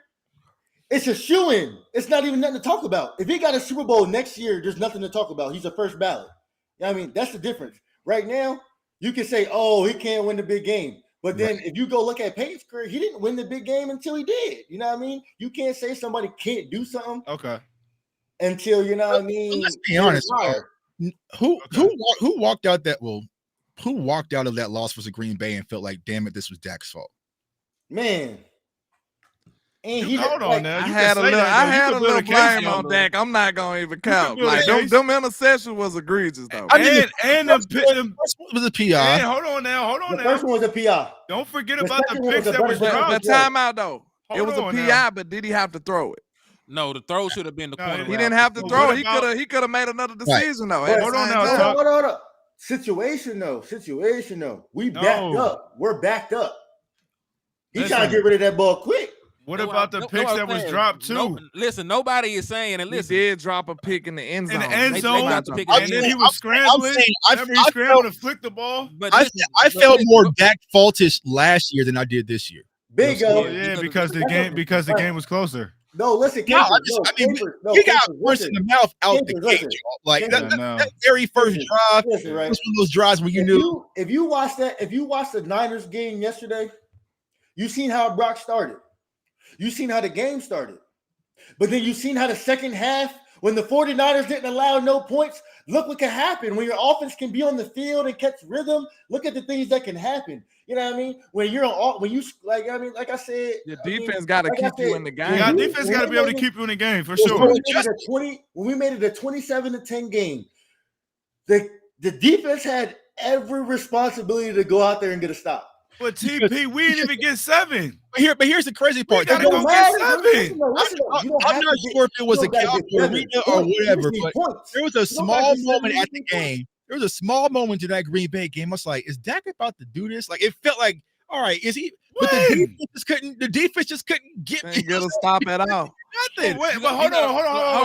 it's a shoo-in. It's not even nothing to talk about. If he got a Super Bowl next year, there's nothing to talk about. He's a first ballot. You know what I mean? That's the difference. Right now, you can say, oh, he can't win the big game. But then if you go look at Peyton's career, he didn't win the big game until he did. You know what I mean? You can't say somebody can't do something. Okay. Until, you know what I mean? Let's be honest. Who walked out that who walked out of that loss was a Green Bay and felt like, damn it, this was Dak's fault? Man. And hold on now. I had a little blame on Dak. I'm not gonna even count. Like them interceptions was egregious though. And the was a PI. Hold on now. The first one was a PI. Don't forget about the picks that was dropped. But timeout though. It was a PI, but did he have to throw it? No, the throw should have been the corner. He didn't have to throw it. He could have made another decision though. Hold on. Situation though. We backed up. We're backed up. He's trying to get rid of that ball quick. What about the picks that was dropped too? Listen, nobody is saying, and listen, he did drop a pick in the end zone. And then he was scrambling. He scrambled to flick the ball. But I felt more Dak faultish last year than I did this year. Bingo. Yeah, because the game was closer. No, listen, he got punched in the mouth out the gate. Like that very first drive was one of those drives where you knew. If you watched the Niners game yesterday, you seen how Brock started. You seen how the game started. But then you seen how the second half, when the 49ers didn't allow no points, look what can happen. When your offense can be on the field and catch rhythm, look at the things that can happen. You know what I mean? Like I said, your defense got to keep you in the game. Yeah, defense got to be able to keep you in the game for sure. When we made it a 27-10 game, the defense had every responsibility to go out there and get a stop. But TP, we didn't even get 7. But here's the crazy part. We gotta go get 7. I'm not sure if it was a Cowboys or whatever, but there was a small moment at the game. There was a small moment in that Green Bay game. I was like, is Dak about to do this? Like, it felt like, all right, is he? But the defense just couldn't get a stop at all. Nothing. But hold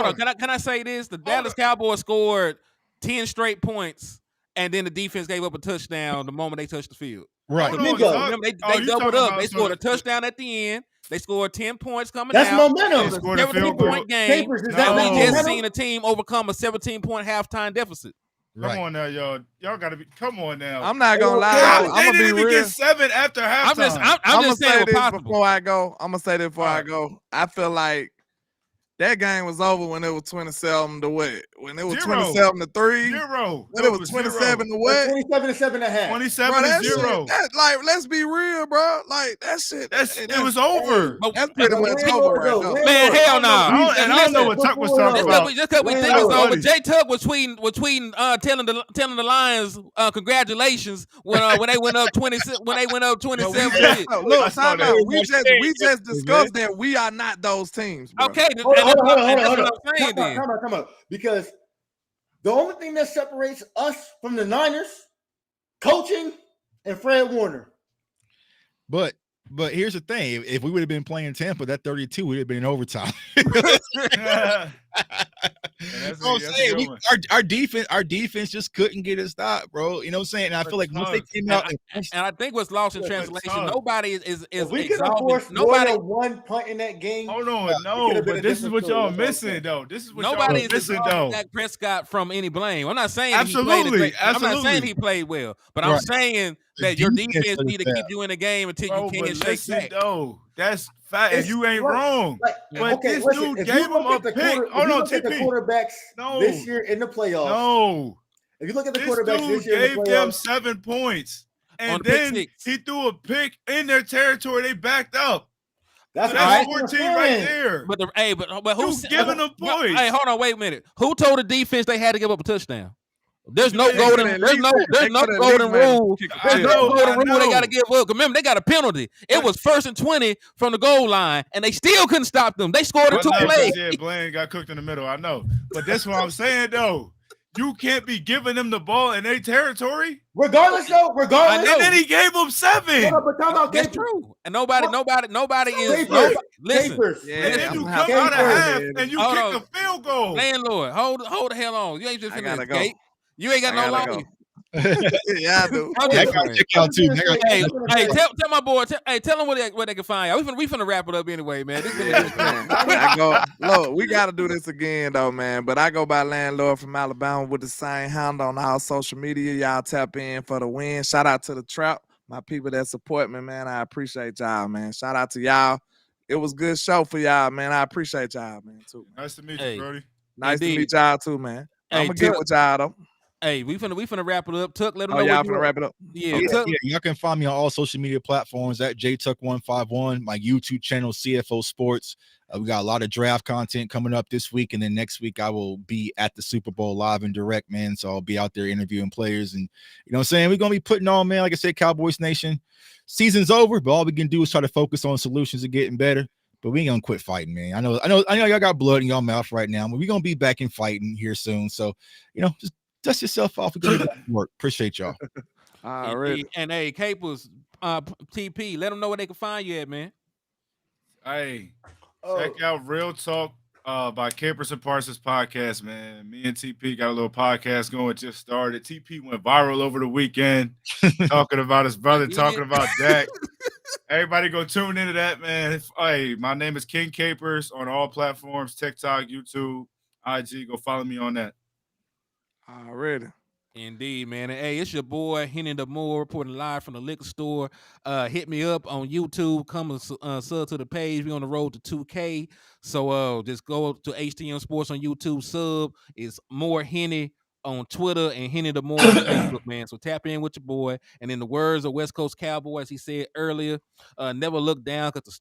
on. Can I say this? The Dallas Cowboys scored 10 straight points, and then the defense gave up a touchdown the moment they touched the field. Right. Remember, they doubled up. They scored a touchdown at the end. They scored 10 points coming out. That's momentum. It was a 17-point game. We just seen a team overcome a 17-point halftime deficit. Come on now, y'all. Y'all got to be. Come on now. I'm not gonna lie. They didn't even get 7 after halftime. I'm just saying this possible. before I go. I'm gonna say this before I go. I feel like that game was over when it was 27 to what? When it was 27 to 3. 0. When it was 27 to what? 27 to 7.5. 27 to 0. Like, let's be real, bro. Like that shit. It was over. That's pretty much over right now. Man, hell no. I don't know what Tuck was talking about. Just because we think it's over. Jay Tuck was tweeting telling the Lions congratulations when they went up 27. Look, time out. We just discussed that we are not those teams. Bro. Okay. Hold on. Come on. Because the only thing that separates us from the Niners, coaching and Fred Warner. But here's the thing: if we would have been playing Tampa, that 32 would have been in overtime. Our defense just couldn't get a stop, bro. You know what I'm saying? And I feel like once they came out, and I think what's lost in translation, nobody is we could have forced nobody one punt in that game. Hold on, but this is what y'all missing though. This is what nobody is missing though. Dak Prescott from any blame. I'm not saying absolutely. I'm not saying he played well, but I'm saying that your defense need to keep you in the game until you can't shake back. Though, that's fact, and you ain't wrong. But this dude gave him a pick. Hold on, TP. The quarterbacks this year in the playoffs. No. If you look at the quarterbacks this year in the playoffs, gave them 7 points, and then he threw a pick in their territory. They backed up. That's 14 right there. But who's giving them points? Hey, hold on, wait a minute. Who told the defense they had to give up a touchdown? There's no golden rule. There's no golden rule they got to give up. Remember, they got a penalty. It was 1st and 20 from the goal line, and they still couldn't stop them. They scored in 2 plays. Yeah, Blaine got cooked in the middle. I know, but that's what I'm saying though. You can't be giving them the ball in their territory. Regardless. And then he gave them 7. That's true. And nobody is. Listen. And then you come out of half and you kick a field goal. Landlord, hold the hell on. You ain't just finna escape. You ain't got no longer. Yeah, I do. I gotta check out too. Hey, tell my boy. Tell them where they can find y'all. We finna wrap it up anyway, man. Look, we gotta do this again though, man. But I go by Landlord from Alabama with the same handle on all social media. Y'all tap in for the win. Shout out to the Trap, my people that support me, man. I appreciate y'all, man. Shout out to y'all. It was a good show for y'all, man. I appreciate y'all, man, too. Nice to meet you, Brody. Nice to meet y'all too, man. I'm gonna get with y'all though. Hey, we finna wrap it up. Tuck, let them know. Y'all finna wrap it up. Yeah, okay. Tuck. Yeah, y'all can find me on all social media platforms at JTuck151. My YouTube channel, CFO Sports. We got a lot of draft content coming up this week, and then next week I will be at the Super Bowl live and direct, man. So I'll be out there interviewing players, and you know what I'm saying. We're gonna be putting on, man. Like I said, Cowboys Nation, season's over, but all we can do is try to focus on solutions and getting better. But we ain't gonna quit fighting, man. I know y'all got blood in y'all mouth right now, but we're gonna be back in fighting here soon. So, you know, just dust yourself off. We're gonna work. Appreciate y'all. All right. And hey, Capers, TP, let them know where they can find you at, man. Hey, check out Real Talk by Capers and Parsons podcast, man. Me and TP got a little podcast going, just started. TP went viral over the weekend, talking about his brother, talking about Dak. Everybody go tune into that, man. Hey, my name is King Capers on all platforms, TikTok, YouTube, IG. Go follow me on that. Already. Indeed, man. And hey, it's your boy Henny the Moore reporting live from the liquor store. Hit me up on YouTube. Come and sub to the page. We on the road to 2K. So just go to HTM Sports on YouTube. Sub. It's more Henny on Twitter and Henny the Moore on Facebook, man. So tap in with your boy. And in the words of West Coast Cowboys, he said earlier, never look down because the